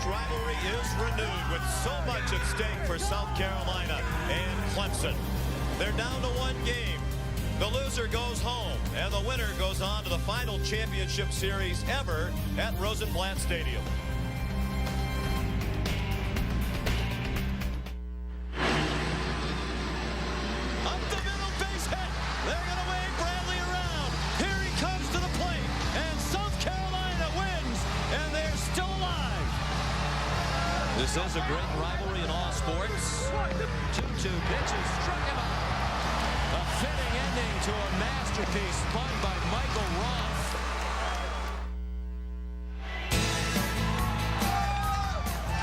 rivalry is renewed with so much at stake for South Carolina and Clemson. They're down to one game. The loser goes home, and the winner goes on to the final championship series ever at Rosenblatt Stadium. Up the middle, base hit. They're going to wave Bradley around. Here he comes to the plate, and South Carolina wins, and they're still alive. This is a great rivalry in all sports. 2-2 pitches, struck him out. A fitting ending to a masterpiece spun by Michael Roth.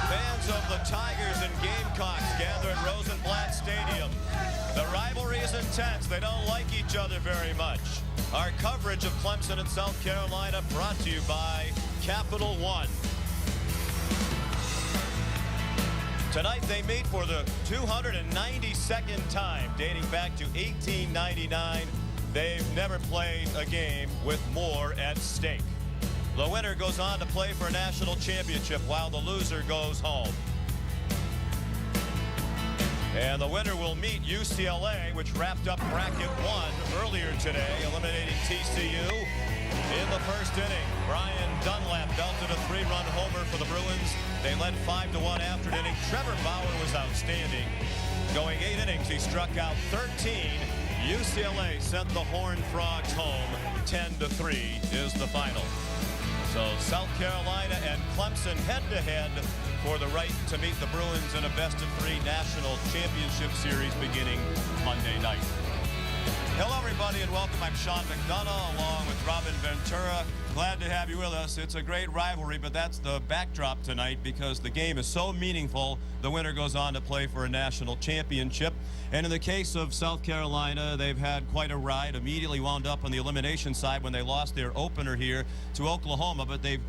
Fans of the Tigers and Gamecocks gather at Rosenblatt Stadium. The rivalry is intense. They don't like each other very much. Our coverage of Clemson and South Carolina brought to you by Capital One. Tonight they meet for the 292nd time, dating back to 1899. They've never played a game with more at stake. The winner goes on to play for a national championship while the loser goes home. And the winner will meet UCLA, which wrapped up bracket 1 earlier today, eliminating TCU. In the first inning, Brian Dunlap belted a 3-run homer for the Bruins. They led 5-1 after an inning. Trevor Bauer was outstanding. Going 8 innings, he struck out 13. UCLA sent the Horned Frogs home. 10-3 is the final. So South Carolina and Clemson head-to-head for the right to meet the Bruins in a best-of-3 national championship series beginning Monday night. Hello, everybody, and welcome. I'm Sean McDonough, along with Robin Ventura. Glad to have you with us. It's a great rivalry, but that's the backdrop tonight because the game is so meaningful. The winner goes on to play for a national championship. And in the case of South Carolina, they've had quite a ride. Immediately wound up on the elimination side when they lost their opener here to Oklahoma, but they've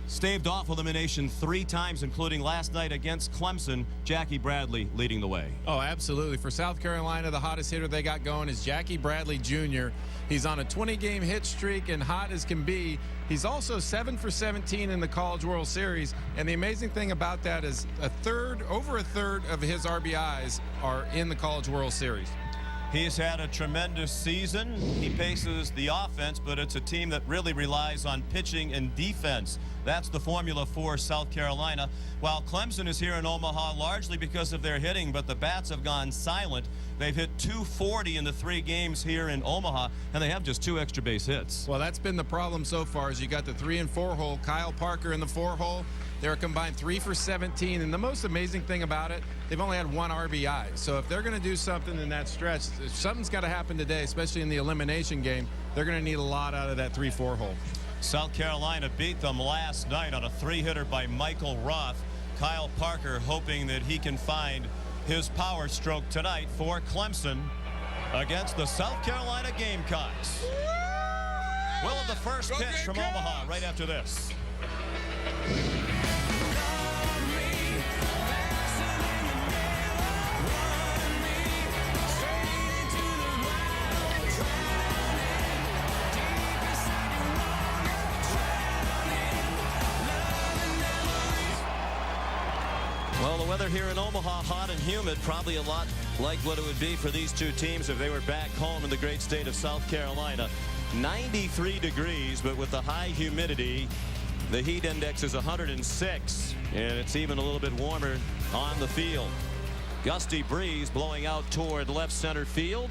staved off elimination 3 times, including last night against Clemson. Jackie Bradley leading the way. Oh, absolutely. For South Carolina, the hottest hitter they got going is Jackie Bradley Jr. He's on a 20-game hit streak and hot as can be. He's also 7 for 17 in the College World Series. And the amazing thing about that is over a third of his RBIs are in the College World Series. He's had a tremendous season. He paces the offense, but it's a team that really relies on pitching and defense. That's the formula for South Carolina. While Clemson is here in Omaha largely because of their hitting, but the bats have gone silent. They've hit .240 in the 3 games here in Omaha, and they have just 2 extra base hits. Well, that's been the problem so far. Is you got the 3 and 4 hole. Kyle Parker in the 4 hole. They're combined 3 for 17, and the most amazing thing about it, they've only had 1 RBI. So if they're going to do something in that stretch, something's got to happen today, especially in the elimination game. They're going to need a lot out of that 3-4 hole. South Carolina beat them last night on a 3-hitter by Michael Roth. Kyle Parker hoping that he can find his power stroke tonight for Clemson against the South Carolina Gamecocks. We'll have the first pitch from Omaha right after this. Well, the weather here in Omaha, hot and humid, probably a lot like what it would be for these 2 teams if they were back home in the great state of South Carolina. 93 degrees, but with the high humidity, the heat index is 106, and it's even a little bit warmer on the field. Gusty breeze blowing out toward left center field.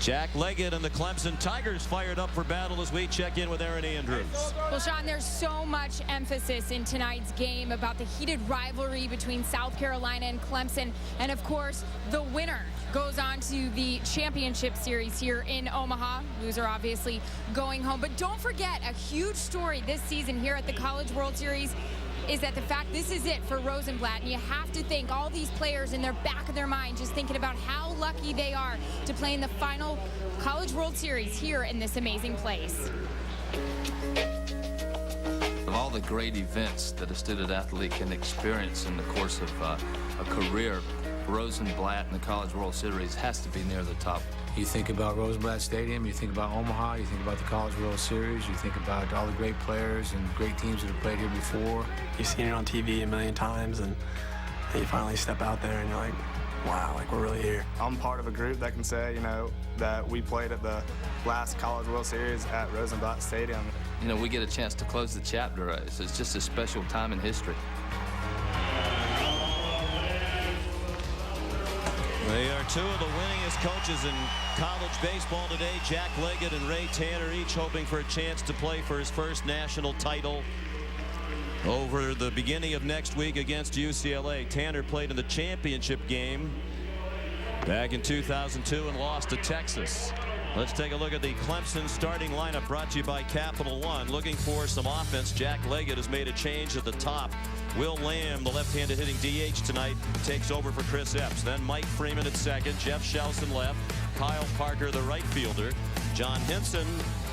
Jack Leggett and the Clemson Tigers fired up for battle as we check in with Aaron Andrews. Well, Sean, there's so much emphasis in tonight's game about the heated rivalry between South Carolina and Clemson. And, of course, the winner goes on to the championship series here in Omaha. Loser, obviously, going home. But don't forget, a huge story this season here at the College World Series is that the fact this is it for Rosenblatt, and you have to think all these players in their back of their mind just thinking about how lucky they are to play in the final College World Series here in this amazing place. Of all the great events that a student athlete can experience in the course of a career, Rosenblatt and the College World Series has to be near the top You think about Rosenblatt Stadium, you think about Omaha, you think about the College World Series, you think about all the great players and great teams that have played here before. You've seen it on TV a million times, and you finally step out there and you're like, wow, like we're really here. I'm part of a group that can say, you know, that we played at the last College World Series at Rosenblatt Stadium. You know, we get a chance to close the chapter. It's just a special time in history. They are two of the winningest coaches in college baseball today. Jack Leggett and Ray Tanner each hoping for a chance to play for his first national title over the beginning of next week against UCLA. Tanner played in the championship game back in 2002 and lost to Texas. Let's take a look at the Clemson starting lineup brought to you by Capital One. Looking for some offense, Jack Leggett has made a change at the top. Will Lamb, the left-handed hitting DH tonight, takes over for Chris Epps. Then Mike Freeman at second, Jeff Shelson left, Kyle Parker the right fielder. John Hinson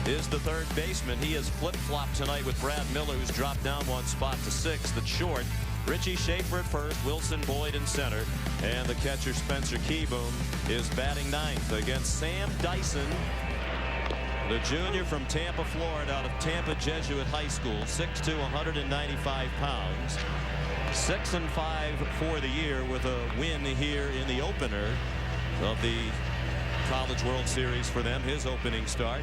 is the third baseman. He has flip-flopped tonight with Brad Miller, who's dropped down one spot to sixth at short. Richie Schaefer at first, Wilson Boyd in center, and the catcher Spencer Keyboom is batting ninth against Sam Dyson, the junior from Tampa, Florida, out of Tampa Jesuit High School, 6'2", 195 pounds, 6-5 for the year with a win here in the opener of the College World Series for them. His opening start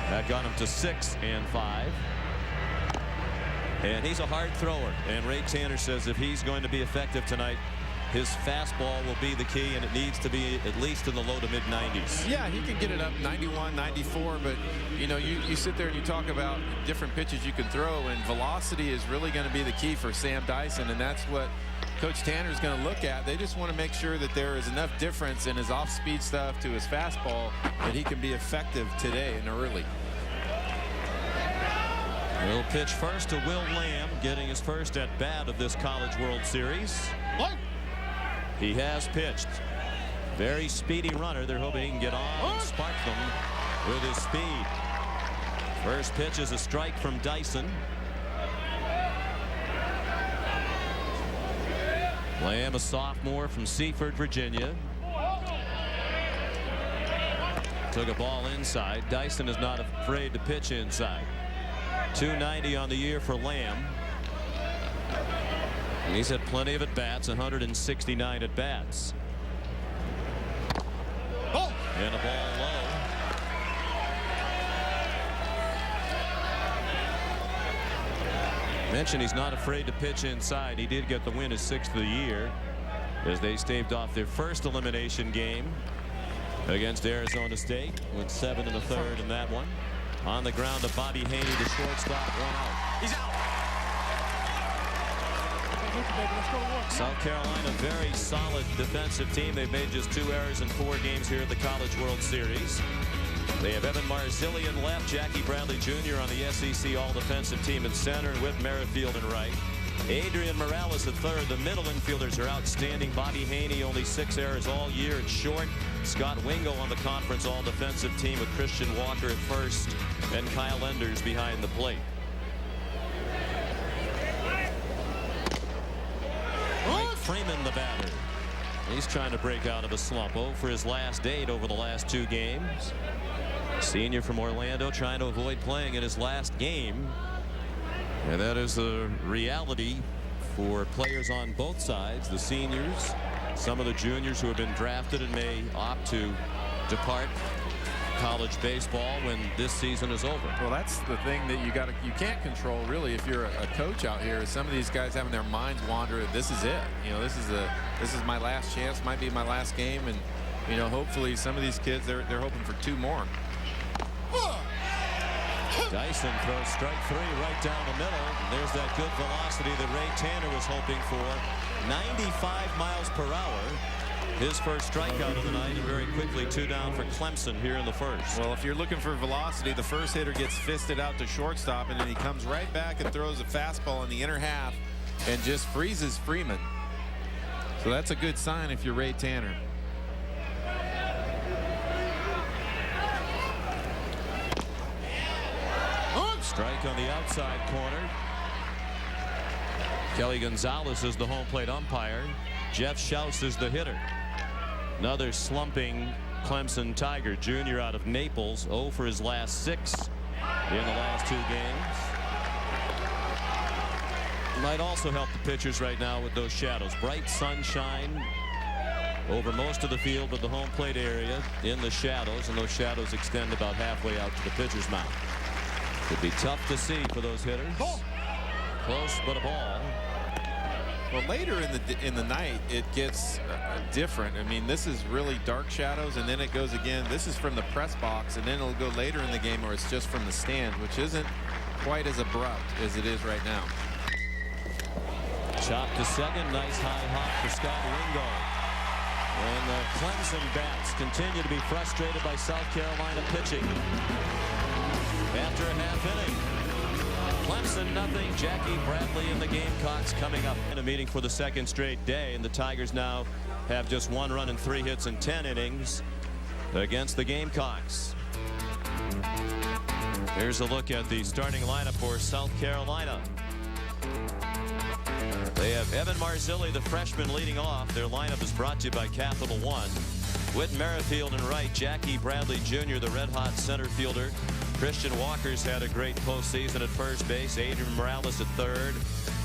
that got him to 6-5. And he's a hard thrower, and Ray Tanner says if he's going to be effective tonight, his fastball will be the key, and it needs to be at least in the low to mid 90s. Yeah, he can get it up 91, 94, but you know, you sit there and you talk about different pitches you can throw, and velocity is really going to be the key for Sam Dyson, and that's what Coach Tanner is going to look at. They just want to make sure that there is enough difference in his off-speed stuff to his fastball that he can be effective today and early. Will pitch first to Will Lamb, getting his first at bat of this College World Series. He has pitched. Very speedy runner. They're hoping he can get on and spark them with his speed. First pitch is a strike from Dyson. Lamb, a sophomore from Seaford, Virginia. Took a ball inside. Dyson is not afraid to pitch inside. 290 on the year for Lamb. And he's had plenty of at-bats, 169 at-bats. And a ball low. Mentioned he's not afraid to pitch inside. He did get the win, his 6th of the year, as they staved off their first elimination game against Arizona State. Went 7 1/3 in that one. On the ground to Bobby Haney, the shortstop, 1 out. He's out. South Carolina, very solid defensive team. They've made just 2 errors in 4 games here at the College World Series. They have Evan Marzillion left, Jackie Bradley Jr. on the SEC all-defensive team in center, and Whit Merrifield in right. Adrian Morales at third. The middle infielders are outstanding. Bobby Haney, only 6 errors all year at short. Scott Wingo on the conference all-defensive team with Christian Walker at first and Kyle Enders behind the plate. Mike Freeman, the batter. He's trying to break out of a slump. For his last 8 over the last 2 games. Senior from Orlando trying to avoid playing in his last game. And that is the reality for players on both sides. The seniors, some of the juniors who have been drafted and may opt to depart college baseball when this season is over. Well, that's the thing that you can't control really if you're a coach out here. Some of these guys having their minds wander. This is it. You know, this is my last chance. Might be my last game, and you know, hopefully some of these kids they're hoping for 2 more. Dyson throws strike 3 right down the middle. There's that good velocity that Ray Tanner was hoping for. 95 miles per hour. His first strikeout of the night, and very quickly 2 down for Clemson here in the first. Well, if you're looking for velocity, the first hitter gets fisted out to shortstop, and then he comes right back and throws a fastball in the inner half and just freezes Freeman. So that's a good sign if you're Ray Tanner. Strike on the outside corner. Kelly Gonzalez is the home plate umpire. Jeff Schaus is the hitter. Another slumping Clemson Tiger, junior out of Naples, 0 for his last 6 in the last 2 games. Might also help the pitchers right now with those shadows. Bright sunshine over most of the field, but the home plate area in the shadows, and those shadows extend about halfway out to the pitcher's mound. It'd be tough to see for those hitters. Close, but a ball. Well, later in the night, it gets different. I mean, this is really dark shadows, and then it goes again. This is from the press box, and then it'll go later in the game where it's just from the stand, which isn't quite as abrupt as it is right now. Chop to second. Nice high hop for Scott Wingo. And the Clemson bats continue to be frustrated by South Carolina pitching. After a half inning, Clemson nothing. Jackie Bradley and the Gamecocks coming up in a meeting for the 2nd straight day, and the Tigers now have just 1 run and 3 hits in 10 innings against the Gamecocks. Here's a look at the starting lineup for South Carolina. They have Evan Marzilli, the freshman, leading off. Their lineup is brought to you by Capital One. Whit Merrifield in right, Jackie Bradley Jr., the red-hot center fielder. Christian Walker's had a great postseason at first base. Adrian Morales at third.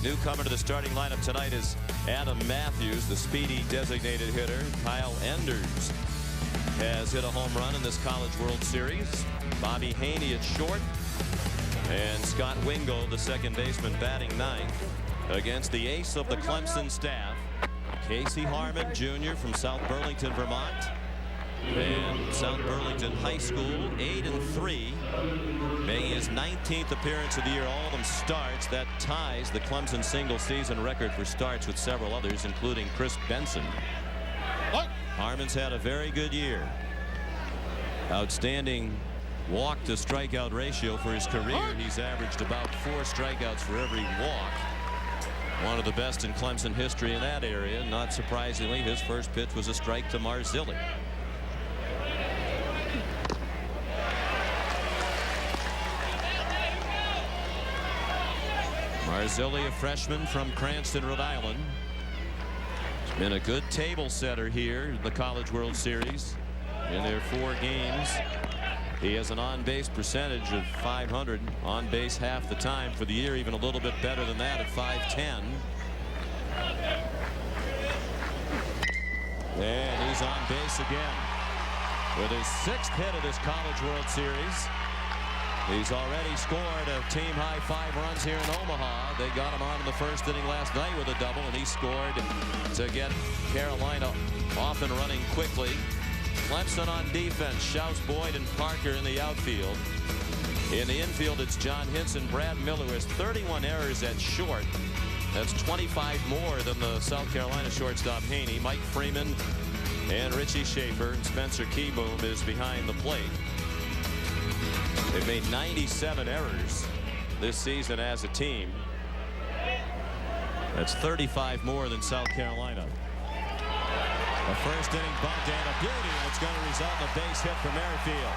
Newcomer to the starting lineup tonight is Adam Matthews, the speedy designated hitter. Kyle Enders has hit a home run in this College World Series. Bobby Haney at short. And Scott Wingo, the second baseman, batting 9th. Against the ace of the Clemson staff, Casey Harmon Jr. from South Burlington, Vermont, and South Burlington High School, 8-3, making his 19th appearance of the year. All of them starts. That ties the Clemson single-season record for starts with several others, including Chris Benson. Harmon's had a very good year. Outstanding walk to strikeout ratio for his career. He's averaged about 4 strikeouts for every walk. One of the best in Clemson history in that area. Not surprisingly, his first pitch was a strike to Marzilli. Marzilli, a freshman from Cranston, Rhode Island. He's been a good table setter here in the College World Series. In their 4 games, he has an on-base percentage of .500, on base half the time for the year, even a little bit better than that at .510. And he's on base again with his 6th hit of this College World Series. He's already scored a team-high 5 runs here in Omaha. They got him on in the first inning last night with a double, and he scored to get Carolina off and running quickly. Clemson on defense, Schaus, Boyd, and Parker in the outfield. In the infield, it's John Hinson, Brad Miller, who has 31 errors at short. That's 25 more than the South Carolina shortstop Haney. Mike Freeman and Richie Schaefer, and Spencer Keyboom is behind the plate. They've made 97 errors this season as a team. That's 35 more than South Carolina. A first inning bunt and a beauty, and it's going to result in a base hit for Merrifield.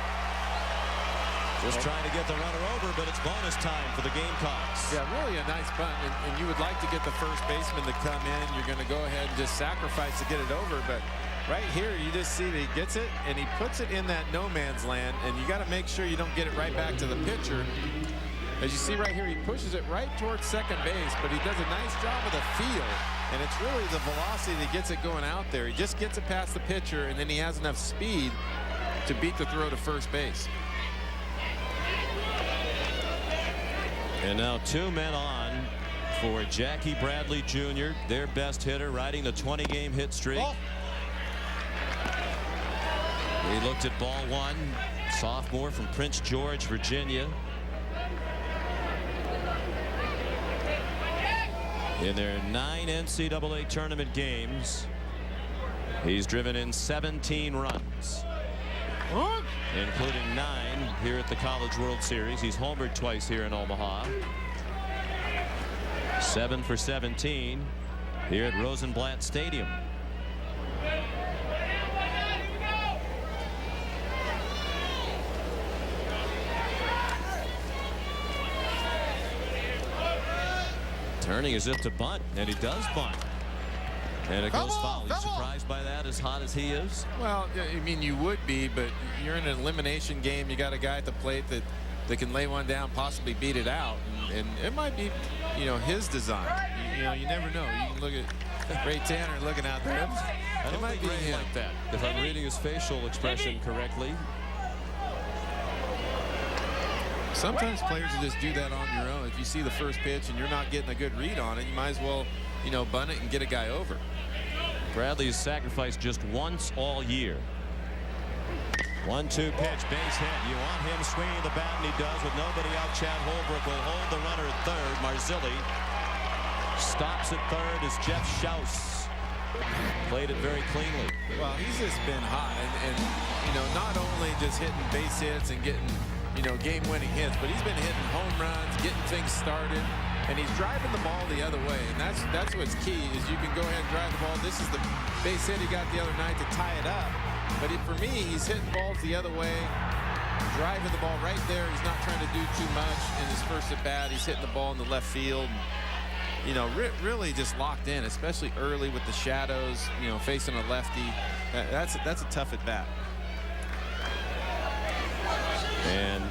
Just trying to get the runner over, but it's bonus time for the Gamecocks. Yeah, really a nice bunt, and you would like to get the first baseman to come in. You're going to go ahead and just sacrifice to get it over, but right here you just see that he gets it and he puts it in that no man's land, and you got to make sure you don't get it right back to the pitcher. As you see right here, he pushes it right towards second base, but he does a nice job of the feel. And it's really the velocity that gets it going out there. He just gets it past the pitcher, and then he has enough speed to beat the throw to first base. And now 2 men on for Jackie Bradley Jr., their best hitter, riding the 20-game hit streak. He looked at ball 1, sophomore from Prince George, Virginia. In their 9 NCAA tournament games, he's driven in 17 runs, including 9 here at the College World Series. He's homered twice here in Omaha. 7 for 17 here at Rosenblatt Stadium. Turning as if to bunt, and he does bunt. And it goes foul. You surprised by that, as hot as he is? Well, I mean, you would be, but you're in an elimination game. You got a guy at the plate that can lay one down, possibly beat it out, and it might be, you know, his design. You know, you never know. You can look at Ray Tanner looking out there. I don't think Ray like that, if I'm reading his facial expression correctly. Sometimes players will just do that on your own. If you see the first pitch and you're not getting a good read on it, you might as well, you know, bunt it and get a guy over. Bradley has sacrificed just once all year. 1-2 pitch, base hit. You want him swinging the bat, and he does with nobody out. Chad Holbrook will hold the runner at third. Marzilli stops at third as Jeff Schaus played it very cleanly. Well, he's just been hot, and you know, not only just hitting base hits and getting, you know, game-winning hits, but he's been hitting home runs, getting things started, and he's driving the ball the other way. And that's what's key, is you can go ahead and drive the ball. This is the base hit he got the other night to tie it up. But for me, he's hitting balls the other way, driving the ball right there. He's not trying to do too much in his first at bat. He's hitting the ball in the left field. You know, really just locked in, especially early with the shadows, you know, facing a lefty. That's a tough at bat. And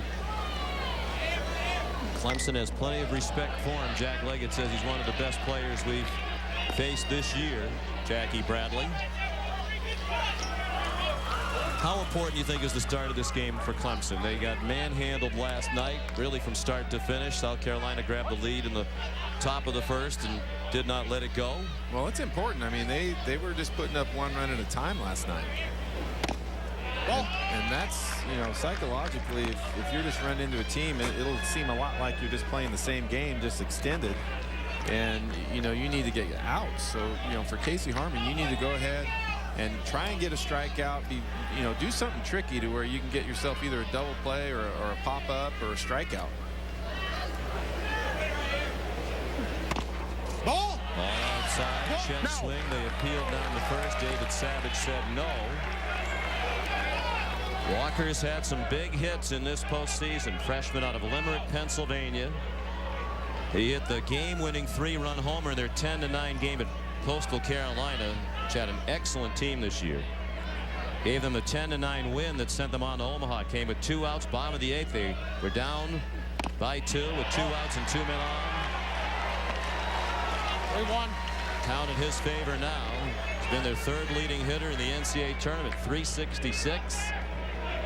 Clemson has plenty of respect for him. Jack Leggett says he's one of the best players we've faced this year, Jackie Bradley. How important do you think is the start of this game for Clemson? They got manhandled last night, really from start to finish. South Carolina grabbed the lead in the top of the first and did not let it go. Well, it's important. I mean, they were just putting up one run at a time last night. And that's, you know, psychologically, if you're just running into a team, it'll seem a lot like you're just playing the same game, just extended. And, you know, you need to get out. So, you know, for Casey Harmon, you need to go ahead and try and get a strikeout. You know, do something tricky to where you can get yourself either a double play or a pop-up or a strikeout. Ball outside, chin swing. They appealed down the first. David Savage said no. Walker's had some big hits in this postseason. Freshman out of Limerick, Pennsylvania. He hit the game-winning 3-run homer in their 10-9 game at Coastal Carolina, which had an excellent team this year. Gave them the 10-9 win that sent them on to Omaha. Came with 2 outs, bottom of the 8th. They were down by 2 with 2 outs and 2 men on. 3-1. Count in his favor now. He's been their 3rd leading hitter in the NCAA tournament, .366.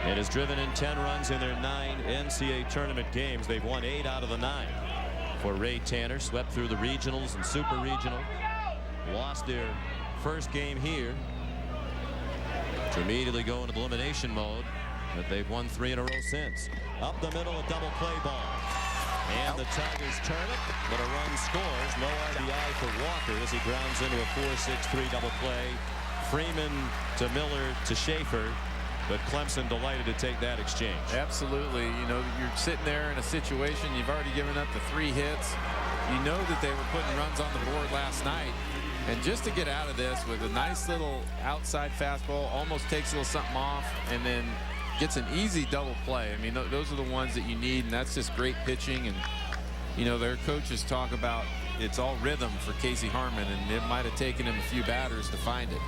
And has driven in 10 runs in their 9 NCAA tournament games. They've won 8 out of the 9. For Ray Tanner, swept through the regionals and super regional. Lost their first game here to immediately go into the elimination mode. But they've won 3 in a row since. Up the middle, a double play ball. And the Tigers turn it, but a run scores. No RBI for Walker as he grounds into a 4-6-3 double play. Freeman to Miller to Schaefer. But Clemson delighted to take that exchange. Absolutely. You know, you're sitting there in a situation, you've already given up the 3 hits. You know that they were putting runs on the board last night. And just to get out of this with a nice little outside fastball, almost takes a little something off, and then gets an easy double play. I mean, those are the ones that you need, and that's just great pitching. And, you know, their coaches talk about it's all rhythm for Casey Harmon, and it might have taken him a few batters to find it.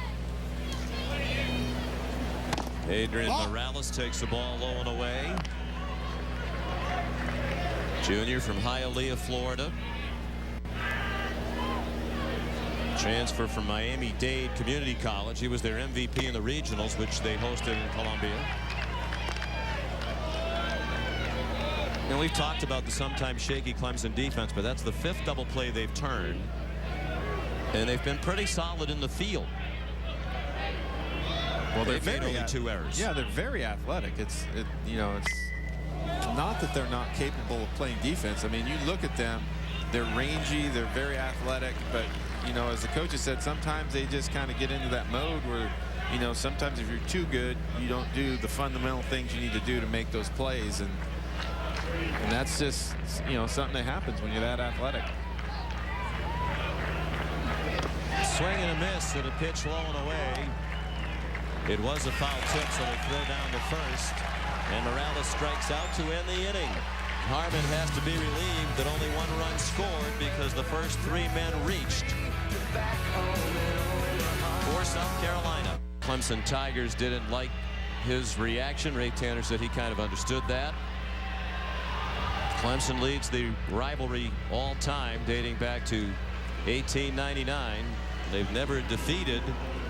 Adrian Morales takes the ball low and away. Junior from Hialeah, Florida. Transfer from Miami-Dade Community College. He was their MVP in the regionals, which they hosted in Columbia. And we've talked about the sometimes shaky Clemson defense, but that's the 5th double play they've turned. And they've been pretty solid in the field. Well, they've made only 2 errors. Yeah, they're very athletic. You know, it's not that they're not capable of playing defense. I mean, you look at them, they're rangy, they're very athletic, but, you know, as the coaches said, sometimes they just kind of get into that mode where, you know, sometimes if you're too good, you don't do the fundamental things you need to do to make those plays. And that's just, you know, something that happens when you're that athletic. Swing and a miss at a pitch low and away. It was a foul tip, so they throw down the first. And Morales strikes out to end the inning. Harmon has to be relieved that only 1 run scored because the first 3 men reached. for South Carolina. Clemson Tigers didn't like his reaction. Ray Tanner said he kind of understood that. Clemson leads the rivalry all time, dating back to 1899. They've never defeated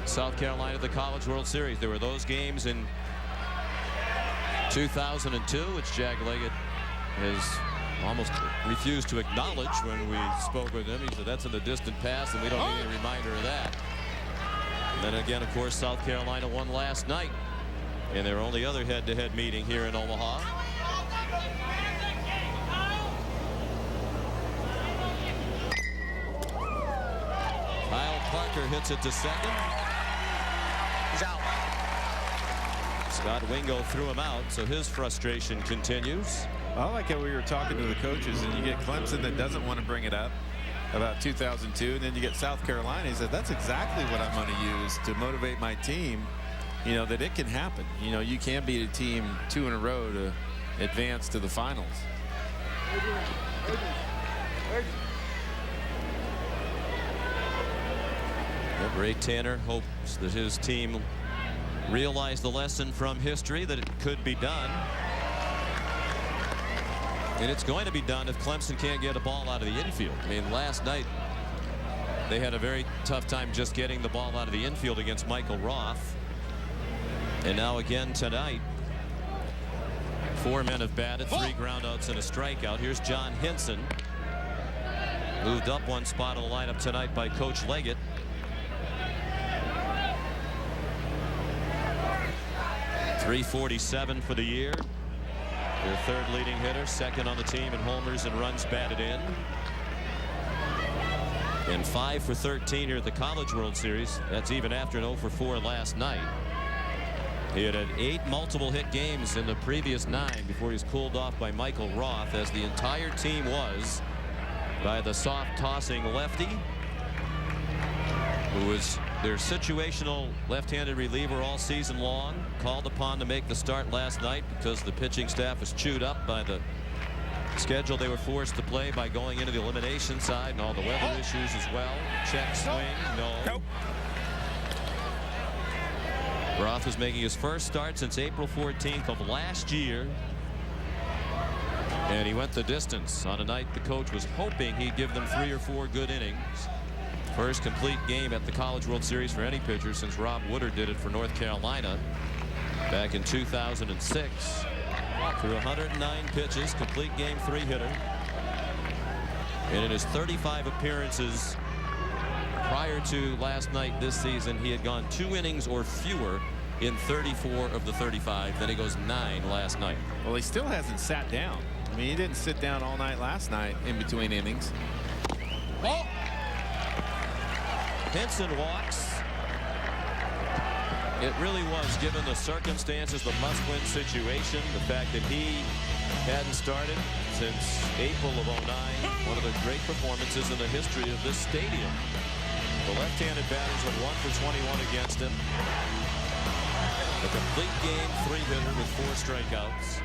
South Carolina at the College World Series. There were those games in 2002, which Jack Leggett has almost refused to acknowledge when we spoke with him. He said that's in the distant past and we don't need a reminder of that. And then again, of course, South Carolina won last night in their only other head-to-head meeting here in Omaha. Kyle Parker hits it to second. He's out. Scott Wingo threw him out, so his frustration continues. I like how we were talking to the coaches, and you get Clemson that doesn't want to bring it up about 2002, and then you get South Carolina. He said, that's exactly what I'm going to use to motivate my team, you know, that it can happen. You know, you can beat a team 2 in a row to advance to the finals. Ray Tanner hopes that his team realize the lesson from history, that it could be done. And it's going to be done if Clemson can't get a ball out of the infield. I mean, last night they had a very tough time just getting the ball out of the infield against Michael Roth. And now again tonight, 4 men have batted, 3 groundouts and a strikeout. Here's John Henson, moved up 1 spot in the lineup tonight by Coach Leggett. .347 for the year. Their 3rd leading hitter, 2nd on the team in homers and runs batted in. And 5 for 13 here at the College World Series. That's even after an 0 for 4 last night. He had 8 multiple hit games in the previous 9 before he was cooled off by Michael Roth, as the entire team was by the soft tossing lefty, who was their situational left-handed reliever all season long, called upon to make the start last night because the pitching staff was chewed up by the schedule they were forced to play by going into the elimination side and all the weather issues as well. Check swing, no. Roth was making his first start since April 14th of last year, and he went the distance on a night the coach was hoping he'd give them 3 or 4 good innings. First complete game at the College World Series for any pitcher since Rob Woodard did it for North Carolina back in 2006. Through 109 pitches, complete game 3 hitter. And in his 35 appearances prior to last night this season, he had gone 2 innings or fewer in 34 of the 35. Then he goes 9 last night. Well, he still hasn't sat down. I mean, he didn't sit down all night last night in between innings. Oh! Henson walks. It really was, given the circumstances, the must-win situation, the fact that he hadn't started since April of '09, one of the great performances in the history of this stadium. The left-handed batters had 1 for 21 against him. A complete game 3 hitter with 4 strikeouts.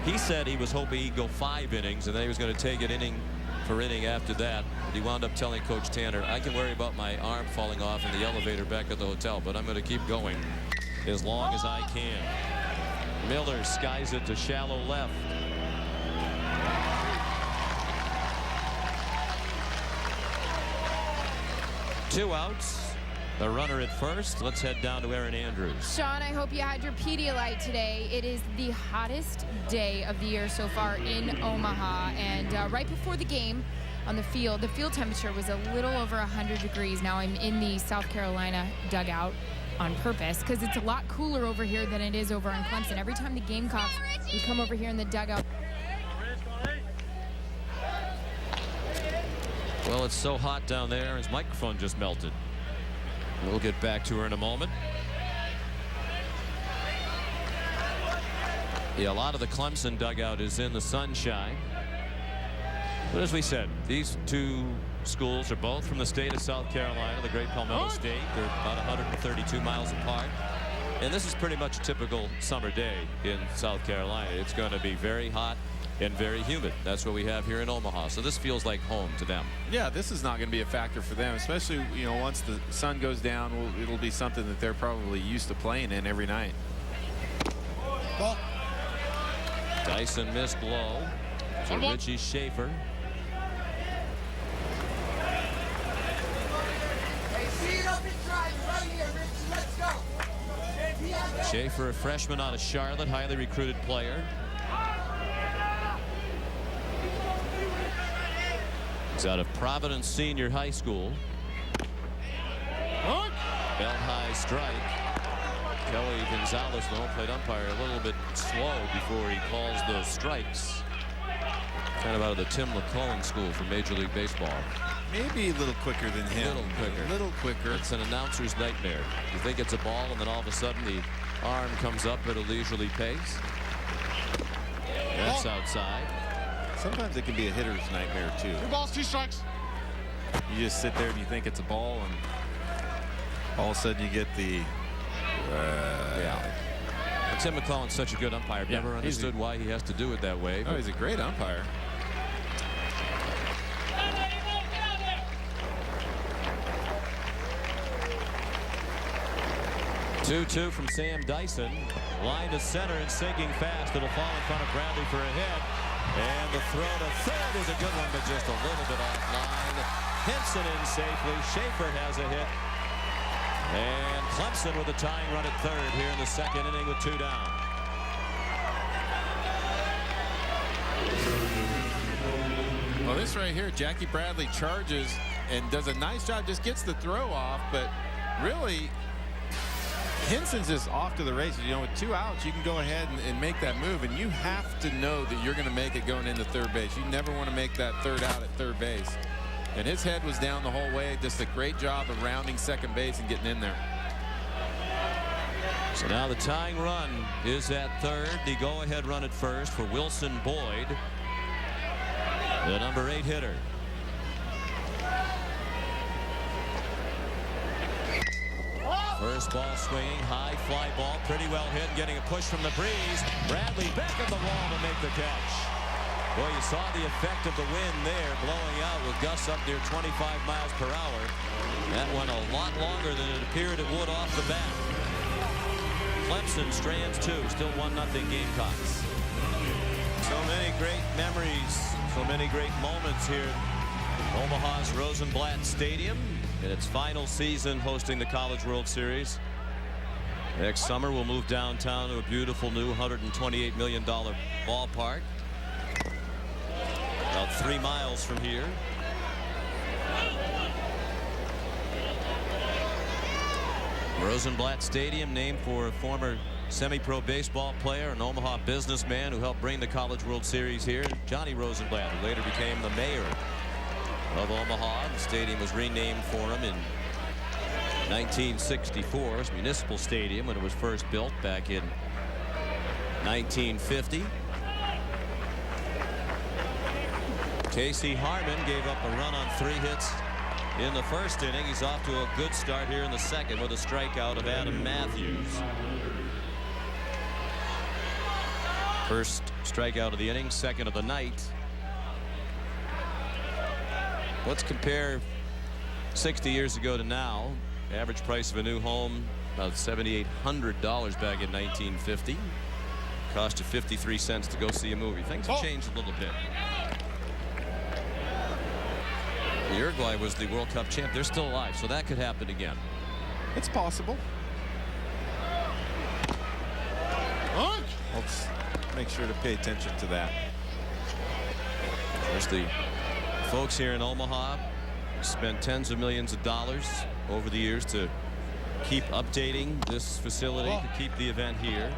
He said he was hoping he'd go 5 innings and then he was going to take it inning for inning after that. But he wound up telling Coach Tanner, I can worry about my arm falling off in the elevator back at the hotel, but I'm going to keep going as long as I can. Miller skies it to shallow left. Two outs. The runner at first. Let's head down to Erin Andrews. Sean, I hope you had your Pedialyte today. It is the hottest day of the year so far in Omaha. And right before the game on the field temperature was a little over 100 degrees. Now I'm in the South Carolina dugout on purpose because it's a lot cooler over here than it is over in Clemson. Every time the Gamecocks we come over here in the dugout. Well, it's so hot down there. His microphone just melted. We'll get back to her in a moment. Yeah, a lot of the Clemson dugout is in the sunshine. But as we said, these two schools are both from the state of South Carolina, the great Palmetto State. They're about 132 miles apart. And this is pretty much a typical summer day in South Carolina. It's going to be very hot, and very humid. That's what we have here in Omaha. So this feels like home to them. Yeah, this is not going to be a factor for them, especially, you know, once the sun goes down, it'll be something that they're probably used to playing in every night. Ball. Dyson missed low to Richie Schaefer. Schaefer, a freshman out of Charlotte, highly recruited player. He's out of Providence Senior High School. Belt high strike. Kelly Gonzalez, the home plate umpire, a little bit slow before he calls those strikes. Kind of out of the Tim McCullen school for Major League Baseball. Maybe a little quicker than him. A little quicker. It's an announcer's nightmare. You think it's a ball, and then all of a sudden the arm comes up at a leisurely pace. That's outside. Sometimes it can be a hitter's nightmare too. 2 balls, 2 strikes. You just sit there and you think it's a ball, and all of a sudden you get the And Tim McCullen's such a good umpire. Yeah, Never understood why he has to do it that way. Oh, he's a great umpire. 2-2 from Sam Dyson. Line to center and sinking fast. It'll fall in front of Bradley for a hit. And the throw to third is a good one, but just a little bit offline. Henson in safely. Schaefer has a hit. And Clemson with a tying run at third here in the second inning with 2 down. Well, this right here, Jackie Bradley charges and does a nice job, just gets the throw off, but really Henson's just off to the races. You know, with 2 outs, you can go ahead and make that move, and you have to know that you're going to make it going into third base. You never want to make that third out at third base. And his head was down the whole way. Just a great job of rounding second base and getting in there. So now the tying run is at third. The go-ahead run at first for Wilson Boyd, the number 8 hitter. First ball swinging, high fly ball, pretty well hit, getting a push from the breeze. Bradley back at the wall to make the catch. Boy, you saw the effect of the wind there, blowing out with gusts up near 25 miles per hour. That went a lot longer than it appeared it would off the bat. Clemson strands 2, still 1-0 Gamecocks. So many great memories, so many great moments here at Omaha's Rosenblatt Stadium in its final season hosting the College World Series. Next summer we'll move downtown to a beautiful new $128 million ballpark. About 3 miles from here. Rosenblatt Stadium, named for a former semi-pro baseball player, an Omaha businessman who helped bring the College World Series here, Johnny Rosenblatt, who later became the mayor of Omaha. The stadium was renamed for him in 1964 as Municipal Stadium when it was first built back in 1950. Casey Harmon gave up a run on 3 hits in the first inning. He's off to a good start here in the second with a strikeout of Adam Matthews. First strikeout of the inning, second of the night. Let's compare 60 years ago to now. Average price of a new home about $7,800 back in 1950. Cost you 53 cents to go see a movie. Things have changed a little bit. Uruguay was the World Cup champ. They're still alive, so that could happen again. It's possible. Let's make sure to pay attention to that. There's the folks here in Omaha spent tens of millions of dollars over the years to keep updating this facility, to keep the event here.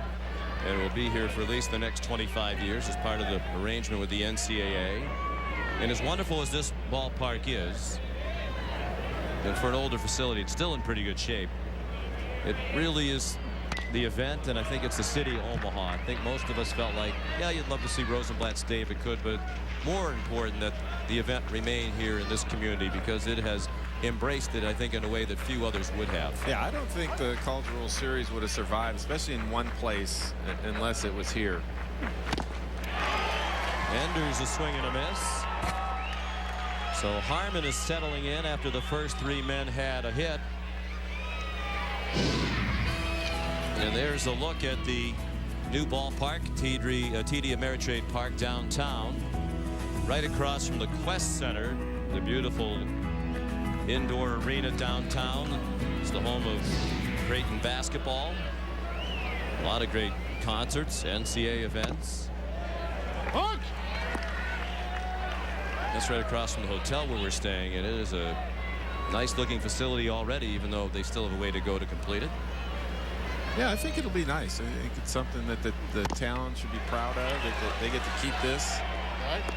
And it will be here for at least the next 25 years as part of the arrangement with the NCAA. And as wonderful as this ballpark is, and for an older facility, it's still in pretty good shape. It really is the event, and I think it's the city of Omaha. I think most of us felt like, yeah, you'd love to see Rosenblatt stay if it could, but more important that the event remain here in this community because it has embraced it, I think, in a way that few others would have. Yeah, I don't think the College World Series would have survived, especially in one place, unless it was here. Enders a swing and a miss. So Harmon is settling in after the first 3 men had a hit. And there's a look at the new ballpark, TD Ameritrade Park downtown, right across from the Quest Center, the beautiful indoor arena downtown. It's the home of Creighton basketball. A lot of great concerts, NCAA events. Hook! That's right across from the hotel where we're staying, and it is a nice looking facility already, even though they still have a way to go to complete it. Yeah, I think it'll be nice. I think it's something that the town should be proud of. That they get to keep this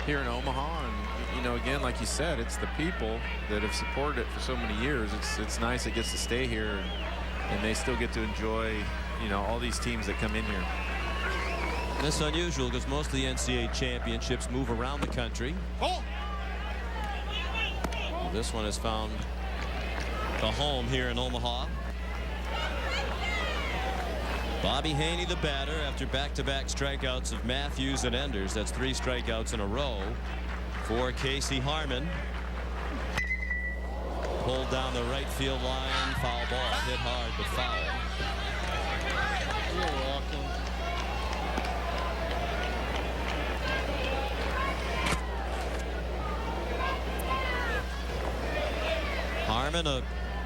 here in Omaha. And, you know, again, like you said, it's the people that have supported it for so many years. It's nice it gets to stay here, and they still get to enjoy, you know, all these teams that come in here. And it's unusual because most of the NCAA championships move around the country. Ball. This one has found a home here in Omaha. Bobby Haney, the batter, after back-to-back strikeouts of Matthews and Enders. That's 3 strikeouts in a row for Casey Harmon. Pulled down the right field line, foul ball, hit hard but foul. You're welcome. Harmon, a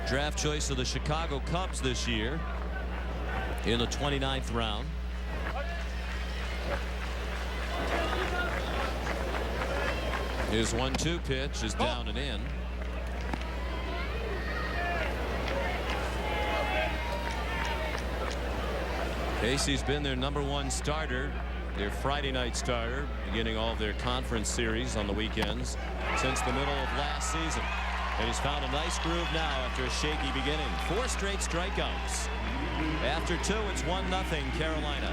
draft choice of the Chicago Cubs this year, in the 29th round. His 1-2 pitch is down and in. Casey's been their #1 starter, their Friday night starter, beginning all of their conference series on the weekends since the middle of last season. And he's found a nice groove now after a shaky beginning. 4 straight strikeouts. After 2, it's 1-0 Carolina.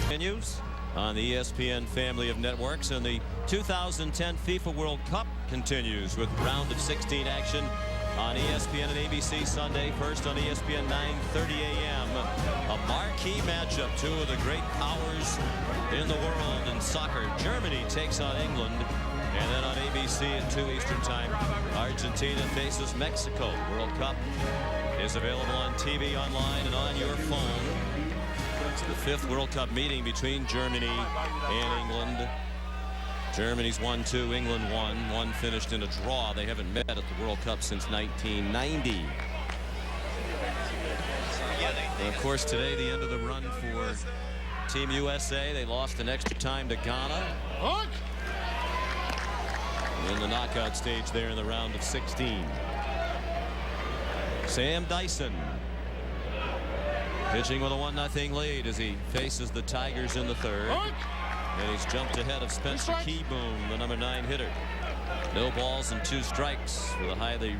Continues on the ESPN family of networks, and the 2010 FIFA World Cup continues with round of 16 action on ESPN and ABC Sunday. First on ESPN 9:30 a.m. A marquee matchup. 2 of the great powers in the world in soccer. Germany takes on England. And then on ABC at 2 Eastern Time, Argentina faces Mexico. World Cup is available on TV, online, and on your phone. It's the 5th World Cup meeting between Germany and England. Germany's 1-2, England 1. One finished in a draw. They haven't met at the World Cup since 1990. And of course, today, the end of the run for Team USA. They lost in extra time to Ghana. Hook! In the knockout stage there in the round of 16. Sam Dyson pitching with a 1-0 lead as he faces the Tigers in the 3rd. Hook! And he's jumped ahead of Spencer Keyboom, the #9 hitter. No balls and 2 strikes for the highly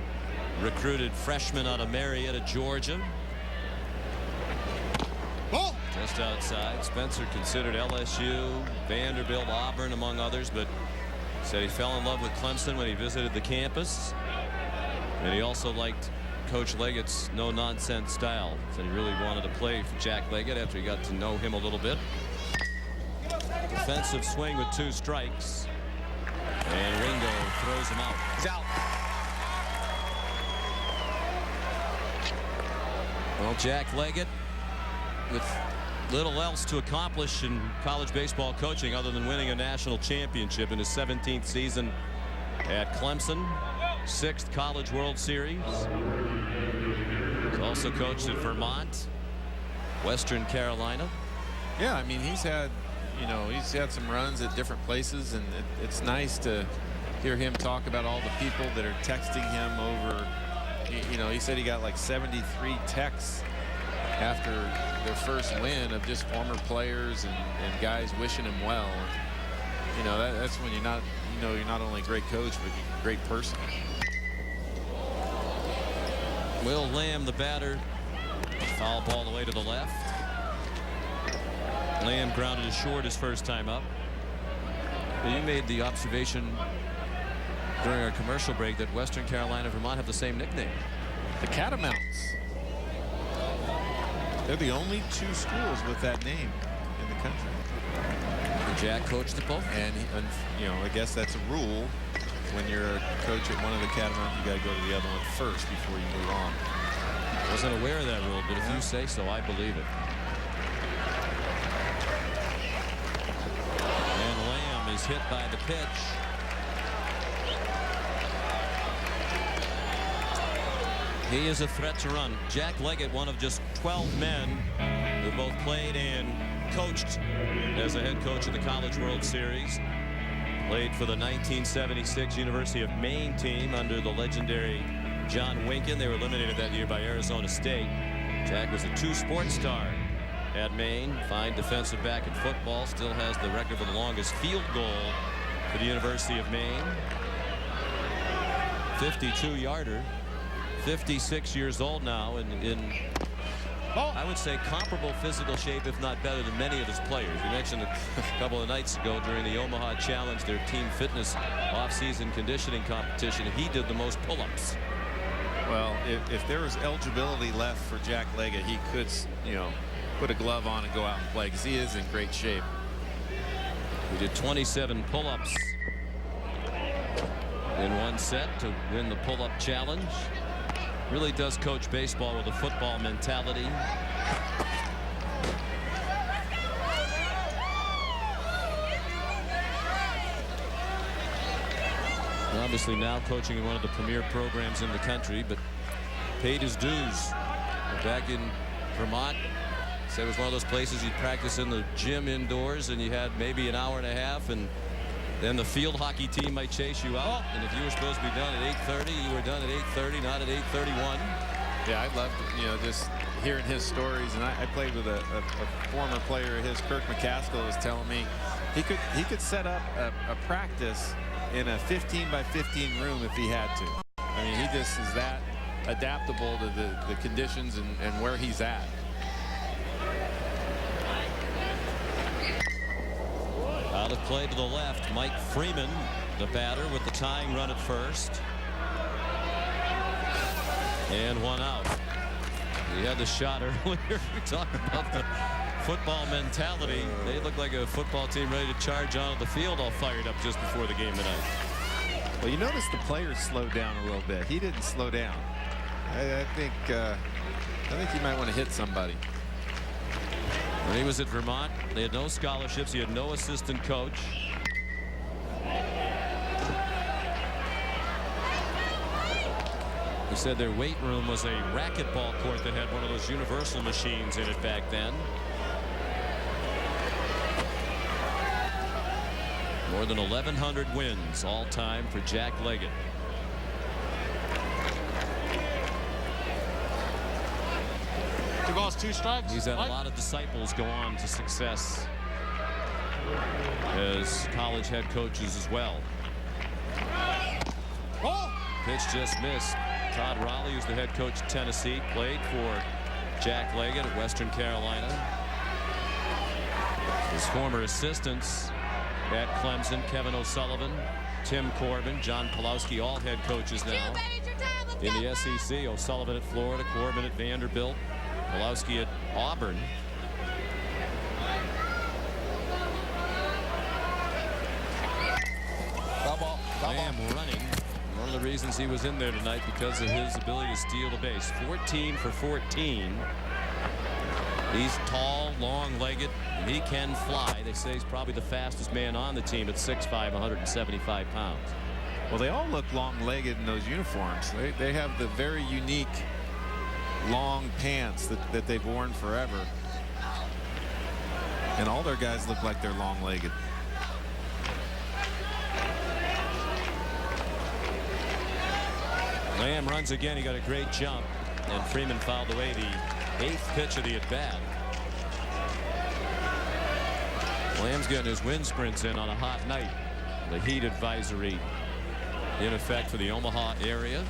recruited freshman out of Marietta, Georgia. Ball. Just outside. Spencer considered LSU, Vanderbilt, Auburn, among others, but said he fell in love with Clemson when he visited the campus. And he also liked Coach Leggett's no-nonsense style. Said he really wanted to play for Jack Leggett after he got to know him a little bit. Defensive swing with 2 strikes. And Ringo throws him out. He's out. Well, Jack Leggett, with little else to accomplish in college baseball coaching other than winning a national championship in his 17th season at Clemson, 6th College World Series. He's also coached at Vermont, Western Carolina. Yeah, I mean, he's had some runs at different places, and it's nice to hear him talk about all the people that are texting him over. You know, he said he got like 73 texts after their first win of just former players and guys wishing him well. You know, that's when you're not only a great coach, but a great person. Will Lamb, the batter, foul ball the way to the left. Lamb grounded as short his first time up. You made the observation during our commercial break that Western Carolina and Vermont have the same nickname. The Catamounts. They're the only 2 schools with that name in the country. And Jack coached at both. And you know, I guess that's a rule. When you're a coach at one of the Catamounts, you got to go to the other one first before you move on. Wasn't aware of that rule, but if you say so, I believe it. And Lamb is hit by the pitch. He is a threat to run. Jack Leggett, one of just 12 men who both played and coached as a head coach of the College World Series. Played for the 1976 University of Maine team under the legendary John Winkin. They were eliminated that year by Arizona State. Jack was a 2-sport star at Maine. Fine defensive back in football. Still has the record for the longest field goal for the University of Maine. 52-yarder. 56 years old now, and in I would say comparable physical shape, if not better, than many of his players. We mentioned a couple of nights ago during the Omaha Challenge, their team fitness off-season conditioning competition. He did the most pull-ups. Well, if there was eligibility left for Jack Leggett, he could, you know, put a glove on and go out and play, because he is in great shape. He did 27 pull-ups in one set to win the pull-up challenge. Really does coach baseball with a football mentality. Obviously now coaching in one of the premier programs in the country, but paid his dues. Back in Vermont, said it was one of those places you'd practice in the gym indoors, and you had maybe an hour and a half, and then the field hockey team might chase you out. And if you were supposed to be done at 8:30, you were done at 8:30, not at 8:31. Yeah, I loved, you know, just hearing his stories. And I played with a former player of his, Kirk McCaskill, was telling me he could set up a practice in a 15-by-15 room if he had to. I mean, he just is that adaptable to the conditions and where he's at. Out of play to the left, Mike Freeman, the batter, with the tying run at first. And one out. He had the shot earlier. We talked about the football mentality. They look like a football team ready to charge onto the field, all fired up just before the game tonight. Well, you notice the players slowed down a little bit. He didn't slow down. I think he might want to hit somebody. When he was at Vermont, they had no scholarships. He had no assistant coach. He said their weight room was a racquetball court that had one of those universal machines in it back then. More than 1,100 wins all time for Jack Leggett. Two balls, 2 strikes. He's had a lot of disciples go on to success as college head coaches as well. Oh. Pitch just missed. Todd Raleigh, who's the head coach of Tennessee, played for Jack Leggett at Western Carolina. His former assistants at Clemson, Kevin O'Sullivan, Tim Corbin, John Pulowski, all head coaches now in the SEC. O'Sullivan at Florida, Corbin at Vanderbilt, Pulowski at Auburn. Lamb running. One of the reasons he was in there tonight because of his ability to steal the base. 14 for 14. He's tall, long-legged, and he can fly. They say he's probably the fastest man on the team at 6'5", 175 pounds. Well, they all look long-legged in those uniforms. They have the very unique long pants that they've worn forever. And all their guys look like they're long-legged. Lamb runs again. He got a great jump, and Freeman fouled away the 8th pitch of the at-bat. Lamb's getting his wind sprints in on a hot night. The heat advisory in effect for the Omaha area.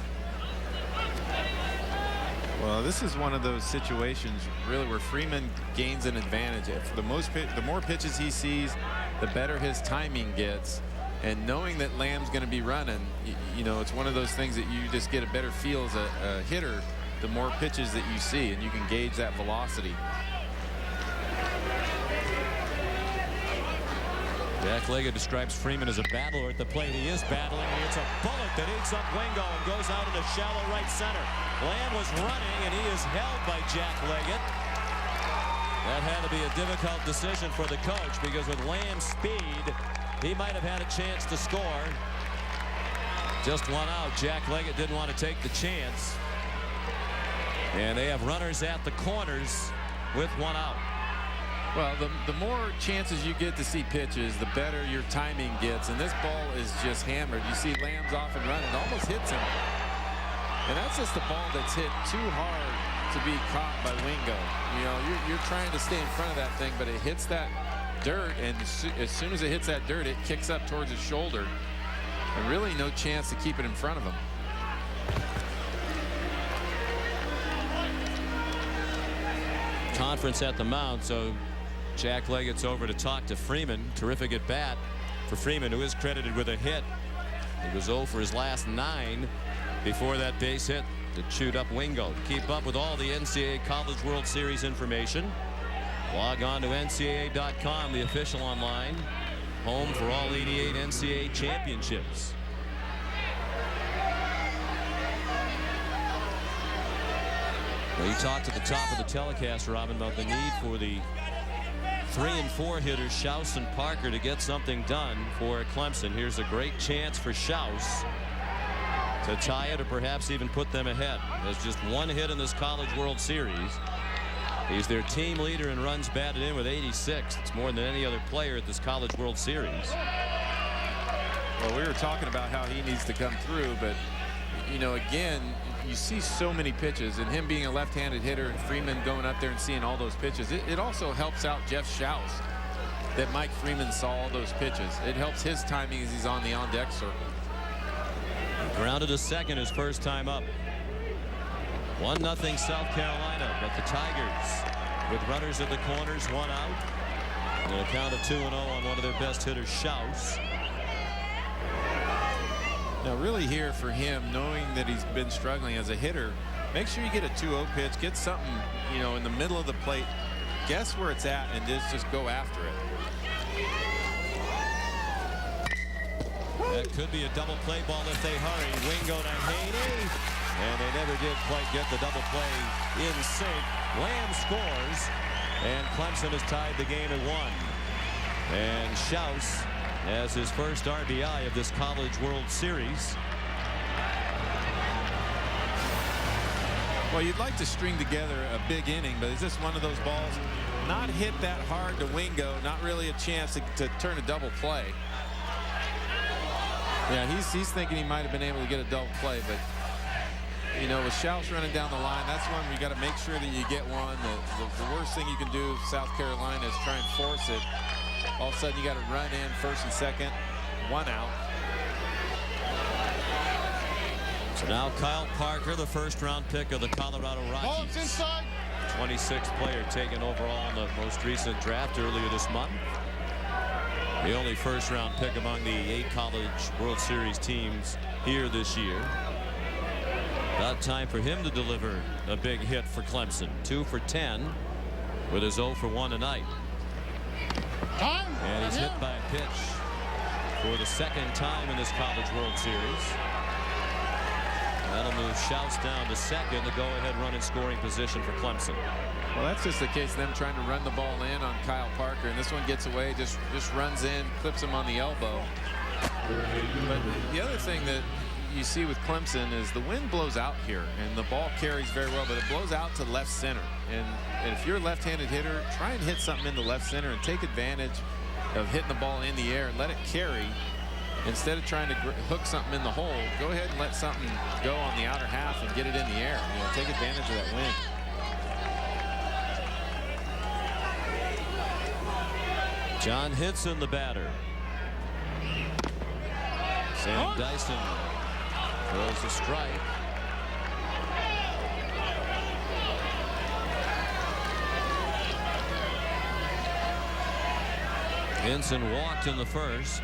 Well, this is one of those situations really where Freeman gains an advantage. The more pitches he sees, the better his timing gets. And knowing that Lamb's going to be running, you know, it's one of those things that you just get a better feel as a hitter the more pitches that you see, and you can gauge that velocity. Jack Leggett describes Freeman as a battler at the plate. He is battling. It's a bullet that eats up Wingo and goes out into shallow right center. Lamb was running, and he is held by Jack Leggett. That had to be a difficult decision for the coach, because with Lamb's speed, he might have had a chance to score. Just one out. Jack Leggett didn't want to take the chance. And they have runners at the corners with one out. Well, the more chances you get to see pitches, the better your timing gets. And this ball is just hammered. You see Lamb's off and running. It almost hits him. And that's just the ball that's hit too hard to be caught by Wingo. You know, you're trying to stay in front of that thing, but it hits that dirt, and as soon as it hits that dirt, it kicks up towards his shoulder. And really no chance to keep it in front of him. Conference at the mound, so Jack Leggett's over to talk to Freeman. Terrific at bat for Freeman, who is credited with a hit. He was 0 for his last 9 before that base hit that chewed up Wingo. To keep up with all the NCAA College World Series information, log on to NCAA.com, the official online home for all 88 NCAA championships. Well, you talked at the top of the telecast, Robin, about the need for the 3 and 4 hitters, Schaus and Parker, to get something done for Clemson. Here's a great chance for Schaus to tie it or perhaps even put them ahead. There's just one hit in this College World Series. He's their team leader in runs batted in with 86. It's more than any other player at this College World Series. Well, we were talking about how he needs to come through, but, you know, again, you see so many pitches, and him being a left-handed hitter and Freeman going up there and seeing all those pitches, it also helps out Jeff Schaus that Mike Freeman saw all those pitches. It helps his timing as he's on the on-deck circle. Grounded to second his first time up. 1-0 South Carolina, but the Tigers with runners at the corners, one out. And a count of 2-0 on one of their best hitters, Schaus. Now, really here for him, knowing that he's been struggling as a hitter, make sure you get a 2-0 pitch, get something, you know, in the middle of the plate, guess where it's at, and just go after it. That could be a double play ball if they hurry. Wingo to Haney, and they never did quite get the double play in sync. Lamb scores, and Clemson has tied the game at 1. And Schaus has his first RBI of this College World Series. Well, you'd like to string together a big inning, but it's just one of those balls not hit that hard to Wingo, not really a chance to turn a double play. Yeah, he's thinking he might have been able to get a double play, but, you know, with Schaus running down the line, that's one where you got to make sure that you get one. The worst thing you can do with South Carolina is try and force it. All of a sudden, you got to run in first and second, one out. So now Kyle Parker, the first-round pick of the Colorado Rockies. 26th player taken overall in the most recent draft earlier this month. The only first-round pick among the 8 College World Series teams here this year. About time for him to deliver a big hit for Clemson. 2 for 10 with his 0 for 1 tonight. And he's hit by a pitch for the second time in this College World Series. That'll move Schaus down to second, the go-ahead run in scoring position for Clemson. Well, that's just the case of them trying to run the ball in on Kyle Parker, and this one gets away, just runs in, clips him on the elbow. But the other thing that you see with Clemson is the wind blows out here, and the ball carries very well, but it blows out to left center. And if you're a left-handed hitter, try and hit something in the left center and take advantage of hitting the ball in the air and let it carry. Instead of trying to hook something in the hole, go ahead and let something go on the outer half and get it in the air. You know, take advantage of that wind. John Hitson, the batter. Sam Dyson throws a strike. Hinson walked in the first.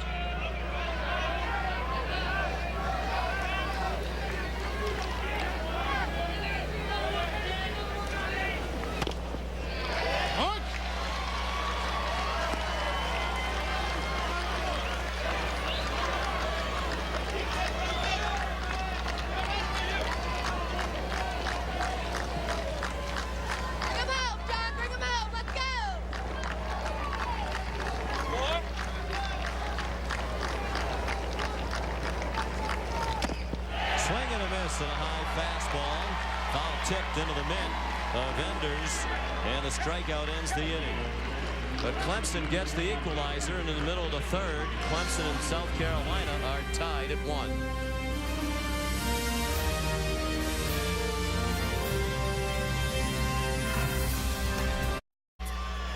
and a high fastball. Foul tipped into the mitt of Enders, and the strikeout ends the inning. But Clemson gets the equalizer, and in the middle of the third, Clemson and South Carolina are tied at 1.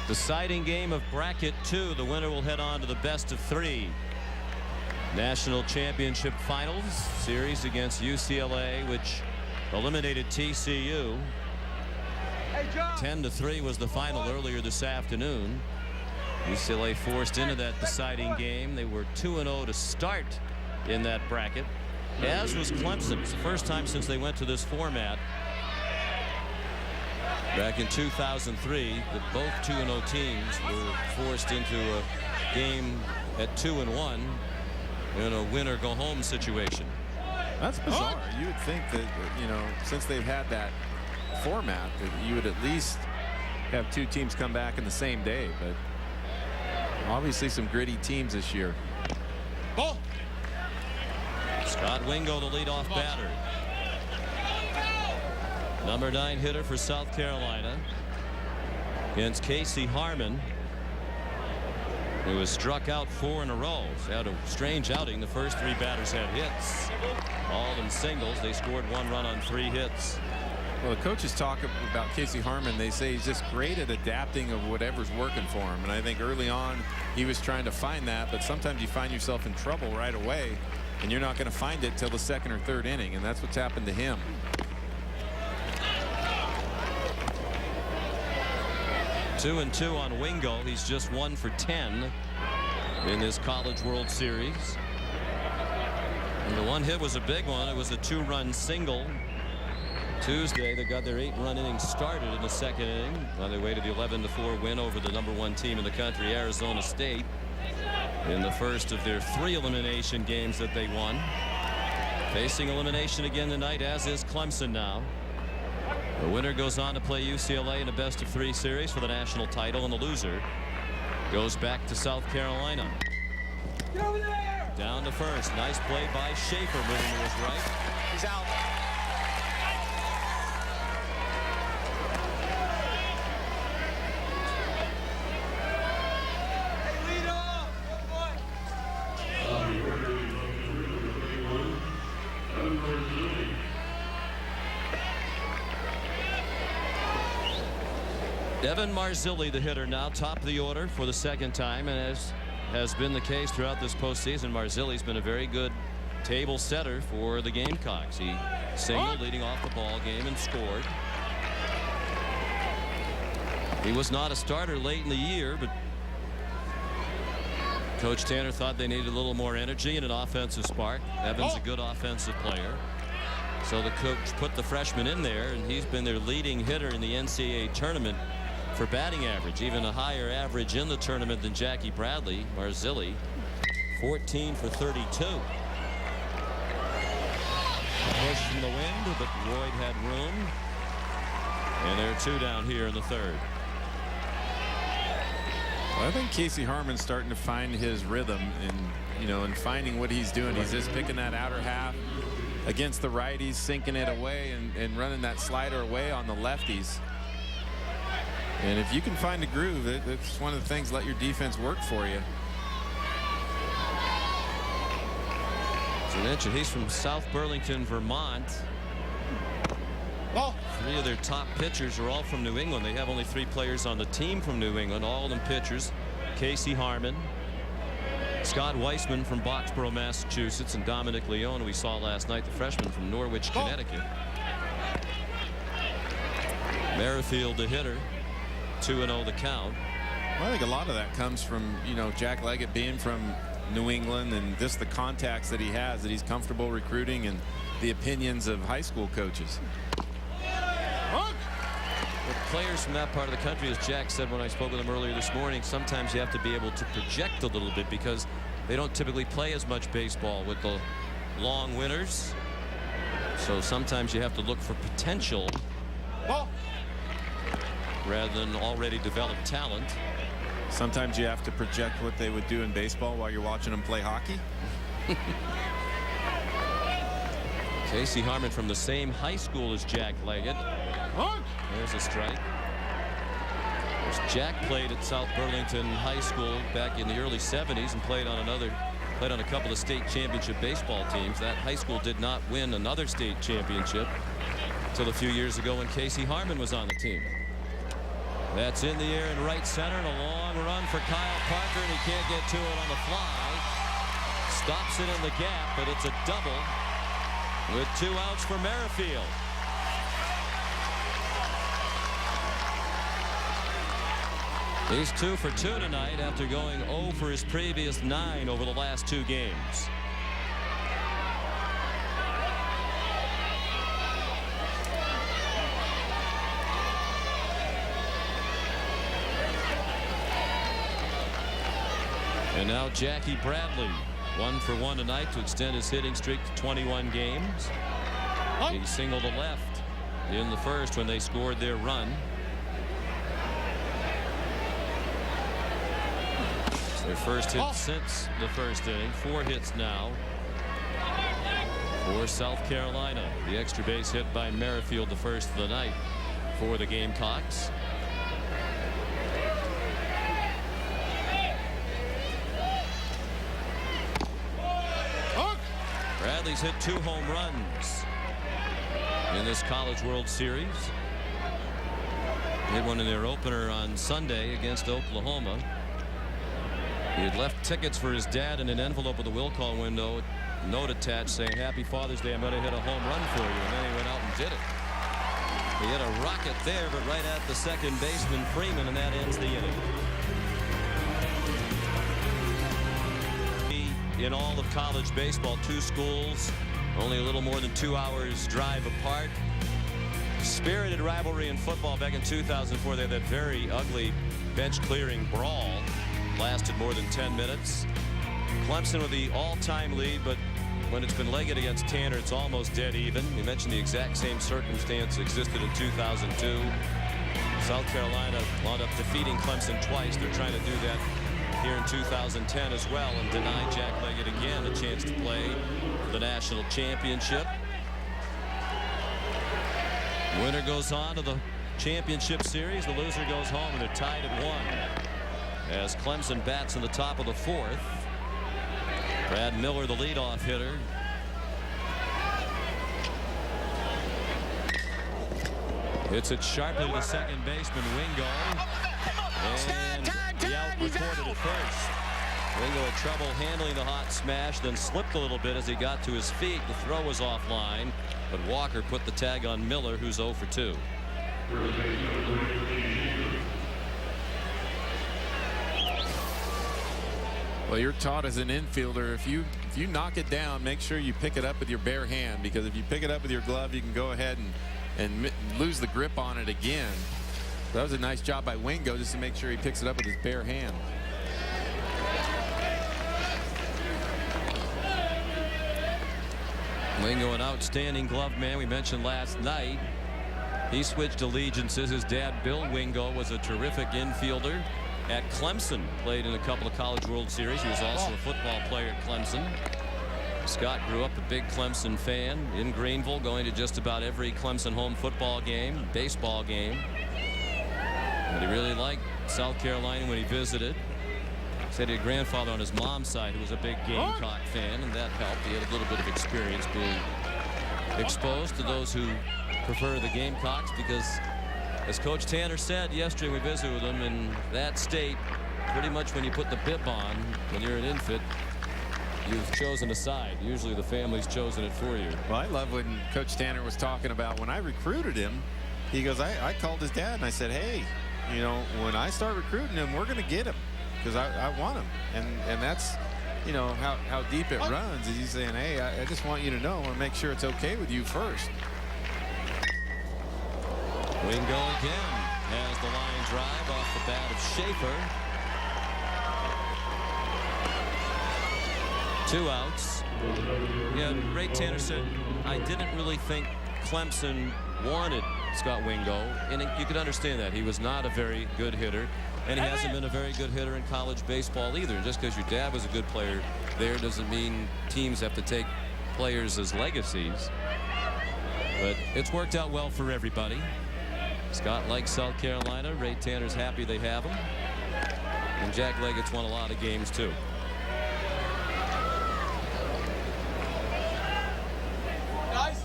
Deciding game of bracket 2. The winner will head on to the best of 3. National Championship Finals series against UCLA, which eliminated TCU. 10-3 was the final earlier this afternoon. UCLA forced into that deciding game. They were 2-0 to start in that bracket, as was Clemson. It's the first time since they went to this format back in 2003 that both 2-0 teams were forced into a game at 2-1 in a win-or-go-home situation. That's bizarre. You would think that, you know, since they've had that format, that you would at least have 2 teams come back in the same day, but obviously some gritty teams this year. Ball. Scott Wingo, the leadoff batter. Number 9 hitter for South Carolina against Casey Harmon, who was struck out 4 in a row. He's had a strange outing. The first 3 batters had hits, all of them singles. They scored 1 run on 3 hits. Well, the coaches talk about Casey Harmon. They say he's just great at adapting of whatever's working for him. And I think early on he was trying to find that, but sometimes you find yourself in trouble right away, and you're not going to find it till the 2nd or 3rd inning, and that's what's happened to him. Two and 2 on Wingo. He's just 1 for 10 in this College World Series. And the one hit was a big one. It was a 2-run single Tuesday. They got their 8-run inning started in the 2nd inning on their way to the 11-4 win over the #1 team in the country, Arizona State, in the first of their 3 elimination games that they won. Facing elimination again tonight, as is Clemson now. The winner goes on to play UCLA in a best-of-3 series for the national title, and the loser goes back to South Carolina. Get over there! Down to first. Nice play by Schaefer, moving to his right. He's out. Evan Marzilli, the hitter, now top of the order for the 2nd time, and as has been the case throughout this postseason, Marzilli's been a very good table setter for the Gamecocks. He singled leading off the ball game and scored. He was not a starter late in the year, but Coach Tanner thought they needed a little more energy and an offensive spark. Evan's a good offensive player, so the coach put the freshman in there, and he's been their leading hitter in the NCAA tournament for batting average, even a higher average in the tournament than Jackie Bradley. Marzilli, 14 for 32. Push from the wind, but Royd had room, and there are 2 down here in the 3rd. Well, I think Casey Harmon's starting to find his rhythm, and finding what he's doing. He's just picking that outer half against the righties, sinking it away, and running that slider away on the lefties. And if you can find a groove, it's one of the things. Let your defense work for you. As I mentioned, he's from South Burlington, Vermont. 3 of their top pitchers are all from New England. They have only 3 players on the team from New England, all of them pitchers. Casey Harmon, Scott Weissman from Boxborough, Massachusetts, and Dominic Leone, we saw last night, the freshman from Norwich, Connecticut. Merrifield, the hitter. 2-0 the count. Well, I think a lot of that comes from, Jack Leggett being from New England, and just the contacts that he has, that he's comfortable recruiting, and the opinions of high school coaches. With players from that part of the country, as Jack said when I spoke with him earlier this morning, sometimes you have to be able to project a little bit because they don't typically play as much baseball with the long winters. So sometimes you have to look for potential rather than already developed talent. Sometimes you have to project what they would do in baseball while you're watching them play hockey. Casey Harmon from the same high school as Jack Leggett. There's a strike. Jack played at South Burlington High School back in the early 70s and played on a couple of state championship baseball teams. That high school did not win another state championship until a few years ago when Casey Harmon was on the team. That's in the air in right center, and a long run for Kyle Parker, and he can't get to it on the fly. Stops it in the gap, but it's a double with 2 outs for Merrifield. He's 2 for 2 tonight after going 0 for his previous 9 over the last 2 games. And now Jackie Bradley, 1 for 1 tonight to extend his hitting streak to 21 games. He singled to left in the first when they scored their run. Their first hit since the first inning. 4 hits now for South Carolina. The extra base hit by Merrifield, the first of the night for the Gamecocks. Bradley's hit 2 home runs in this College World Series. Hit one in their opener on Sunday against Oklahoma. He had left tickets for his dad in an envelope with a will call window, note attached saying, "Happy Father's Day, I'm going to hit a home run for you." And then he went out and did it. He hit a rocket there, but right at the second baseman Freeman, and that ends the inning. In all of college baseball, 2 schools, only a little more than 2 hours drive apart. Spirited rivalry in football back in 2004. They had that very ugly bench clearing brawl. Lasted more than 10 minutes. Clemson with the all-time lead, but when it's been Leggett against Tanner, it's almost dead even. We mentioned the exact same circumstance existed in 2002. South Carolina wound up defeating Clemson twice. They're trying to do that here in 2010 as well and deny Jack Leggett again a chance to play for the national championship. Winner goes on to the championship series. The loser goes home, and they're tied at 1. As Clemson bats in the top of the 4th. Brad Miller, the leadoff hitter. Hits it sharply to second baseman Wingo. And the out recorded at first. Wingo had trouble handling the hot smash, then slipped a little bit as he got to his feet. The throw was offline, but Walker put the tag on Miller, who's 0 for 2. Well, you're taught as an infielder, if you knock it down, make sure you pick it up with your bare hand, because if you pick it up with your glove, you can go ahead and lose the grip on it again. So that was a nice job by Wingo just to make sure he picks it up with his bare hand. Wingo, an outstanding glove man. We mentioned last night he switched allegiances. His dad, Bill Wingo, was a terrific infielder at Clemson, played in a couple of College World Series. He was also a football player at Clemson. Scott grew up a big Clemson fan in Greenville, going to just about every Clemson home football game, baseball game. But he really liked South Carolina when he visited. Said he had a grandfather on his mom's side who was a big Gamecock fan, and that helped. He had a little bit of experience being exposed to those who prefer the Gamecocks, because as Coach Tanner said yesterday, we visited with him in that state, pretty much when you put the bib on, when you're an infant, you've chosen a side. Usually the family's chosen it for you. Well, I love when Coach Tanner was talking about when I recruited him, he goes, I called his dad and I said, hey, you know, when I start recruiting him, we're going to get him because I want him. And that's, you know, how deep it runs. Is he's saying, hey, I just want you to know, I want to make sure it's okay with you first. Wingo again has the line drive off the bat of Schaefer. 2 outs. Yeah, Ray Tanner said, I didn't really think Clemson wanted Scott Wingo, and you could understand that. He was not a very good hitter, and he hasn't been a very good hitter in college baseball either. And just because your dad was a good player there doesn't mean teams have to take players as legacies. But it's worked out well for everybody. Scott likes South Carolina. Ray Tanner's happy they have him. And Jack Leggett's won a lot of games too. Guys.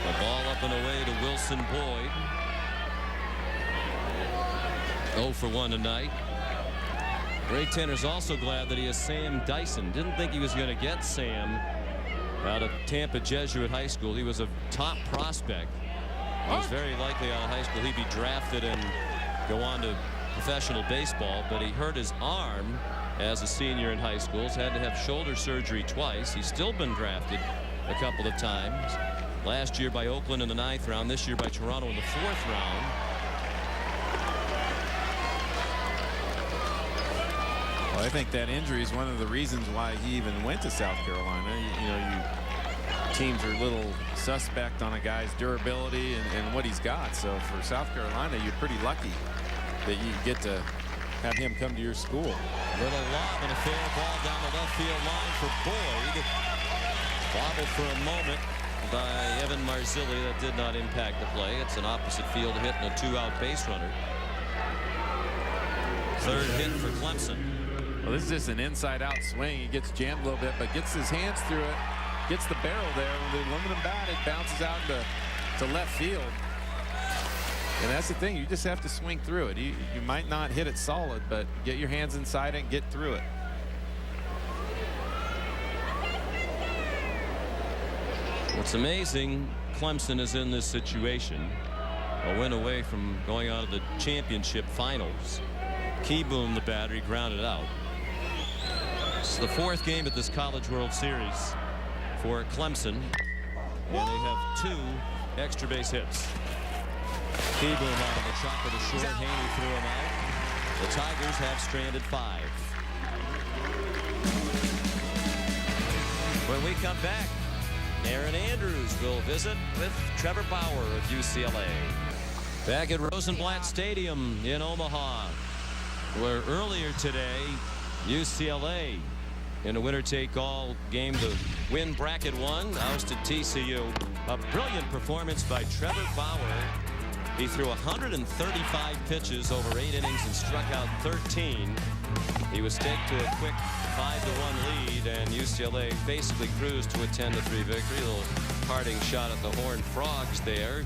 The ball up and away to Wilson Boyd. 0 for 1 tonight. Ray Tanner's also glad that he has Sam Dyson. Didn't think he was going to get Sam out of Tampa Jesuit High School. He was a top prospect. It was very likely out of high school he'd be drafted and go on to professional baseball, but he hurt his arm as a senior in high school. He's had to have shoulder surgery twice. He's still been drafted a couple of times. Last year by Oakland in the 9th round, this year by Toronto in the 4th round. Well, I think that injury is one of the reasons why he even went to South Carolina. You know, teams are a little suspect on a guy's durability and what he's got. So for South Carolina, you're pretty lucky that you get to have him come to your school. Little lob and a fair ball down the left field line for Boyd. Bobbled for a moment by Evan Marzilli. That did not impact the play. It's an opposite field hit and a 2-out base runner. 3rd hit for Clemson. Well, this is just an inside-out swing. He gets jammed a little bit, but gets his hands through it. Gets the barrel there. With the aluminum bat, it bounces out to left field. And that's the thing. You just have to swing through it. You might not hit it solid, but get your hands inside it and get through it. What's amazing, Clemson is in this situation. A win away from going on to the championship finals. Keyboom, the battery, grounded out. It's the 4th game at this College World Series for Clemson, and they have 2 extra base hits. Keyboom out of the chop of the short. Haney threw him out. The Tigers have stranded 5. When we come back, Aaron Andrews will visit with Trevor Bauer of UCLA. Back at Rosenblatt Stadium in Omaha, where earlier today UCLA in a winner-take-all game to win bracket 1 ousted TCU. A brilliant performance by Trevor Bauer. He threw 135 pitches over 8 innings and struck out 13. He was staked to a quick 5-1 lead, and UCLA basically cruised to a 10-3 victory. A little parting shot at the Horned Frogs there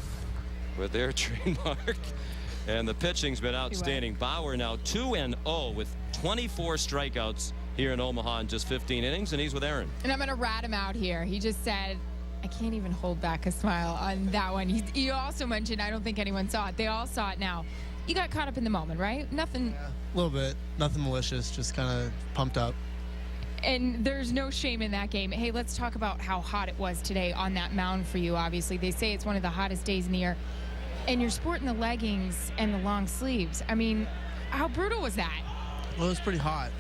with their trademark. And the pitching's been outstanding. Bauer now 2-0 with 24 strikeouts here in Omaha in just 15 innings, and he's with Aaron. And I'm going to rat him out here. He just said, I can't even hold back a smile on that one. He also mentioned, I don't think anyone saw it. They all saw it now. You got caught up in the moment, right? Nothing. Yeah, a little bit. Nothing malicious, just kind of pumped up. And there's no shame in that game. Hey, let's talk about how hot it was today on that mound for you, obviously. They say it's one of the hottest days in the year. And you're sporting the leggings and the long sleeves. I mean, how brutal was that? Well, it was pretty hot.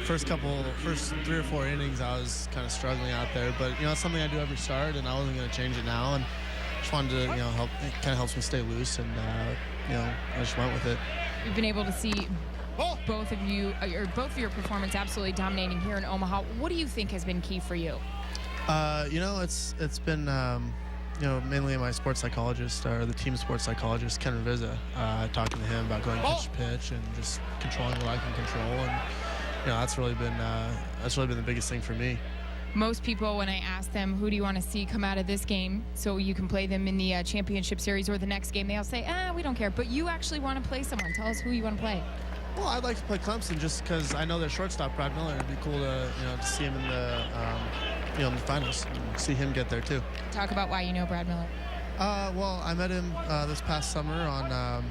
First 3 or 4 innings, I was kind of struggling out there. But, you know, it's something I do every start, and I wasn't going to change it now. And just wanted to, you know, help. It kind of helps me stay loose, and, you know, I just went with it. We've been able to see both of you, or both of your performance absolutely dominating here in Omaha. What do you think has been key for you? You know, it's been, you know, mainly my sports psychologist, or the team sports psychologist, Ken Ravizza, talking to him about going pitch to pitch and just controlling what I can control. And, you know, that's really been the biggest thing for me. Most people, when I ask them, who do you want to see come out of this game so you can play them in the championship series or the next game, they all say, we don't care. But you actually want to play someone. Tell us who you want to play. Well, I'd like to play Clemson just because I know their shortstop, Brad Miller. It'd be cool to, you know, to see him in the, you know, in the finals and see him get there too. Talk about why you know Brad Miller. Well, I met him this past summer on,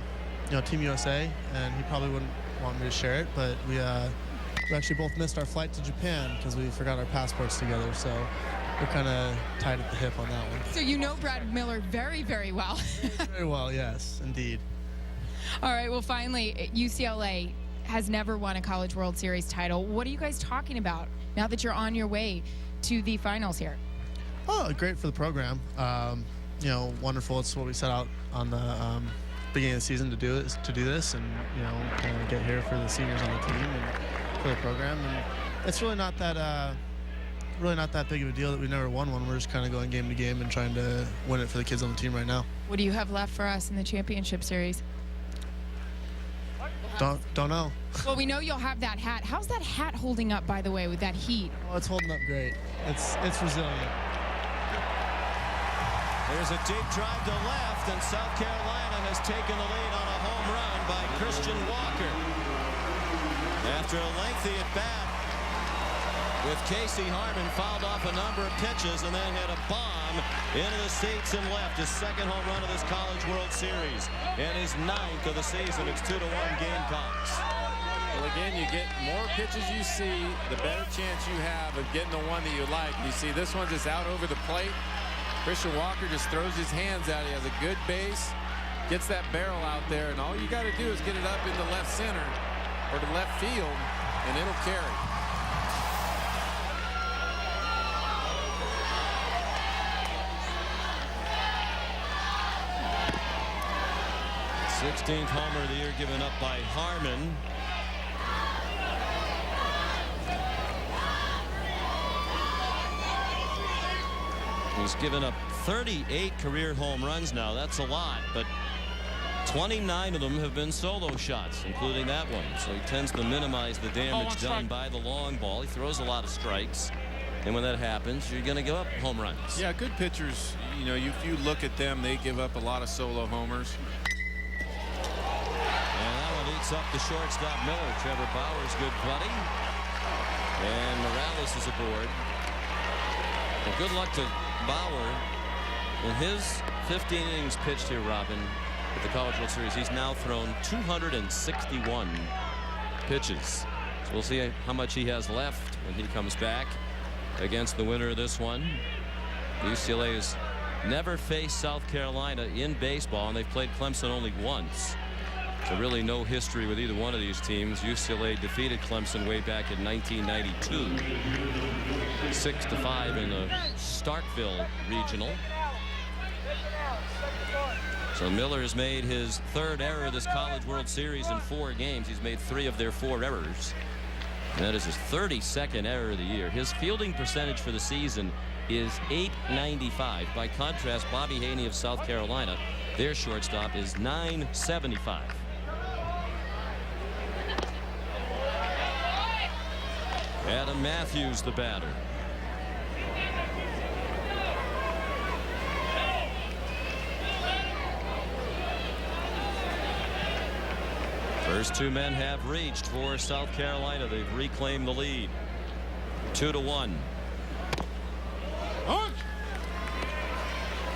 you know, Team USA, and he probably wouldn't want me to share it, but we actually both missed our flight to Japan because we forgot our passports together, so we're kind of tied at the hip on that one. So you know Brad Miller very, very well. Very well, yes, indeed. All right, well, finally, UCLA has never won a College World Series title. What are you guys talking about now that you're on your way to the finals here? Oh, great for the program. You know, wonderful. It's what we set out on the beginning of the season to do this, and, you know, kind of get here for the seniors on the team. And, the program, and it's really not that big of a deal that we've never won one. We're just kind of going game to game and trying to win it for the kids on the team right now. What do you have left for us in the championship series? Don't know. Well, we know you'll have that hat. How's that hat holding up, by the way, with that heat? Well, it's holding up great. It's resilient. There's a deep drive to left, and South Carolina has taken the lead on a home run by Christian Walker. After a lengthy at bat, with Casey Harmon fouled off a number of pitches and then hit a bomb into the seats and left. His second home run of this College World Series and his 9th of the season. It's 2-1 Gamecocks. Well, again, you get more pitches you see, the better chance you have of getting the one that you like. You see this one just out over the plate. Christian Walker just throws his hands out. He has a good base, gets that barrel out there, and all you got to do is get it up into left center or to left field, and it'll carry. 16th homer of the year given up by Harmon. He's given up 38 career home runs now. That's a lot, but 29 of them have been solo shots, including that one. So he tends to minimize the damage done by the long ball. He throws a lot of strikes, and when that happens, you're going to give up home runs. Yeah, good pitchers, you know, if you look at them, they give up a lot of solo homers. And that one eats up the shortstop Miller. Trevor Bauer's good buddy. And Morales is aboard. Well, good luck to Bauer. In his 15 innings pitched here, Robin, at the College World Series, he's now thrown 261 pitches. So we'll see how much he has left when he comes back against the winner of this one. UCLA has never faced South Carolina in baseball, and they've played Clemson only once. So really no history with either one of these teams. UCLA defeated Clemson way back in 1992. 6-5 in the Starkville Regional. So Miller has made his third error of this College World Series in 4 games. He's made 3 of their 4 errors. And that is his 32nd error of the year. His fielding percentage for the season is .895. By contrast, Bobby Haney of South Carolina, their shortstop, is .975. Adam Matthews, the batter. First 2 men have reached for South Carolina. They've reclaimed the lead. 2-1.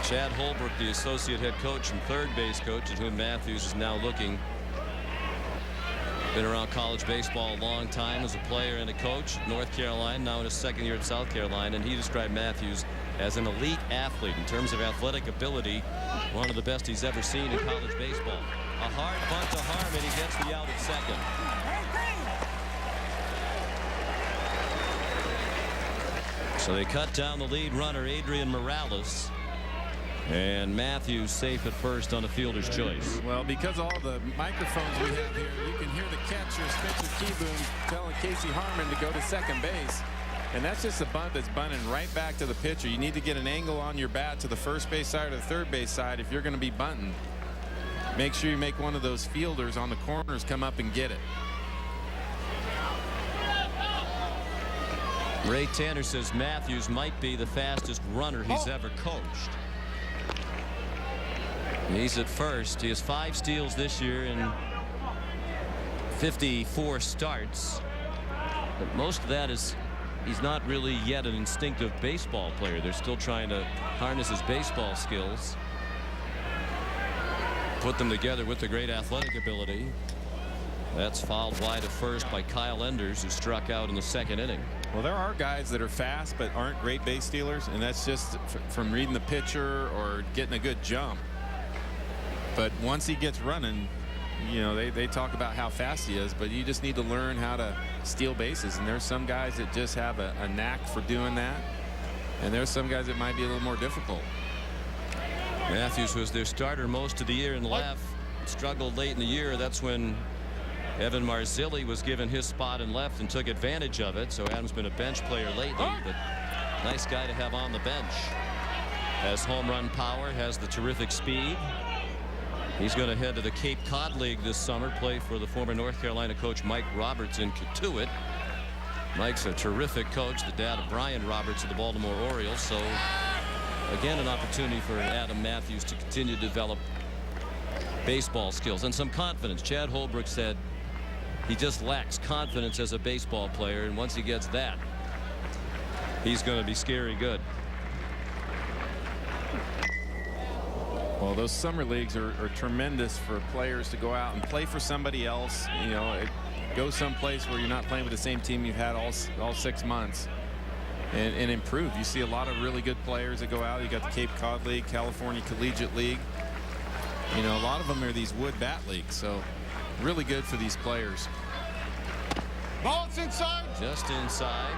Chad Holbrook, the associate head coach and third base coach, at whom Matthews is now looking. Been around college baseball a long time as a player and a coach at North Carolina, now in his 2nd year at South Carolina, and he described Matthews as an elite athlete in terms of athletic ability, one of the best he's ever seen in college baseball. A hard bunt to Harmon. He gets the out at second. So they cut down the lead runner, Adrian Morales. And Matthews safe at first on a fielder's choice. Well, because all the microphones we have here, you can hear the catcher, Spencer Keyboom, telling Casey Harmon to go to second base. And that's just a bunt that's bunting right back to the pitcher. You need to get an angle on your bat to the first base side or the third base side if you're going to be bunting. Make sure you make one of those fielders on the corners come up and get it. Ray Tanner says Matthews might be the fastest runner he's ever coached. He's at first. He has 5 steals this year in 54 starts. But most of that is he's not really yet an instinctive baseball player. They're still trying to harness his baseball skills, put them together with the great athletic ability. That's fouled wide at first by Kyle Enders, who struck out in the 2nd inning. Well, there are guys that are fast but aren't great base stealers, and that's just from reading the pitcher or getting a good jump. But once he gets running, you know, they talk about how fast he is, but you just need to learn how to steal bases. And there's some guys that just have a knack for doing that, and there's some guys that might be a little more difficult. Matthews was their starter most of the year in left, struggled late in the year. That's when Evan Marzilli was given his spot in left and took advantage of it. So Adam's been a bench player lately, but nice guy to have on the bench. Has home run power, has the terrific speed. He's going to head to the Cape Cod League this summer, play for the former North Carolina coach Mike Roberts in Katuitt. Mike's a terrific coach, the dad of Brian Roberts of the Baltimore Orioles. So again, an opportunity for Adam Matthews to continue to develop baseball skills and some confidence. Chad Holbrook said he just lacks confidence as a baseball player, and once he gets that, he's going to be scary good. Well, those summer leagues are tremendous for players to go out and play for somebody else. You know, go someplace where you're not playing with the same team you've had all 6 months and improve. You see a lot of really good players that go out. You got the Cape Cod League, California Collegiate League. You know, a lot of them are these wood bat leagues, so really good for these players. Ball's inside. Just inside.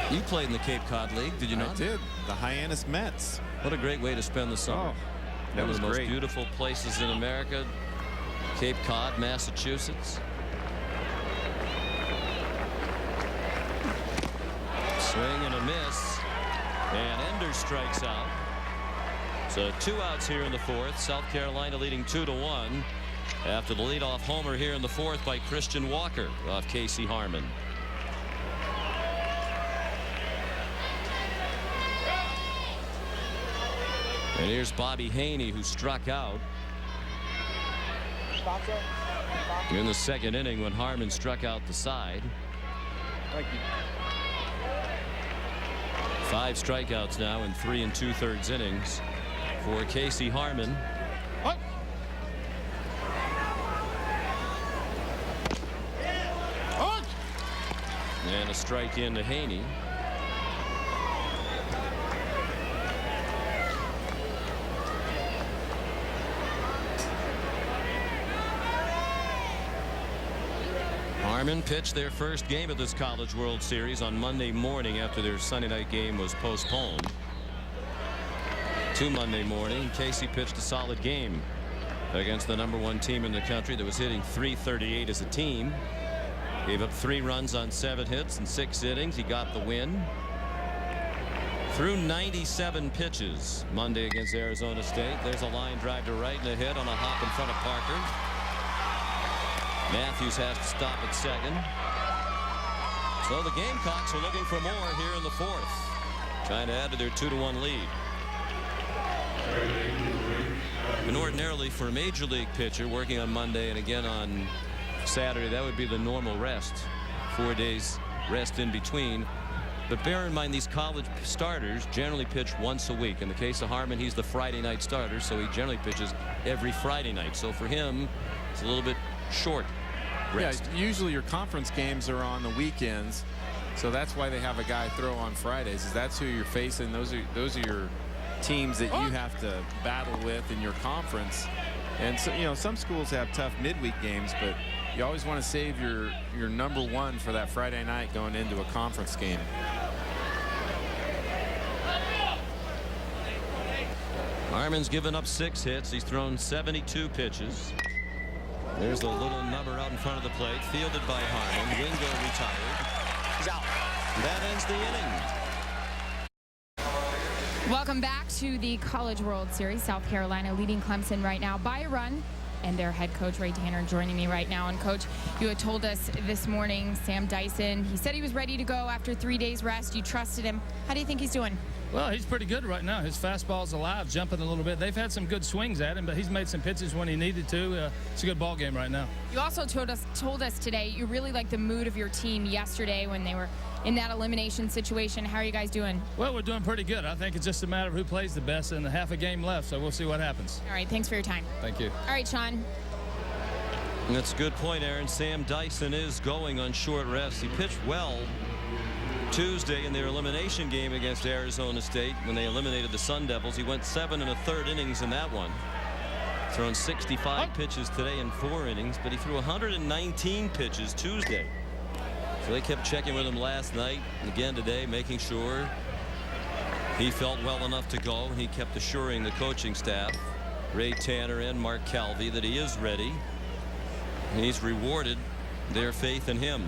You played in the Cape Cod League, did you not? I did. The Hyannis Mets. What a great way to spend the summer. Oh, that One of was the most great. beautiful places in America, Cape Cod, Massachusetts. Swing and a miss, and Ender strikes out. So 2 outs here in the 4th. South Carolina leading 2-1 after the leadoff homer here in the 4th by Christian Walker off Casey Harmon. And here's Bobby Haney, who struck out in the 2nd inning when Harmon struck out the side. Thank you. 5 strikeouts now in 3 2/3 innings for Casey Harmon. What? And a strike into Haney. Harmon pitched their first game of this College World Series on Monday morning after their Sunday night game was postponed to Monday morning. Casey pitched a solid game against the #1 team in the country that was hitting .338 as a team. Gave up 3 runs on 7 hits in 6 innings. He got the win. Threw 97 pitches Monday against Arizona State. There's a line drive to right and a hit on a hop in front of Parker. Matthews has to stop at second. So the Gamecocks are looking for more here in the 4th, trying to add to their 2-1 lead. And ordinarily for a major league pitcher working on Monday and again on Saturday, that would be the normal rest. 4 days rest in between. But bear in mind, these college starters generally pitch once a week. In the case of Harmon, he's the Friday night starter, so he generally pitches every Friday night. So for him, it's a little bit short rest. Yeah, usually your conference games are on the weekends, so that's why they have a guy throw on Fridays. Is that's who you're facing. Those are your teams that you have to battle with in your conference. And so, you know, some schools have tough midweek games, but you always want to save your #1 for that Friday night going into a conference game. Harmon's given up 6 hits. He's thrown 72 pitches. There's a little number out in front of the plate, fielded by Harmon. Wingo retired. He's out. That ends the inning. Welcome back to the College World Series. South Carolina leading Clemson right now by a run. And their head coach, Ray Tanner, joining me right now. And, Coach, you had told us this morning, Sam Dyson, he said he was ready to go after 3 days rest. You trusted him. How do you think he's doing? Well, he's pretty good right now. His fastball's alive, jumping a little bit. They've had some good swings at him, but he's made some pitches when he needed to. It's a good ball game right now. You also told us today you really liked the mood of your team yesterday when they were in that elimination situation. How are you guys doing? Well, we're doing pretty good. I think it's just a matter of who plays the best and half a game left, so we'll see what happens. All right, thanks for your time. Thank you. All right, Sean. That's a good point, Aaron. Sam Dyson is going on short rest. He pitched well Tuesday in their elimination game against Arizona State when they eliminated the Sun Devils. He went 7 1/3 innings in that one. Thrown 65 pitches today in 4 innings, but he threw 119 pitches Tuesday. So they kept checking with him last night and again today, making sure he felt well enough to go. And he kept assuring the coaching staff Ray Tanner and Mark Calvi that he is ready. And he's rewarded their faith in him.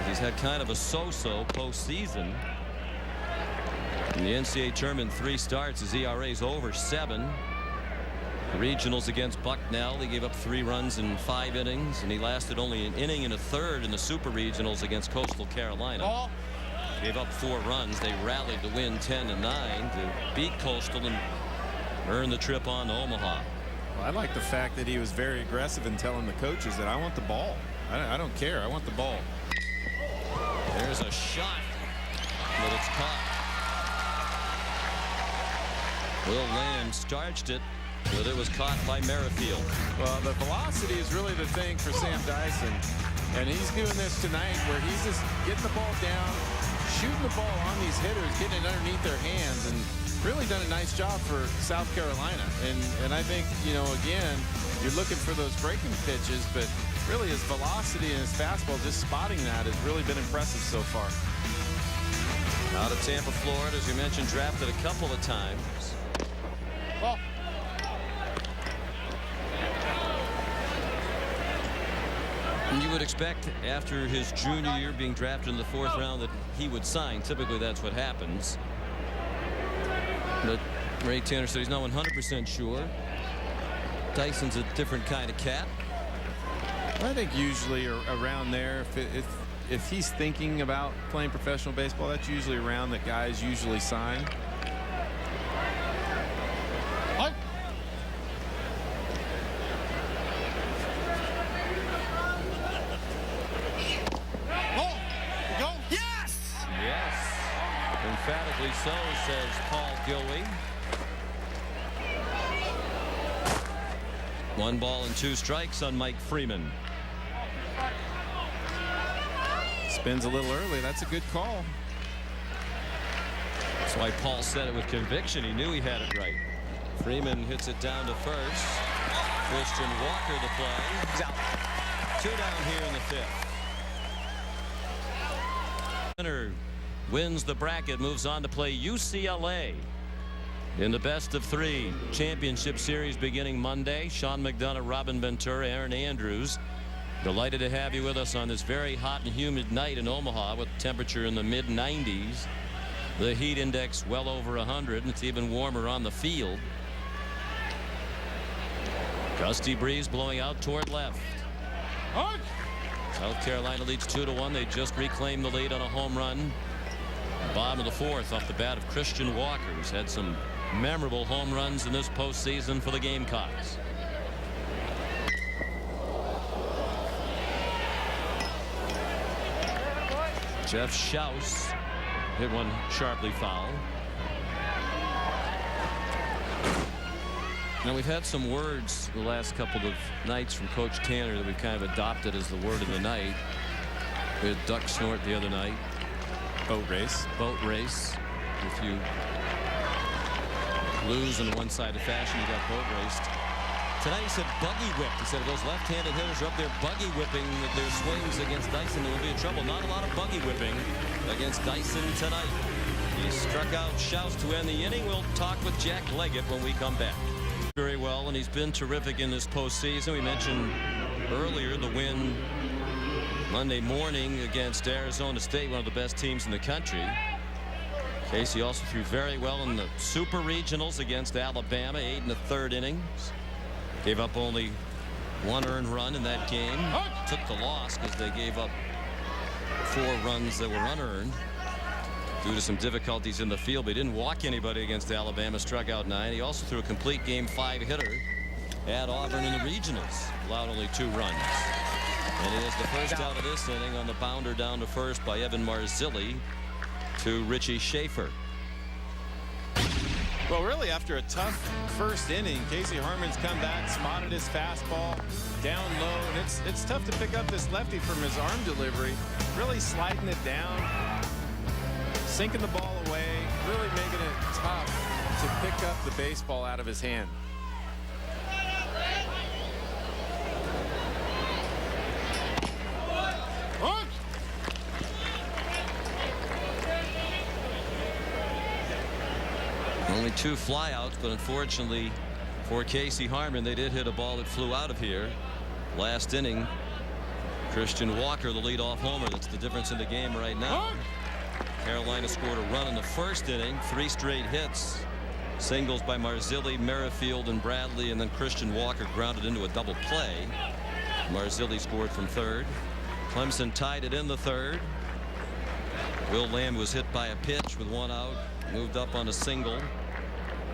He's had kind of a so-so postseason. In the NCAA tournament, 3 starts. His ERA is over 7. Regionals against Bucknell, he gave up 3 runs in 5 innings, and he lasted only an inning and a third in the Super Regionals against Coastal Carolina. Ball. Gave up 4 runs. They rallied to win 10-9 to beat Coastal and earn the trip on to Omaha. Well, I like the fact that he was very aggressive in telling the coaches that I want the ball. I don't care. I want the ball. There's a shot, but it's caught. Will Lamb starched it, but it was caught by Merrifield. Well, the velocity is really the thing for Sam Dyson, and he's doing this tonight where he's just getting the ball down, shooting the ball on these hitters, getting it underneath their hands, and really done a nice job for South Carolina. And I think, you know, again, you're looking for those breaking pitches, but really his velocity and his fastball, just spotting that has really been impressive so far. Out of Tampa, Florida, as you mentioned, drafted a couple of times. Ball. And you would expect after his junior year being drafted in the 4th round that he would sign. Typically that's what happens. But Ray Tanner said he's not 100% sure. Dyson's a different kind of cat. I think usually around there, if he's thinking about playing professional baseball, that's usually around that guys usually sign. Ball. Go. Yes! Yes. Emphatically so, says Paul Gilwey. 1 ball and 2 strikes on Mike Freeman. Spins a little early. That's a good call. That's why Paul said it with conviction. He knew he had it right. Freeman hits it down to first. Christian Walker the play. He's out. 2 down here in the 5th. Winner wins the bracket, moves on to play UCLA in the best-of-3 championship series beginning Monday. Sean McDonough, Robin Ventura, Aaron Andrews. Delighted to have you with us on this very hot and humid night in Omaha with temperature in the mid-90s. The heat index well over 100, and it's even warmer on the field. Gusty breeze blowing out toward left. South Carolina leads 2-1. They just reclaimed the lead on a home run. Bottom of the 4th off the bat of Christian Walker, who's had some memorable home runs in this postseason for the Gamecocks. Jeff Schaus hit one sharply foul. Now we've had some words the last couple of nights from Coach Tanner that we've kind of adopted as the word of the night. We had duck snort the other night. Boat race. Boat race. If you lose in a one-sided fashion, you got boat raced. Tonight he said buggy whipped. He said if those left-handed hitters are up there buggy whipping their swings against Dyson, there will be in trouble. Not a lot of buggy whipping against Dyson tonight. He struck out Schaus to end the inning. We'll talk with Jack Leggett when we come back. Very well, and he's been terrific in this postseason. We mentioned earlier the win Monday morning against Arizona State, one of the best teams in the country. Casey also threw very well in the Super Regionals against Alabama, 8 1/3 innings. Gave up only 1 earned run in that game. Took the loss because they gave up 4 runs that were unearned due to some difficulties in the field. But he didn't walk anybody against Alabama, struck out 9. He also threw a complete game 5 hitter at Auburn in the regionals, allowed only 2 runs. And he has the first out of this inning on the bounder down to first by Evan Marzilli to Richie Schaefer. Well, really, after a tough first inning, Casey Harmon's come back, spotted his fastball down low, and it's tough to pick up this lefty from his arm delivery. Really sliding it down, sinking the ball away, really making it tough to pick up the baseball out of his hand. Only 2 flyouts, but unfortunately for Casey Harmon. They did hit a ball that flew out of here last inning. Christian Walker, the leadoff homer. That's the difference in the game right now. Carolina scored a run in the first inning. 3 straight hits. Singles by Marzilli, Merrifield, and Bradley, and then Christian Walker grounded into a double play. Marzilli scored from third. Clemson tied it in the third. Will Lamb was hit by a pitch with 1 out. Moved up on a single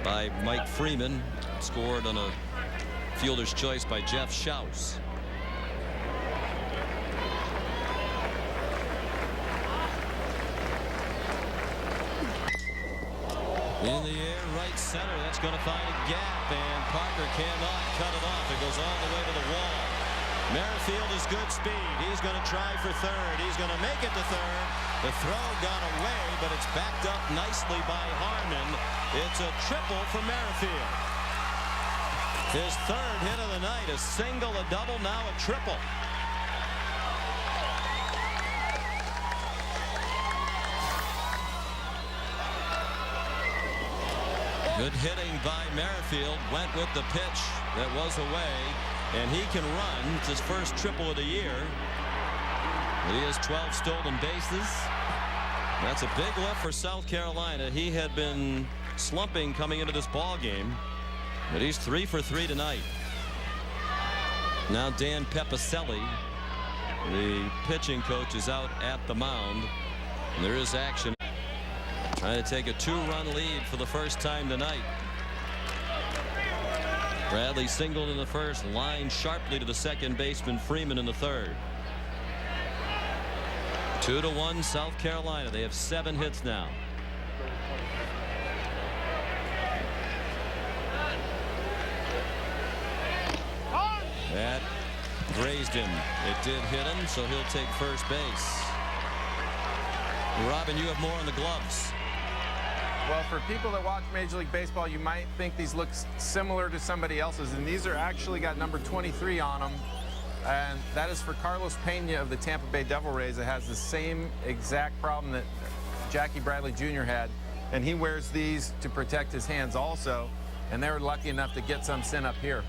by Mike Freeman. Scored on a fielder's choice by Jeff Schaus. In the air, right center. That's going to find a gap, and Parker cannot cut it off. It goes all the way to the wall. Merrifield is good speed. He's going to try for third. He's going to make it to third. The throw got away, but it's backed up nicely by Harmon. It's a triple for Merrifield. His third hit of the night. A single, a double, now a triple. Good hitting by Merrifield. Went with the pitch that was away, and he can run. It's his first triple of the year. He has 12 stolen bases. That's a big lift for South Carolina. He had been slumping coming into this ball game, but he's 3 for 3 tonight. Now Dan Pepicelli, the pitching coach, is out at the mound. And there is action. Trying to take a 2-run lead for the first time tonight. Bradley singled in the first, lined sharply to the second baseman Freeman in the third. 2-1 South Carolina. They have 7 hits now. That grazed him. It did hit him, so he'll take first base. Robin, you have more on the gloves. Well, for people that watch Major League Baseball, you might think these look similar to somebody else's, and these are actually got number 23 on them, and that is for Carlos Pena of the Tampa Bay Devil Rays. It has the same exact problem that Jackie Bradley Jr. had, and he wears these to protect his hands also, and they were lucky enough to get some sent up here.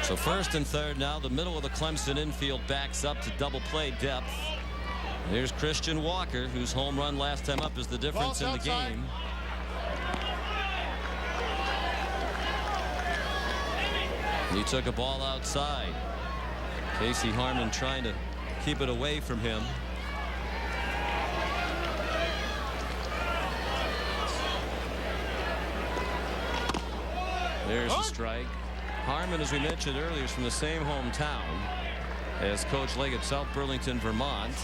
So first and third now. The middle of the Clemson infield backs up to double play depth. Here's Christian Walker, whose home run last time up is the difference in the game. He took a ball outside. Casey Harmon trying to keep it away from him. There's a strike. Harmon, as we mentioned earlier, is from the same hometown as Coach Leggett, South Burlington, Vermont.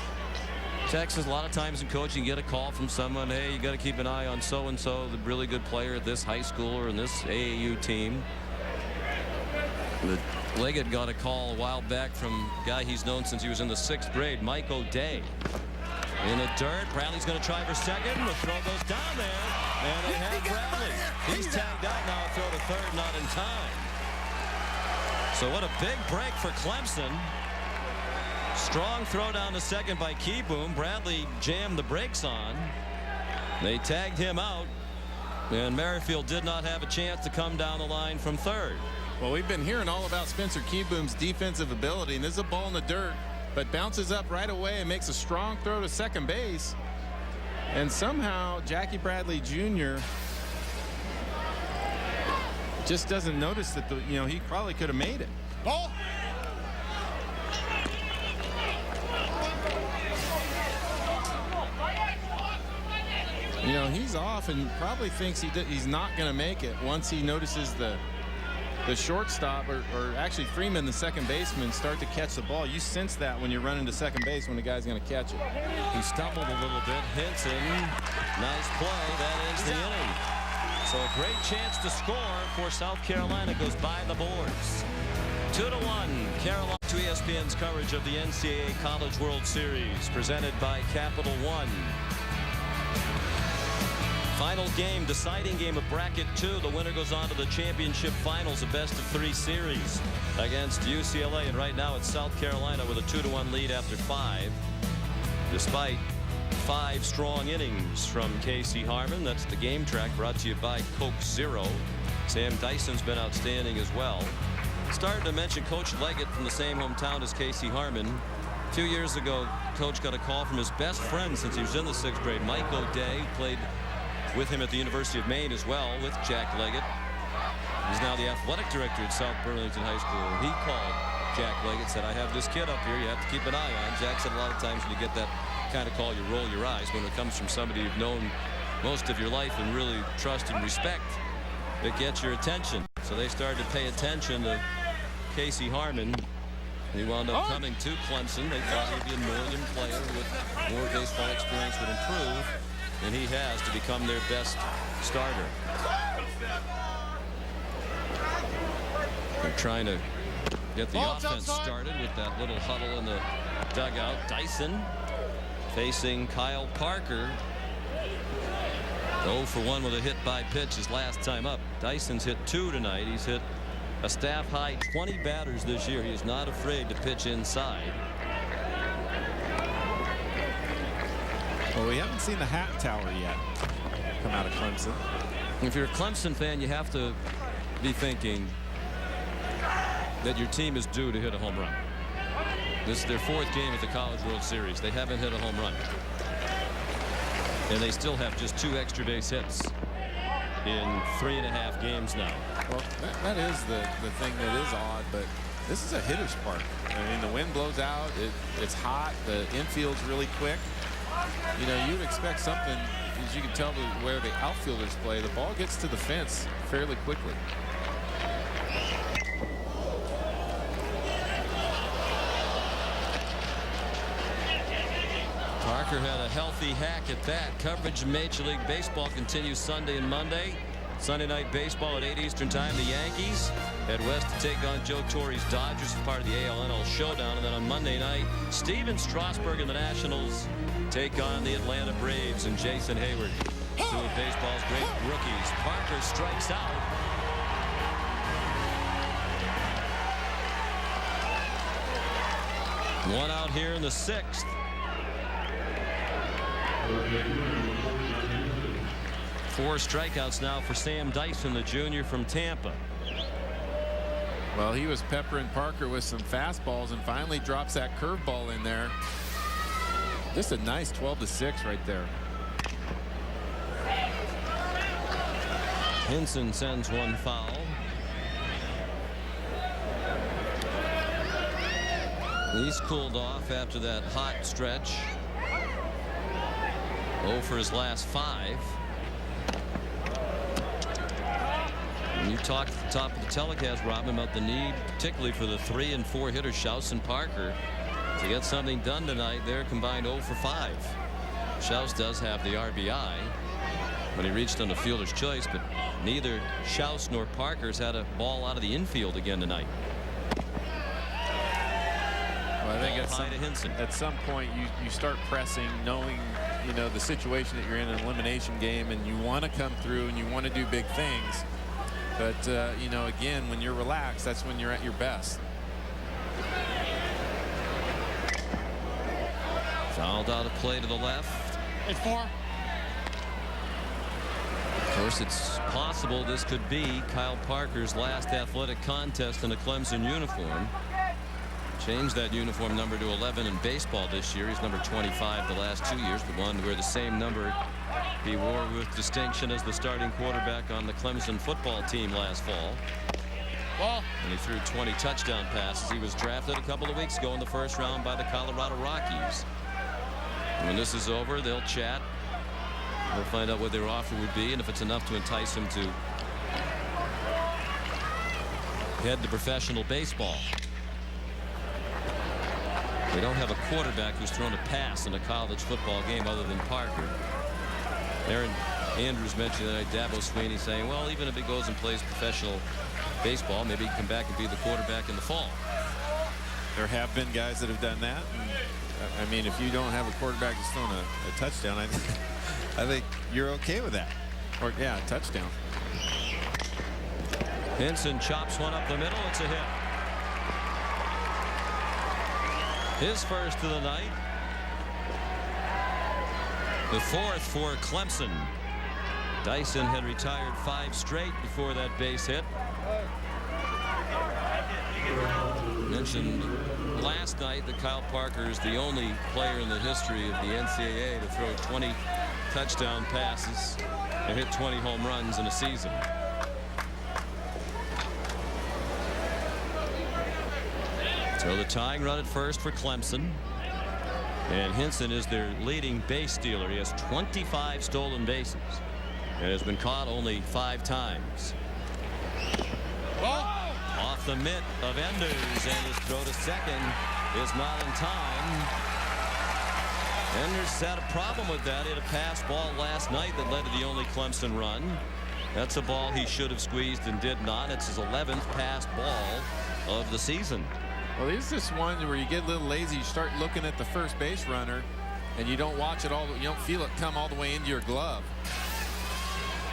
Texas, a lot of times in coaching, you get a call from someone, hey, you got to keep an eye on so-and-so, the really good player at this high school or in this AAU team. But Leggett got a call a while back from a guy he's known since he was in the 6th grade, Mike O'Day. In the dirt, Bradley's going to try for second. The throw goes down there, and they have Bradley. He's tagged out now, a throw to third, not in time. So what a big break for Clemson. Strong throw down to second by Keyboom. Bradley jammed the brakes on. They tagged him out, and Merrifield did not have a chance to come down the line from third. Well, we've been hearing all about Spencer Keyboom's defensive ability, and this is a ball in the dirt, but bounces up right away and makes a strong throw to second base. And somehow Jackie Bradley Jr. just doesn't notice that he probably could have made it. Ball. He's off and probably thinks he's not going to make it once he notices the shortstop or actually Freeman, the second baseman, start to catch the ball. You sense that when you're running to second base when the guy's going to catch it. He stumbled a little bit, hits him. Nice play. That is the inning. So a great chance to score for South Carolina goes by the boards. 2-1 Carolina. To ESPN's coverage of the NCAA College World Series presented by Capital One. Final game, deciding game of bracket 2. The winner goes on to the championship finals, a best-of-3 series against UCLA. And right now it's South Carolina with a 2-1 lead after 5. despite 5 strong innings from Casey Harmon. That's the game track brought to you by Coke Zero. Sam Dyson's been outstanding as well. Started to mention Coach Leggett from the same hometown as Casey Harmon. A few years ago, Coach got a call from his best friend since he was in the 6th grade, Mike O'Day, who played with him at the University of Maine as well with Jack Leggett. He's now the athletic director at South Burlington High School. He called Jack Leggett, said, I have this kid up here you have to keep an eye on. Jack said a lot of times when you get that kind of call, you roll your eyes. When it comes from somebody you've known most of your life and really trust and respect, it gets your attention. So they started to pay attention to Casey Harmon. He wound up coming to Clemson. They thought he'd be a northern player with more baseball experience would improve, and he has to become their best starter. They're trying to get the offense started with that little huddle in the dugout. Dyson facing Kyle Parker. 0 for 1 with a hit by pitch his last time up. Dyson's hit 2 tonight. He's hit a staff high 20 batters this year. He is not afraid to pitch inside. Well, we haven't seen the hat tower yet come out of Clemson. If you're a Clemson fan, you have to be thinking that your team is due to hit a home run. This is their 4th game at the College World Series. They haven't hit a home run. And they still have just 2 extra base hits in 3.5 games now. Well, that is the thing that is odd, but this is a hitter's park. I mean, the wind blows out. It's hot. The infield's really quick. You know, you'd expect something, as you can tell where the outfielders play, the ball gets to the fence fairly quickly. Parker had a healthy hack at that. Coverage of Major League Baseball continues Sunday and Monday. Sunday night baseball at 8 Eastern time. The Yankees head west to take on Joe Torre's Dodgers as part of the AL/NL showdown. And then on Monday night, Steven Strasburg and the Nationals take on the Atlanta Braves and Jason Hayward. 2 of baseball's great rookies. Parker strikes out. One out here in the 6th. 4 strikeouts now for Sam Dyson, the junior from Tampa. Well, he was peppering Parker with some fastballs and finally drops that curveball in there. Just a nice 12-6 right there. Henson sends one foul. He's cooled off after that hot stretch. 0 for his last 5. And you talked at the top of the telecast, Robin, about the need, particularly for the 3 and 4 hitters, Schaus and Parker, to get something done tonight. They're combined 0 for 5. Schaus does have the RBI when he reached on the fielder's choice, but neither Schaus nor Parker's had a ball out of the infield again tonight. Well, I think at some point you start pressing, knowing the situation that you're in an elimination game, and you want to come through and you want to do big things. But again, when you're relaxed, that's when you're at your best. Fouled out of play to the left. 8-4. Of course, it's possible this could be Kyle Parker's last athletic contest in a Clemson uniform. Changed that uniform number to 11 in baseball this year. He's number 25 the last 2 years, but wanted to wear the same number he wore with distinction as the starting quarterback on the Clemson football team last fall. And he threw 20 touchdown passes. He was drafted a couple of weeks ago in the 1st round by the Colorado Rockies. And when this is over, they'll chat. They'll find out what their offer would be, and if it's enough to entice him to head to professional baseball. They don't have a quarterback who's thrown a pass in a college football game other than Parker. Aaron Andrews mentioned that Dabo Swinney saying, well, even if he goes and plays professional baseball, maybe he can come back and be the quarterback in the fall. There have been guys that have done that. And, I mean, if you don't have a quarterback that's thrown a touchdown, I think you're okay with that. Or, yeah, a touchdown. Henson chops one up the middle. It's a hit. His first of the night. The fourth for Clemson. Dyson had retired 5 straight before that base hit. Mentioned last night that Kyle Parker is the only player in the history of the NCAA to throw 20 touchdown passes and hit 20 home runs in a season. So the tying run at first for Clemson. And Hinson is their leading base stealer. He has 25 stolen bases and has been caught only 5 times. Off the mitt of Enders, and his throw to second is not in time. Enders had a problem with that. He had a pass ball last night that led to the only Clemson run. That's a ball he should have squeezed and did not. It's his 11th pass ball of the season. Well, this is one where you get a little lazy. You start looking at the first base runner, and you don't watch it all. You don't feel it come all the way into your glove.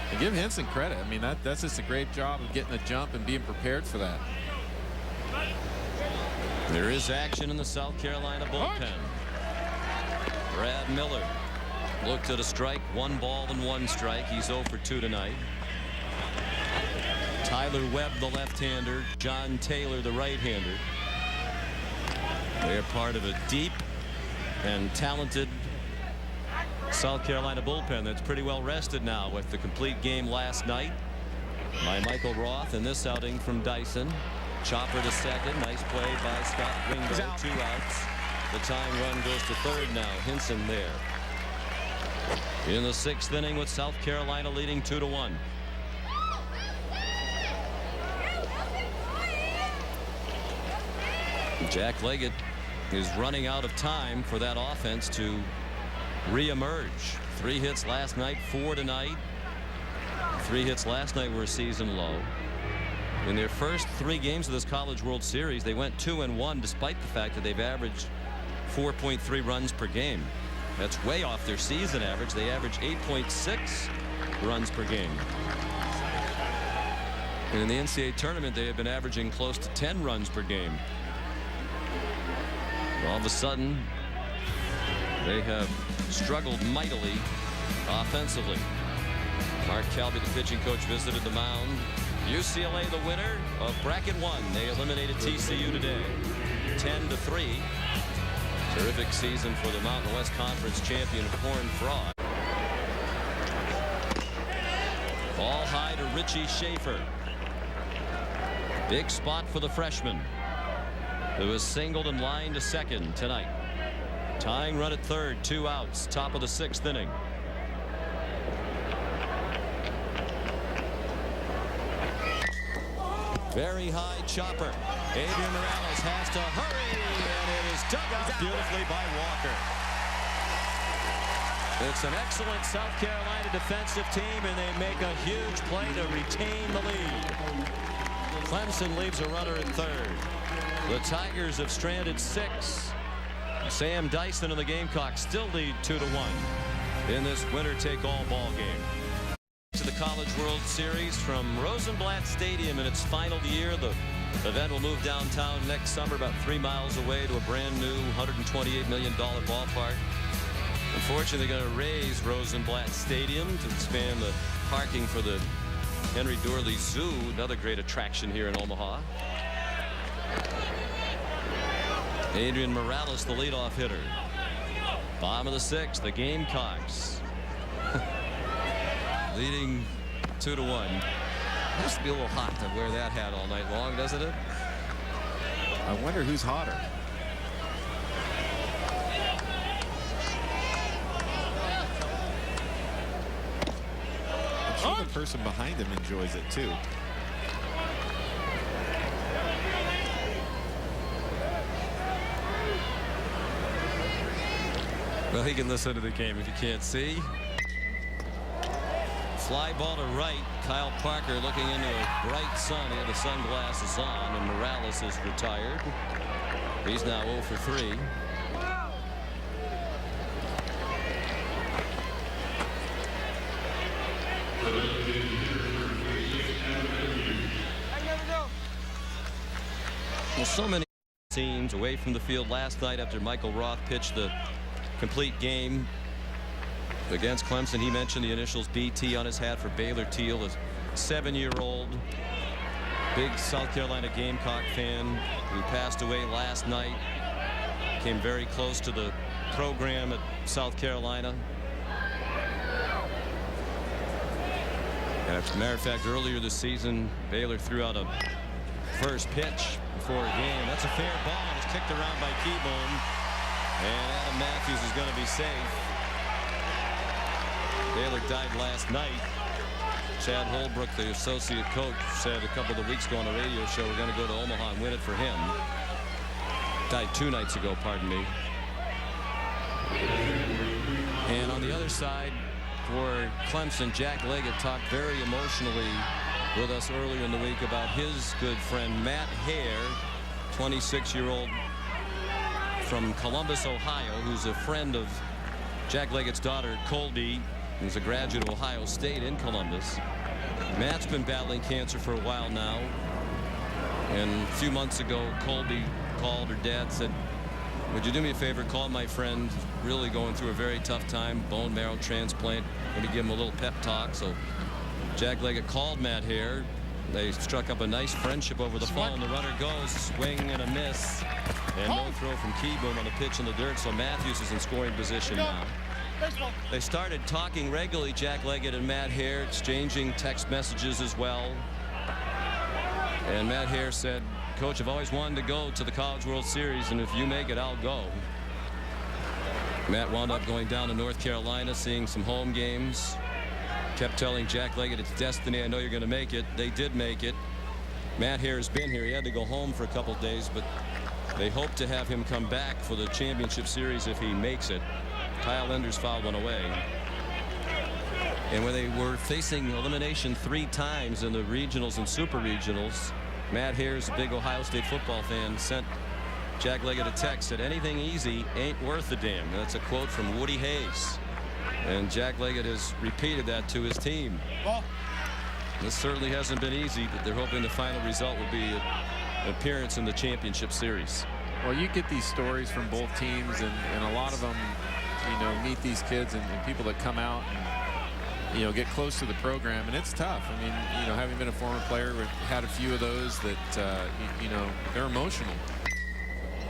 And give Hinson credit. I mean, that's just a great job of getting a jump and being prepared for that. There is action in the South Carolina bullpen. Brad Miller looked at a strike, 1 ball and 1 strike. He's 0 for 2 tonight. Tyler Webb, the left-hander. John Taylor, the right-hander. They're part of a deep and talented South Carolina bullpen that's pretty well rested now with the complete game last night by Michael Roth, and this outing from Dyson. Chopper to second. Nice play by Scott Ringo. 2 outs. The tying run goes to third now. Hinson there. In the 6th inning with South Carolina leading 2-1. Jack Leggett is running out of time for that offense to re-emerge. 3 hits last night, 4 tonight. 3 hits last night were a season low. In their first 3 games of this College World Series, they went 2-1 despite the fact that they've averaged 4.3 runs per game. That's way off their season average. They average 8.6 runs per game. And in the NCAA tournament, they have been averaging close to 10 runs per game. All of a sudden, they have struggled mightily offensively. Mark Calby, the pitching coach, visited the mound. UCLA the winner of bracket 1. They eliminated TCU today 10-3. Terrific season for the Mountain West Conference champion Horned Frog. Ball high to Richie Schaefer. Big spot for the freshman, who was singled and lined to second tonight. Tying run at third, 2 outs, top of the 6th inning. Very high chopper. Adrian Morales has to hurry, and it is dug out beautifully by Walker. It's an excellent South Carolina defensive team, and they make a huge play to retain the lead. Clemson leaves a runner at third. The Tigers have stranded 6. Sam Dyson and the Gamecocks still lead 2-1 in this winner-take-all ball game. To the College World Series from Rosenblatt Stadium in its final year. The event will move downtown next summer, about 3 miles away, to a brand new $128 million ballpark. Unfortunately, they're going to raise Rosenblatt Stadium to expand the parking for the Henry Doorly Zoo, another great attraction here in Omaha. Adrian Morales, the leadoff hitter. Bottom of the 6th, the Gamecocks leading 2-1. Has to be a little hot to wear that hat all night long, doesn't it? I wonder who's hotter. I'm sure the person behind him enjoys it too. Well, he can listen to the game if you can't see. Fly ball to right. Kyle Parker looking into a bright sun. He had the sunglasses on, and Morales is retired. He's now 0 for 3. Well, so many scenes away from the field last night after Michael Roth pitched the complete game against Clemson. He mentioned the initials BT on his hat for Baylor Teal, a 7-year-old big South Carolina Gamecock fan who passed away last night. Came very close to the program at South Carolina. And as a matter of fact, earlier this season, Baylor threw out a first pitch before a game. That's a fair ball, and it's kicked around by Keyboom. And Adam Matthews is going to be safe. Baylor died last night. Chad Holbrook, the associate coach, said a couple of weeks ago on a radio show, we're going to go to Omaha and win it for him. Died 2 nights ago, pardon me. And on the other side, for Clemson, Jack Leggett talked very emotionally with us earlier in the week about his good friend Matt Hare, 26-year-old from Columbus, Ohio, who's a friend of Jack Leggett's daughter, Colby, who's a graduate of Ohio State in Columbus. Matt's been battling cancer for a while now. And a few months ago, Colby called her dad, said, would you do me a favor, call my friend, really going through a very tough time, bone marrow transplant, maybe give him a little pep talk. So Jack Leggett called Matt Hare. They struck up a nice friendship over the phone. The runner goes, swing and a miss, and no throw from Keyboom on the pitch in the dirt. So Matthews is in scoring position now. They started talking regularly, Jack Leggett and Matt Hare, exchanging text messages as well. And Matt Hare said, Coach, I've always wanted to go to the College World Series, and if you make it, I'll go. Matt wound up going down to North Carolina, seeing some home games. Kept telling Jack Leggett, it's destiny, I know you're going to make it. They did make it. Matt Hare has been here. He had to go home for a couple days, but they hope to have him come back for the championship series if he makes it. Kyle Enders fouled one away. And when they were facing elimination 3 times in the regionals and super regionals, Matt Hare's a big Ohio State football fan, sent Jack Leggett a text, said anything easy ain't worth a damn. And that's a quote from Woody Hayes. And Jack Leggett has repeated that to his team. This certainly hasn't been easy, but they're hoping the final result will be an appearance in the championship series. Well, you get these stories from both teams, and a lot of them, you know, meet these kids and people that come out and, you know, get close to the program, and it's tough. I mean, you know, having been a former player, we've had a few of those that, you know, they're emotional.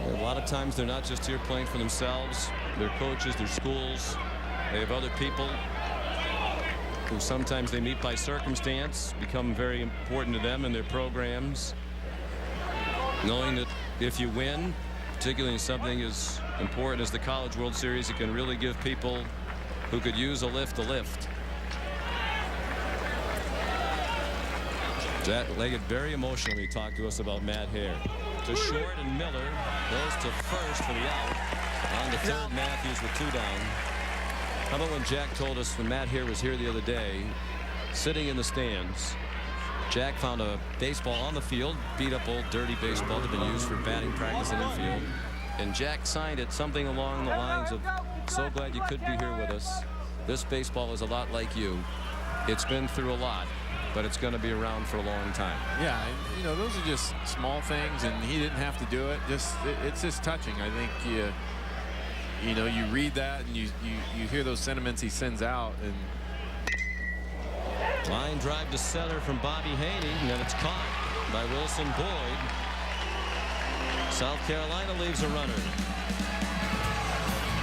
A lot of times they're not just here playing for themselves, their coaches, their schools. They have other people who sometimes they meet by circumstance, become very important to them and their programs. Knowing that if you win, particularly in something as important as the College World Series, it can really give people who could use a lift. Jack Leggett very emotionally talked to us about Matt Hare. To short, and Miller goes to first for the out. On to third, Matthews with 2 down. How about when Jack told us when Matt Hare was here the other day, sitting in the stands, Jack found a baseball on the field, beat up old dirty baseball that had been used for batting practice in the field. And Jack signed it something along the lines of, so glad you could be here with us. This baseball is a lot like you. It's been through a lot, but it's going to be around for a long time. Yeah, you know, those are just small things, and he didn't have to do it. It's just touching. I think you know, you read that and you hear those sentiments he sends out. And line drive to center from Bobby Haney, and then it's caught by Wilson Boyd. South Carolina leaves a runner.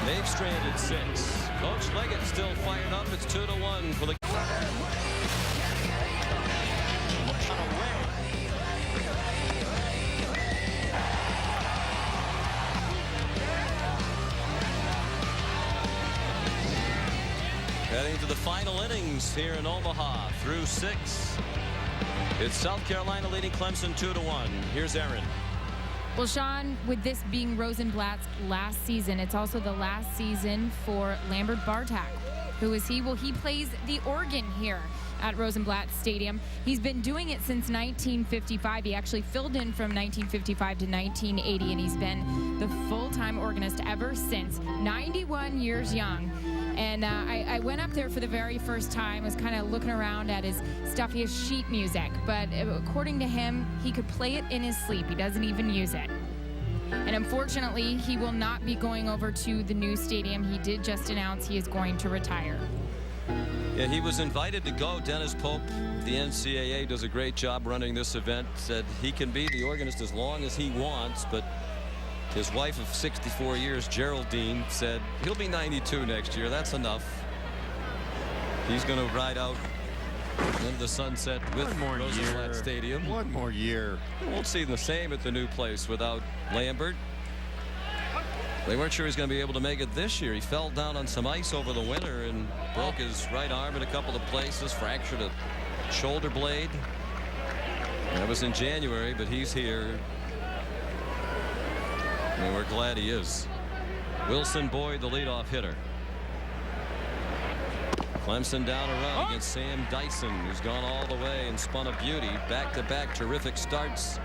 They've stranded 6. Coach Leggett still fired up. It's 2-1 for the. Heading to the final innings here in Omaha through 6. It's South Carolina leading Clemson 2-1. Here's Aaron. Well, Sean, with this being Rosenblatt's last season, it's also the last season for Lambert Bartak. Who is he? Well, he plays the organ here at Rosenblatt Stadium. He's been doing it since 1955. He actually filled in from 1955 to 1980, and he's been the full-time organist ever since. 91 years young. And I went up there for the very first time, was kind of looking around at his stuff. He has sheet music, but according to him, he could play it in his sleep. He doesn't even use it. And unfortunately, he will not be going over to the new stadium. He did just announce he is going to retire. Yeah, he was invited to go. Dennis Pope, the NCAA, does a great job running this event, said he can be the organist as long as he wants, but his wife of 64 years, Geraldine, said he'll be 92 next year. That's enough. He's going to ride out into the sunset with Rosenblatt Stadium. One more year. We won't see the same at the new place without Lambert. They weren't sure he was going to be able to make it this year. He fell down on some ice over the winter and broke his right arm in a couple of places, fractured a shoulder blade. That was in January, but he's here. And we're glad he is. Wilson Boyd, the leadoff hitter. Clemson down a run against Sam Dyson, who's gone all the way and spun a beauty. Back-to-back terrific starts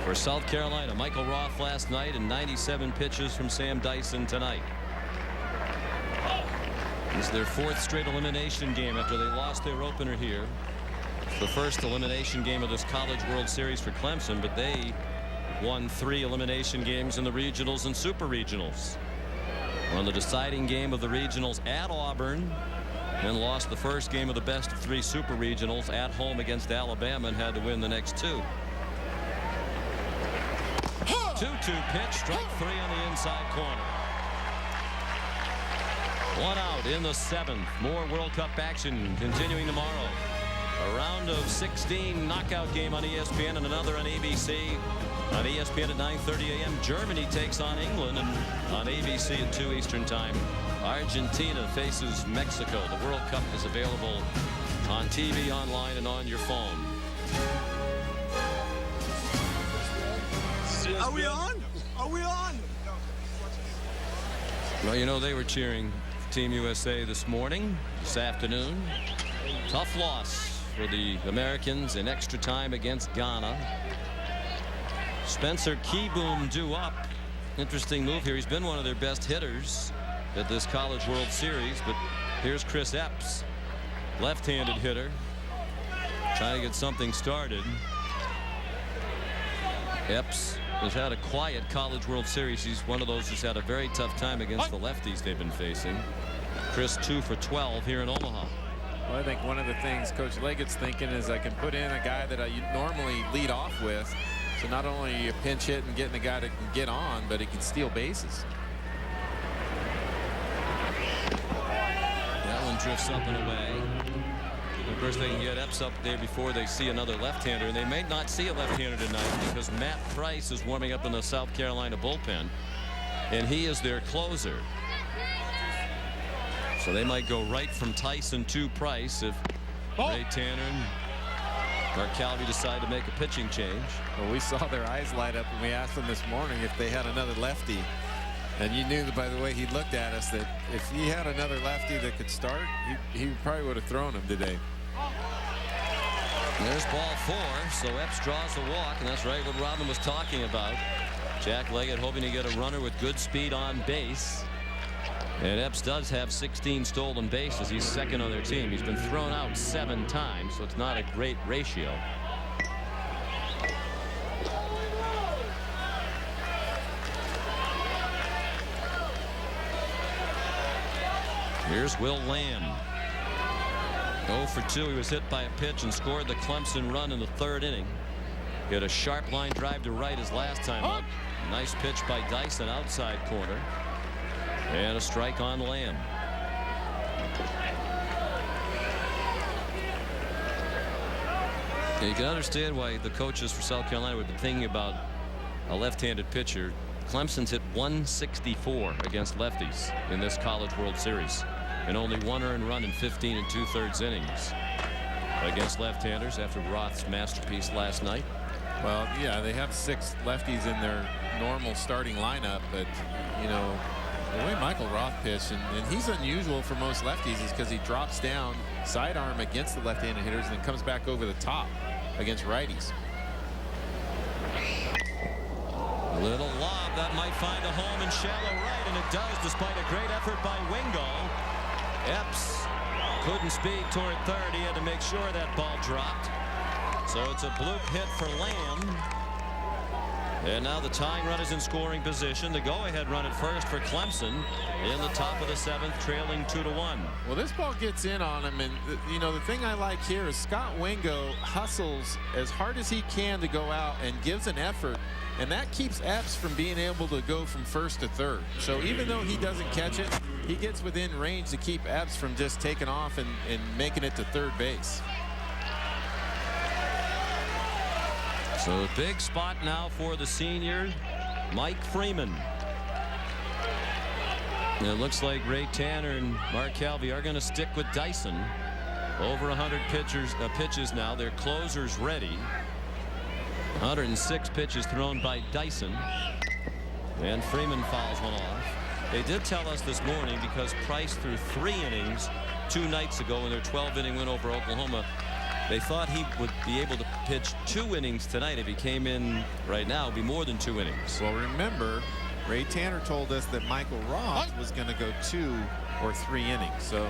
for South Carolina. Michael Roth last night and 97 pitches from Sam Dyson tonight. This is their 4th straight elimination game after they lost their opener here. It's the first elimination game of this College World Series for Clemson, but they won 3 elimination games in the regionals and super regionals. Won the deciding game of the regionals at Auburn, and lost the first game of the best of 3 super regionals at home against Alabama and had to win the next 2. 2-2 pitch, strike 3 on the inside corner. 1 out in the 7th. More World Cup action continuing tomorrow. A round of 16 knockout game on ESPN and another on ABC. On ESPN at 9:30 a.m. Germany takes on England, and on ABC at 2 Eastern time Argentina faces Mexico. The World Cup is available on TV, online, and on your phone. Are we on? Are we on? Well, you know, they were cheering Team USA this afternoon. Tough loss for the Americans in extra time against Ghana. Spencer Kieboom due up. Interesting move here. He's been one of their best hitters at this College World Series, but here's Chris Epps, left-handed hitter, trying to get something started. Epps has had a quiet College World Series. He's one of those who's had a very tough time against the lefties they've been facing. Chris 2 for 12 here in Omaha. Well, I think one of the things Coach Leggett's thinking is I can put in a guy that I normally lead off with. So not only are you pinch hit and getting a guy that can get on, but he can steal bases. That one drifts up and away. Of course, they can get Epps up there before they see another left-hander, and they may not see a left-hander tonight because Matt Price is warming up in the South Carolina bullpen, and he is their closer. So they might go right from Tyson to Price if Ray Tanner and Mark Calvey decide to make a pitching change. Well, we saw their eyes light up when we asked them this morning if they had another lefty. And you knew, by the way he looked at us, that if he had another lefty that could start, he probably would have thrown him today. There's ball 4, so Epps draws a walk, and that's right what Robin was talking about. Jack Leggett hoping to get a runner with good speed on base. And Epps does have 16 stolen bases. He's second on their team. He's been thrown out 7 times, so it's not a great ratio. Here's Will Lamb. 0 for 2. He was hit by a pitch and scored the Clemson run in the 3rd inning. Hit a sharp line drive to right his last time up. Nice pitch by Dyson outside corner. And a strike on Lamb. You can understand why the coaches for South Carolina would be thinking about a left-handed pitcher. Clemson's hit 164 against lefties in this College World Series, and only 1 earned run in 15 2/3 innings against left-handers after Roth's masterpiece last night. Well, yeah, they have 6 lefties in their normal starting lineup, but you know, the way Michael Roth pitched, and he's unusual for most lefties, is because he drops down sidearm against the left-handed hitters and then comes back over the top against righties. A little lob that might find a home in shallow right, and it does, despite a great effort by Wingo. Epps couldn't speed toward third. He had to make sure that ball dropped. So it's a bloop hit for Lamb. And now the tying run is in scoring position. The go-ahead run at first for Clemson in the top of the 7th, trailing 2-1. Well, this ball gets in on him, and you know the thing I like here is Scott Wingo hustles as hard as he can to go out and gives an effort, and that keeps Epps from being able to go from first to third. So even though he doesn't catch it, he gets within range to keep Epps from just taking off and making it to third base. So big spot now for the senior, Mike Freeman. And it looks like Ray Tanner and Mark Calvi are going to stick with Dyson. Over 100 pitches now. Their closer's ready. 106 pitches thrown by Dyson. And Freeman fouls one off. They did tell us this morning, because Price threw 3 innings 2 nights ago in their 12-inning win over Oklahoma, they thought he would be able to pitch 2 innings tonight. If he came in right now, it would be more than 2 innings. Well, remember, Ray Tanner told us that Michael Roth was going to go 2 or 3 innings. So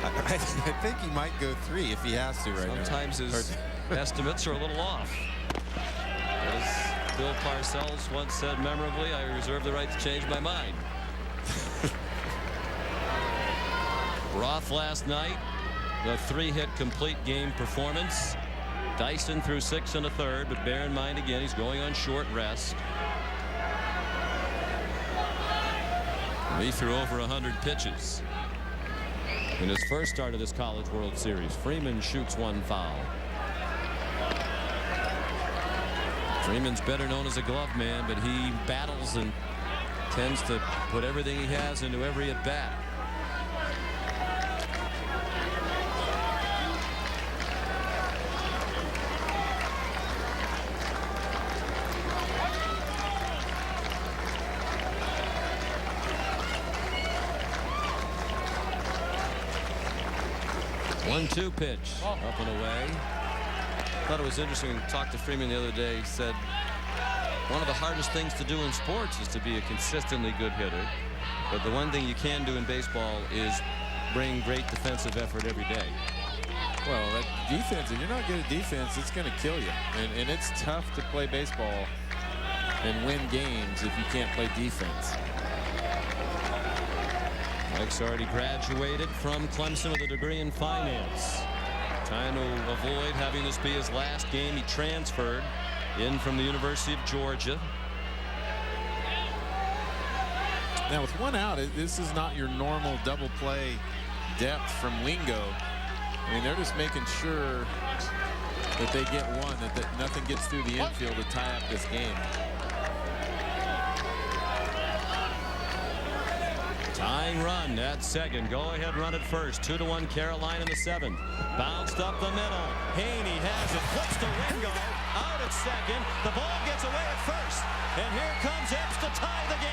I think he might go 3 if he has to right now. Sometimes his estimates are a little off. As Bill Parcells once said memorably, I reserve the right to change my mind. Roth last night, the 3-hit complete game performance. Dyson threw 6 1/3, but bear in mind again, he's going on short rest. He threw over 100 pitches in his first start of this College World Series. Freeman shoots 1 foul. Freeman's better known as a glove man, but he battles and tends to put everything he has into every at bat. One-two pitch up and away. Thought it was interesting. Talked to Freeman the other day. He said one of the hardest things to do in sports is to be a consistently good hitter. But the one thing you can do in baseball is bring great defensive effort every day. Well, that defense, if you're not good at defense, it's going to kill you. And it's tough to play baseball and win games if you can't play defense. Mike's already graduated from Clemson with a degree in finance. Trying to avoid having this be his last game. He transferred in from the University of Georgia. Now with 1 out, this is not your normal double play depth from Wingo. I mean, they're just making sure that they get one, that nothing gets through the infield to tie up this game. Tying run at second. Go ahead run at first. 2-1 Carolina in the 7th. Bounced up the middle. Haney has it. Flips to Wingo. Out at second. The ball gets away at first. And here comes Epps to tie the game.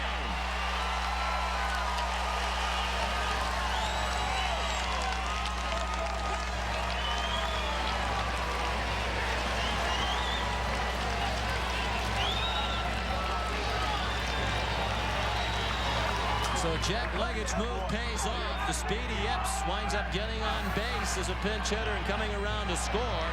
So Jack Leggett's move pays off. The speedy Epps winds up getting on base as a pinch hitter and coming around to score.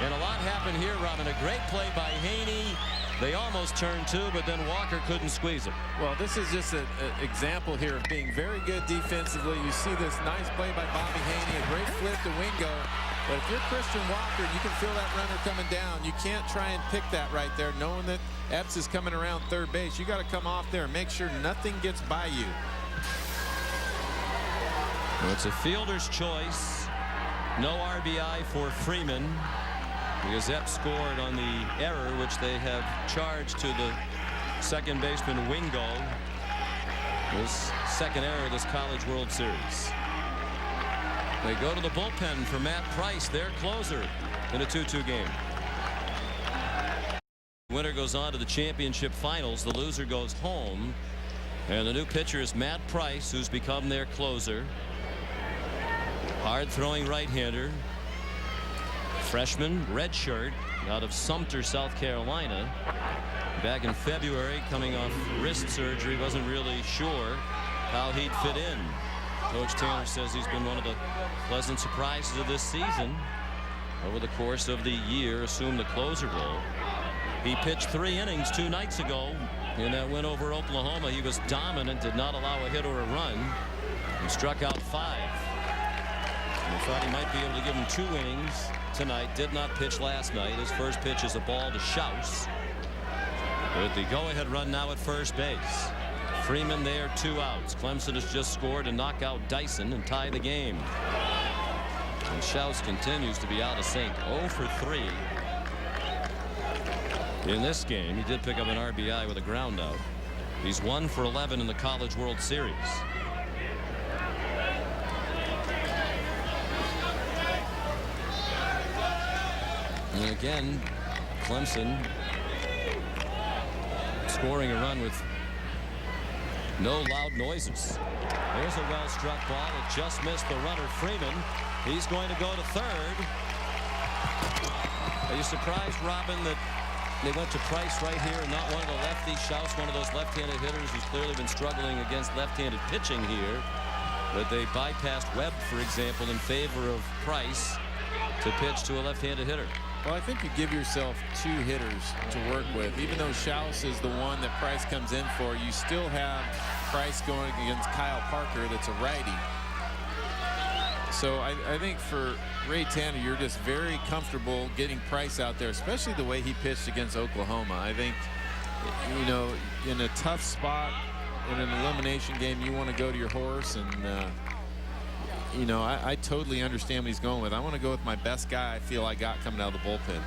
And a lot happened here, Robin. A great play by Haney. They almost turned 2, but then Walker couldn't squeeze it. Well, this is just an example here of being very good defensively. You see this nice play by Bobby Haney, a great flip to Wingo. But if you're Christian Walker, you can feel that runner coming down. You can't try and pick that right there, knowing that Epps is coming around third base. You got to come off there and make sure nothing gets by you. Well, it's a fielder's choice. No RBI for Freeman because Epps scored on the error which they have charged to the second baseman Wingo. His second error of this College World Series. They go to the bullpen for Matt Price, their closer, in a 2-2 game. The winner goes on to the championship finals. The loser goes home. And the new pitcher is Matt Price, who's become their closer. Hard throwing right-hander. Freshman, redshirt, out of Sumter, South Carolina. Back in February, coming off wrist surgery, wasn't really sure how he'd fit in. Coach Taylor says he's been one of the pleasant surprises of this season. Over the course of the year, assumed the closer role. He pitched 3 innings 2 nights ago in that win over Oklahoma. He was dominant, did not allow a hit or a run. He struck out 5. We thought he might be able to give him 2 innings tonight. Did not pitch last night. His first pitch is a ball to Schaus. With the go-ahead run now at first base. Freeman there, 2 outs. Clemson has just scored to knock out Dyson and tie the game. And Schaus continues to be out of sync. 0 for 3 in this game. He did pick up an RBI with a ground out. He's 1 for 11 in the College World Series. And again, Clemson scoring a run with no loud noises. There's a well-struck ball. It just missed the runner, Freeman. He's going to go to third. Are you surprised, Robin, that they went to Price right here and not one of the lefties? Schaus, one of those left-handed hitters who's clearly been struggling against left-handed pitching here. But they bypassed Webb, for example, in favor of Price to pitch to a left-handed hitter. Well, I think you give yourself 2 hitters to work with. Even though Schaus is the one that Price comes in for, you still have Price going against Kyle Parker that's a righty. So I think for Ray Tanner, you're just very comfortable getting Price out there, especially the way he pitched against Oklahoma. I think, you know, in a tough spot in an elimination game, you want to go to your horse, and you know, I totally understand what he's going with. I want to go with my best guy I feel I got coming out of the bullpen.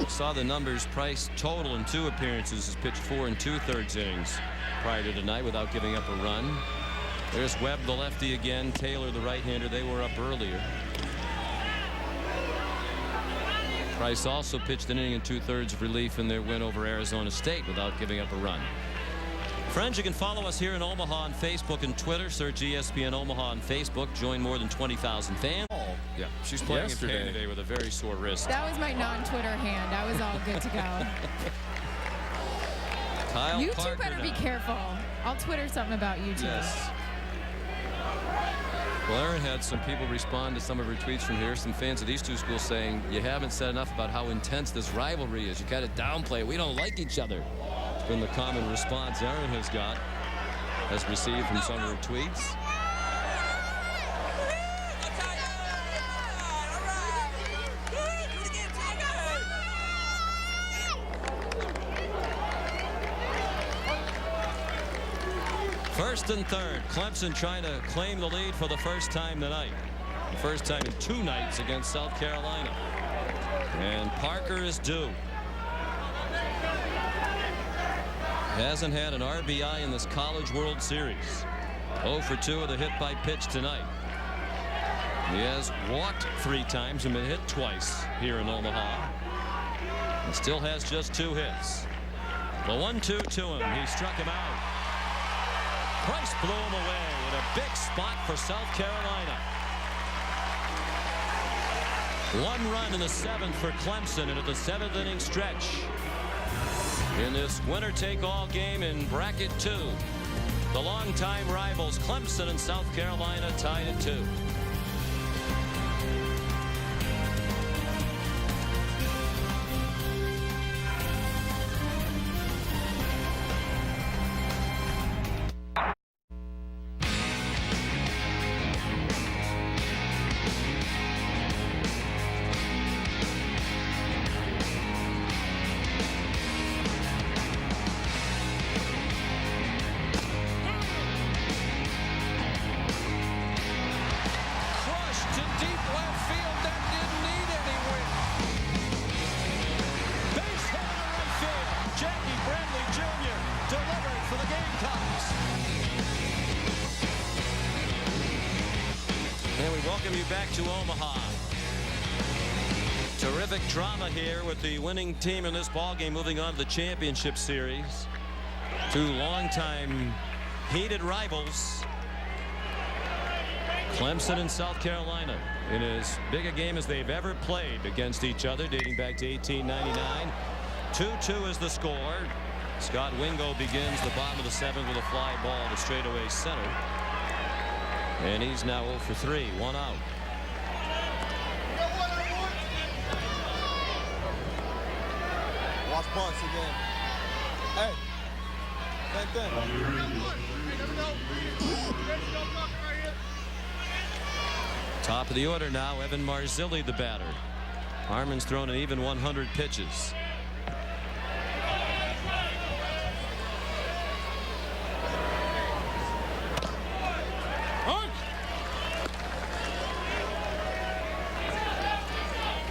Saw the numbers. Price total in 2 appearances has pitched 4 2/3 innings prior to tonight without giving up a run. There's Webb, the lefty again. Taylor, the right-hander. They were up earlier. Price also pitched an inning and 2/3 of relief in their win over Arizona State without giving up a run. Friends, you can follow us here in Omaha on Facebook and Twitter. Search ESPN Omaha on Facebook. Join more than 20,000 fans. Yeah, she's playing in pain today with a very sore wrist. That was my non-Twitter hand. I was all good to go. Kyle you Parker two better now. be careful. I'll Twitter something about you two. Yes. Well, Erin had some people respond to some of her tweets from here. Some fans of these 2 schools saying, you haven't said enough about how intense this rivalry is. You got to downplay it. We don't like each other. It's been the common response Erin has received from some of her tweets. First and third. Clemson trying to claim the lead for the first time tonight. The first time in 2 nights against South Carolina. And Parker is due. Hasn't had an RBI in this College World Series. 0 for 2 with a hit by pitch tonight. He has walked 3 times and been hit twice here in Omaha. And still has just 2 hits. The 1-2 to him. He struck him out. Price blew him away in a big spot for South Carolina. 1 run in the 7th for Clemson into the 7th inning stretch. In this winner-take-all game in bracket 2, the longtime rivals Clemson and South Carolina tied at 2. Back to Omaha. Terrific drama here with the winning team in this ballgame moving on to the championship series. 2 longtime heated rivals. Clemson and South Carolina in as big a game as they've ever played against each other, dating back to 1899. 2-2 is the score. Scott Wingo begins the bottom of the 7th with a fly ball to straightaway center. And he's now 0 for 3, 1 out. Watch bunts again. Hey. Same thing. Top of the order now, Evan Marzilli, the batter. Harmon's thrown an even 100 pitches.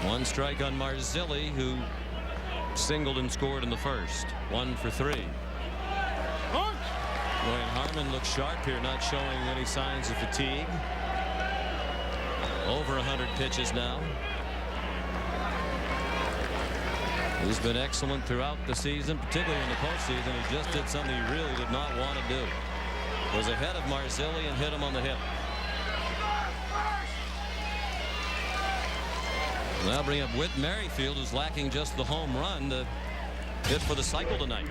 One strike on Marzilli, who singled and scored in the first. 1 for 3. Ryan Harmon looks sharp here, not showing any signs of fatigue. Over 100 pitches now. He's been excellent throughout the season, particularly in the postseason. He just did something he really did not want to do. Was ahead of Marzilli and hit him on the hip. Now bring up Whit Merrifield, who's lacking just the home run to hit for the cycle tonight.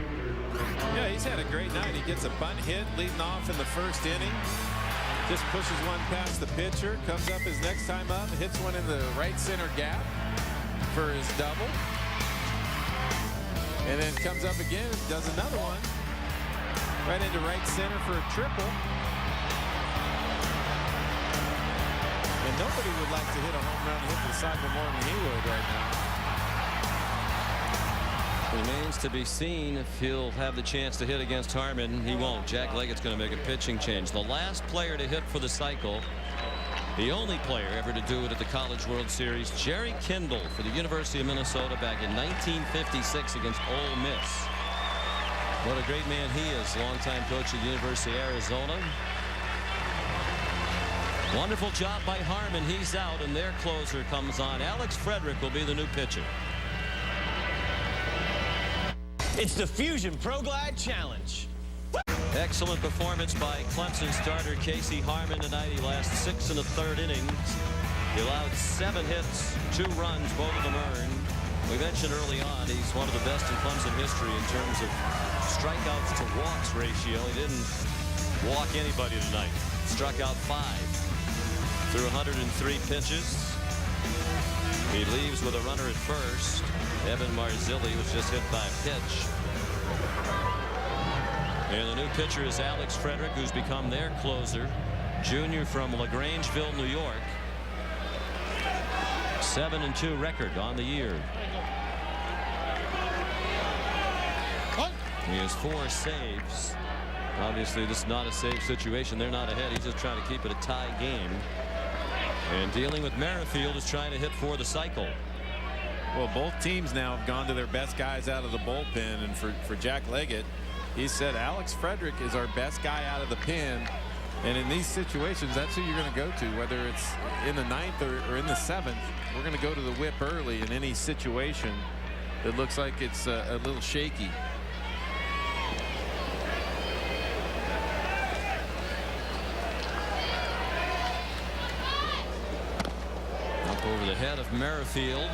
Yeah, he's had a great night. He gets a bunt hit leading off in the first inning. Just pushes one past the pitcher, comes up his next time up, hits one in the right center gap for his double. And then comes up again, does another one right into right center for a triple. And nobody would like to hit a home run hit the cycle more than he would right now. Remains to be seen if he'll have the chance to hit against Harmon. He won't. Jack Leggett's going to make a pitching change. The last player to hit for the cycle, the only player ever to do it at the College World Series, Jerry Kindle for the University of Minnesota back in 1956 against Ole Miss. What a great man he is. Longtime coach at the University of Arizona. Wonderful job by Harmon. He's out, and their closer comes on. Alex Frederick will be the new pitcher. It's the Fusion Pro Glide Challenge. Excellent performance by Clemson starter Casey Harmon tonight. He lasts 6 1/3 innings. He allowed 7 hits, 2 runs, both of them earned. We mentioned early on he's one of the best in Clemson history in terms of strikeouts to walks ratio. He didn't walk anybody tonight. Struck out 5 through 103 pitches. He leaves with a runner at first. Evan Marzilli was just hit by a pitch. And the new pitcher is Alex Frederick, who's become their closer. Junior from LaGrangeville, New York. 7-2 record on the year. He has 4 saves. Obviously, this is not a save situation. They're not ahead. He's just trying to keep it a tie game. And dealing with Merrifield is trying to hit for the cycle. Well, both teams now have gone to their best guys out of the bullpen. And for Jack Leggett, he said Alex Frederick is our best guy out of the pen. And in these situations, that's who you're going to go to, whether it's in the 9th or in the 7th. We're going to go to the whip early in any situation that looks like it's a little shaky. Up over the head of Merrifield.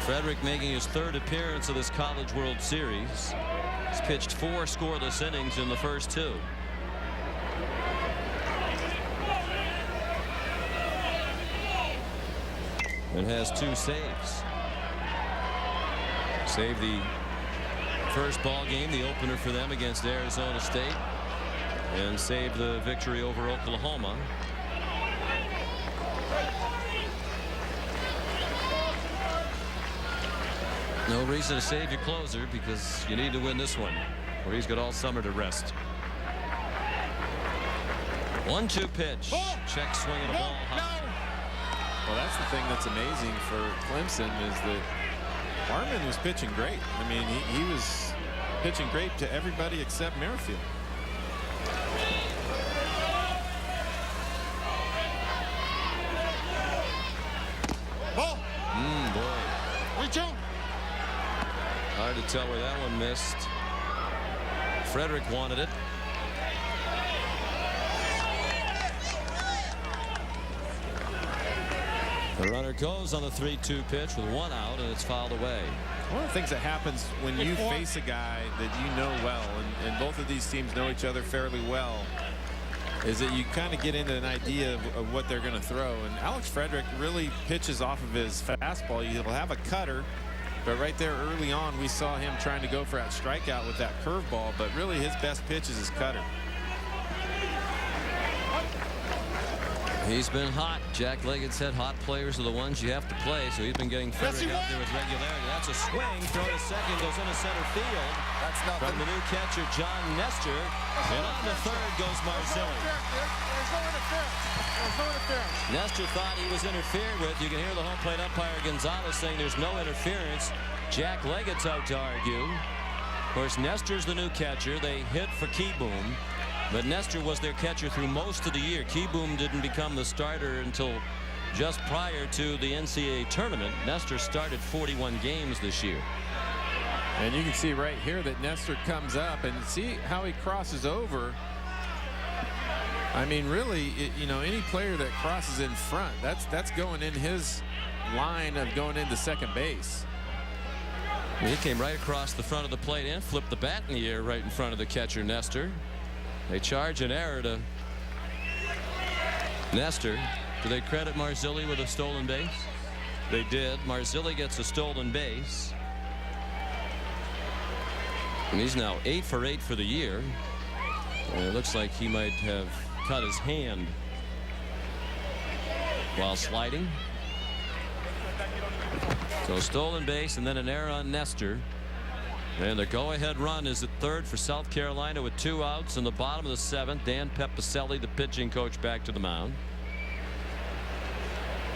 Frederick making his 3rd appearance of this College World Series. He's pitched 4 scoreless innings in the first 2. And has 2 saves. Saved the first ball game, the opener for them against Arizona State, and saved the victory over Oklahoma. No reason to save your closer because you need to win this one, where he's got all summer to rest. 1-2 pitch. Check swing and a ball high. Well, that's the thing that's amazing for Clemson is that Harmon was pitching great. I mean, he was pitching great to everybody except Merrifield. Ball. Boy. Reach out. Hard to tell where that one missed. Frederick wanted it. The runner goes on the 3-2 pitch with 1 out, and it's fouled away. One of the things that happens when you face a guy that you know well, and both of these teams know each other fairly well, is that you kind of get into an idea of what they're going to throw. And Alex Frederick really pitches off of his fastball. He'll have a cutter, But right there early on, we saw him trying to go for that strikeout with that curveball, but really his best pitch is his cutter. He's been hot. Jack Leggett said hot players are the ones you have to play, so he's been getting Frederick out there with regularity. That's a swing, throw to second, goes into center field. That's nothing. From the new catcher, John Nestor. And on to third goes Marzilli. There's no interference. There's no interference. Nestor thought he was interfered with. You can hear the home plate umpire Gonzalez saying there's no interference. Jack Leggett's out to argue. Of course, Nestor's the new catcher. They hit for Keyboom. But Nestor was their catcher through most of the year. Keyboom didn't become the starter until just prior to the NCAA tournament. Nestor started 41 games this year. And you can see right here that Nestor comes up and see how he crosses over. I mean, really, you know, any player that crosses in front, that's going in his line of going into second base. He came right across the front of the plate and flipped the bat in the air right in front of the catcher, Nestor. They charge an error to Nestor. Do they credit Marzilli with a stolen base? They did. Marzilli gets a stolen base. And he's now 8 for 8 for the year. And it looks like he might have cut his hand while sliding. So stolen base and then an error on Nestor. And the go-ahead run is at third for South Carolina with 2 outs in the bottom of the 7th. Dan Pepicelli, the pitching coach, back to the mound.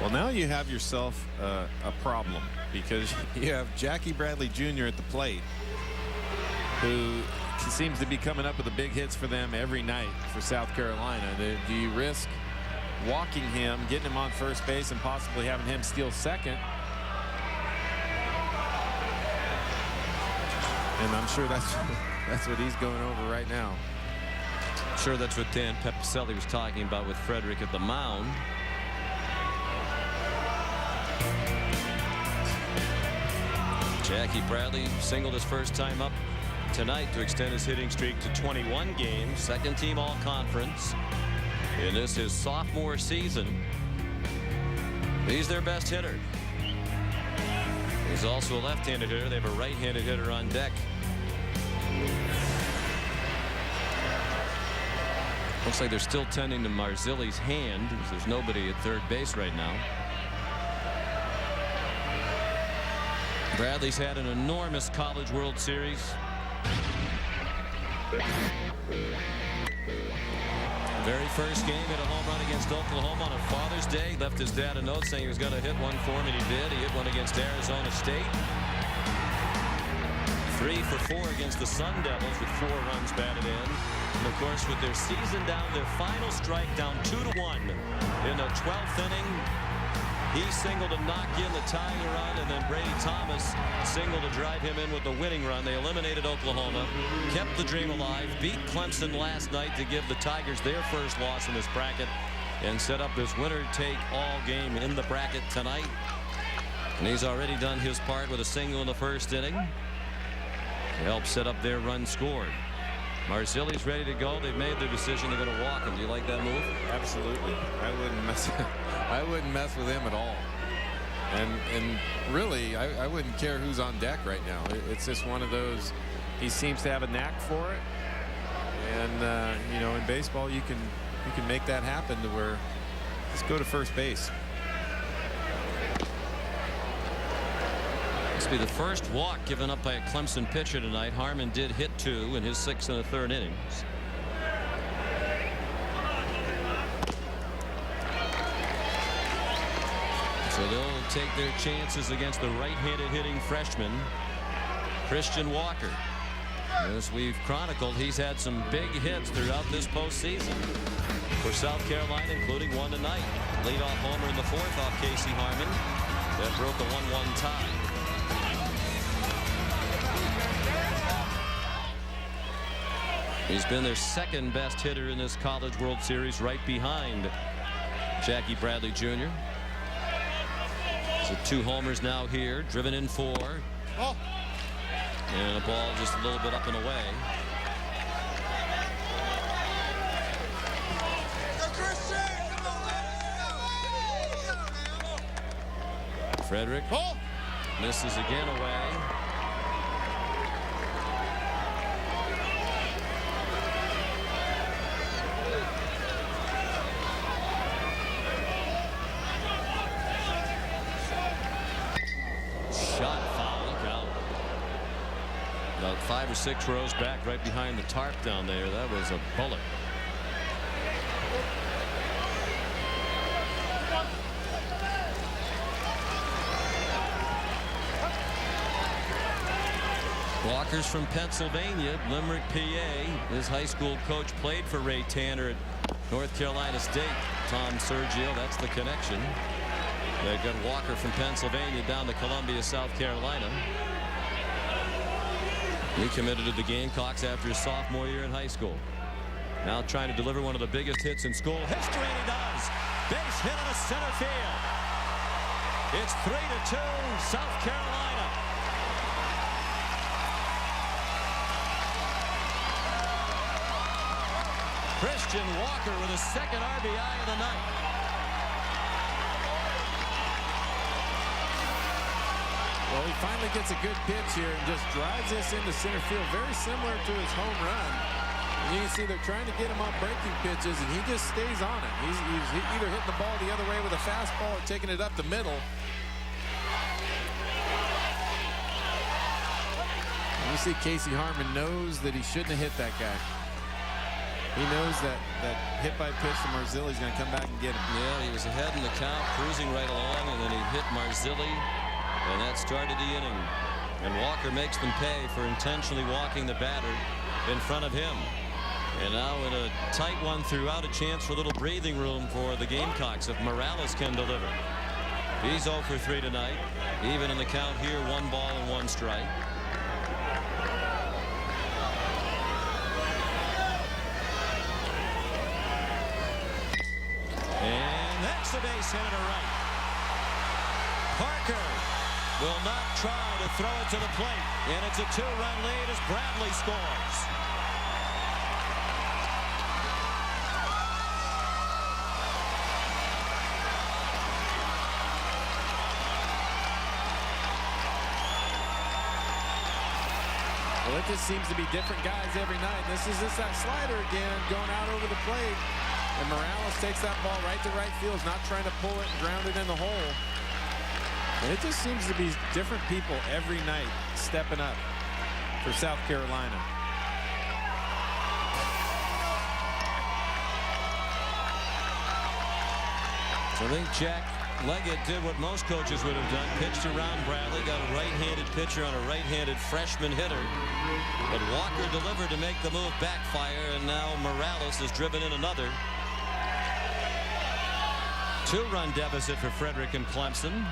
Well, now you have yourself a problem, because you have Jackie Bradley Jr. at the plate, who seems to be coming up with the big hits for them every night for South Carolina. Do you risk walking him, getting him on first base, and possibly having him steal second? And I'm sure that's what he's going over right now. I'm sure that's what Dan Pepicelli was talking about with Frederick at the mound. Jackie Bradley singled his first time up tonight to extend his hitting streak to 21 games. Second team all conference. And this is his sophomore season. He's their best hitter. He's also a left-handed hitter. They have a right-handed hitter on deck. Looks like they're still tending to Marzilli's hand, because there's nobody at third base right now. Bradley's had an enormous College World Series. Very first game, hit a home run against Oklahoma on a Father's Day. Left his dad a note saying he was going to hit one for him, and he did. He hit one against Arizona State. 3 for 4 against the Sun Devils with 4 runs batted in. And of course, with their season down, their final strike down 2-1 in the 12th inning. He singled to knock in the tying run, and then Brady Thomas singled to drive him in with the winning run. They eliminated Oklahoma, kept the dream alive, beat Clemson last night to give the Tigers their first loss in this bracket, and set up this winner-take-all game in the bracket tonight. And he's already done his part with a single in the first inning to help set up their run scored. Marzilli's ready to go. They've made their decision. They're going to walk him. Do you like that move? Absolutely. I wouldn't mess with him at all. And really, I wouldn't care who's on deck right now. It's just one of those. He seems to have a knack for it. And you know, in baseball, you can make that happen to where just go to first base. This will be the first walk given up by a Clemson pitcher tonight. Harmon did hit 2 in his 6th and 3rd innings. So they'll take their chances against the right-handed hitting freshman, Christian Walker. As we've chronicled, he's had some big hits throughout this postseason for South Carolina, including one tonight. Leadoff homer in the 4th off Casey Harmon. That broke a 1-1 tie. He's been their second best hitter in this College World Series, right behind Jackie Bradley Jr. So 2 homers now here, driven in 4. Oh. And a ball just a little bit up and away. Frederick. Misses again away. Shot foul. Look out. About 5 or 6 rows back, right behind the tarp down there. That was a bullet. Walker's from Pennsylvania, Limerick, PA. His high school coach played for Ray Tanner at North Carolina State. Tom Sergio, that's the connection. They got Walker from Pennsylvania down to Columbia, South Carolina. He committed to the Gamecocks after his sophomore year in high school. Now trying to deliver one of the biggest hits in school history, and he does. Base hit in the center field. It's 3-2, South Carolina. Christian Walker with his second RBI of the night. Well, he finally gets a good pitch here and just drives this into center field, very similar to his home run. And you can see they're trying to get him on breaking pitches, and he just stays on it. He's either hitting the ball the other way with a fastball or taking it up the middle. And you see Casey Harmon knows that he shouldn't have hit that guy. He knows that hit by pitch to Marzilli is going to come back and get him. Yeah, he was ahead in the count, cruising right along, and then he hit Marzilli, and that started the inning. And Walker makes them pay for intentionally walking the batter in front of him. And now in a tight one throughout, a chance for a little breathing room for the Gamecocks if Morales can deliver. He's 0 for 3 tonight. Even in the count here, 1 ball and 1 strike. And that's the base hit to right. Parker will not try to throw it to the plate. And it's a 2-run lead as Bradley scores. Well, it just seems to be different guys every night. This is just that slider again going out over the plate. And Morales takes that ball right to right field, not trying to pull it and ground it in the hole. And it just seems to be different people every night stepping up for South Carolina. So I think Jack Leggett did what most coaches would have done. Pitched around Bradley, got a right-handed pitcher on a right-handed freshman hitter. But Walker delivered to make the move backfire, and now Morales has driven in another. 2-run deficit for Frederick and Clemson.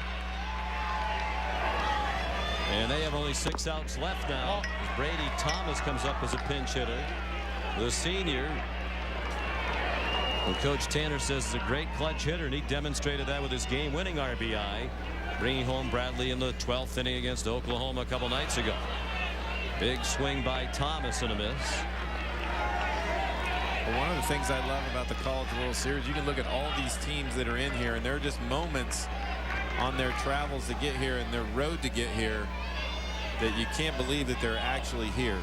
And they have only 6 outs left now. Brady Thomas comes up as a pinch hitter. The senior, who Coach Tanner says is a great clutch hitter, and he demonstrated that with his game-winning RBI, bringing home Bradley in the 12th inning against Oklahoma a couple nights ago. Big swing by Thomas and a miss. Well, one of the things I love about the College World Series, you can look at all these teams that are in here, and there are just moments on their travels to get here and their road to get here that you can't believe that they're actually here.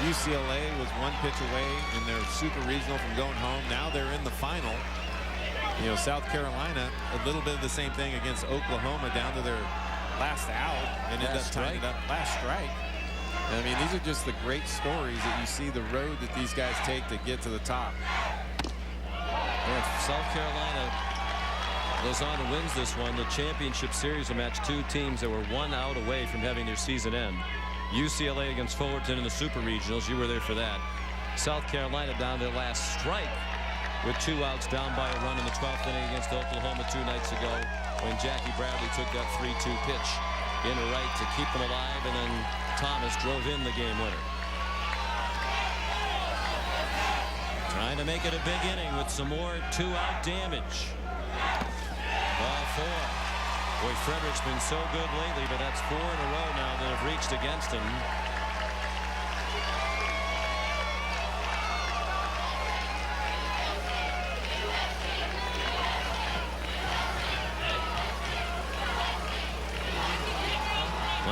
UCLA was 1 pitch away in their super regional from going home. Now they're in the final. You know, South Carolina, a little bit of the same thing against Oklahoma, down to their last out and end up tying it up. Last strike. I mean, these are just the great stories that you see the road that these guys take to get to the top. Yeah, South Carolina goes on and wins this one. The championship series will match 2 teams that were 1 out away from having their season end. UCLA against Fullerton in the Super Regionals. You were there for that. South Carolina down their last strike with 2 outs, down by a run in the 12th inning against Oklahoma 2 nights ago when Jackie Bradley took that 3-2 pitch into right to keep them alive, and then Thomas drove in the game winner. Trying to make it a big inning with some more 2-out damage. Ball 4. Boy, Frederick's been so good lately, but that's 4 in a row now that have reached against him.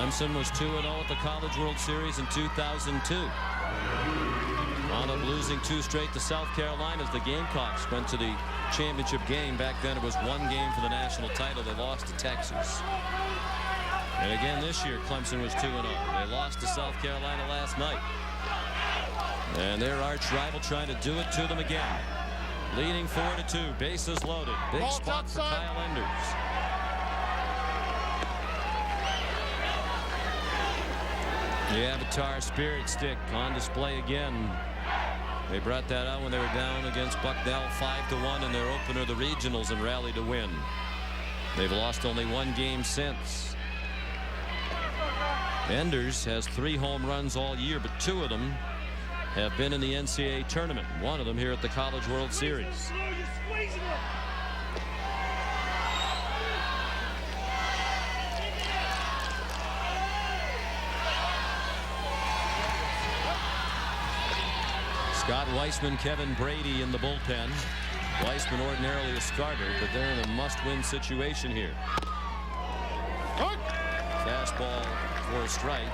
Clemson was 2-0 at the College World Series in 2002. Wound up losing 2 straight to South Carolina as the Gamecocks went to the championship game. Back then it was 1 game for the national title. They lost to Texas. And again this year Clemson was 2-0. They lost to South Carolina last night. And their arch rival trying to do it to them again. Leading 4-2. Bases loaded. Big spot for Kyle Enders. The Avatar Spirit Stick on display again. They brought that out when they were down against Bucknell 5-1 in their opener of the regionals and rallied to win. They've lost only 1 game since. Enders has 3 home runs all year, but 2 of them have been in the NCAA tournament. 1 of them here at the College World Series. Scott Weissman, Kevin Brady in the bullpen. Weissman ordinarily a starter, but they're in a must-win situation here. Fastball for a strike.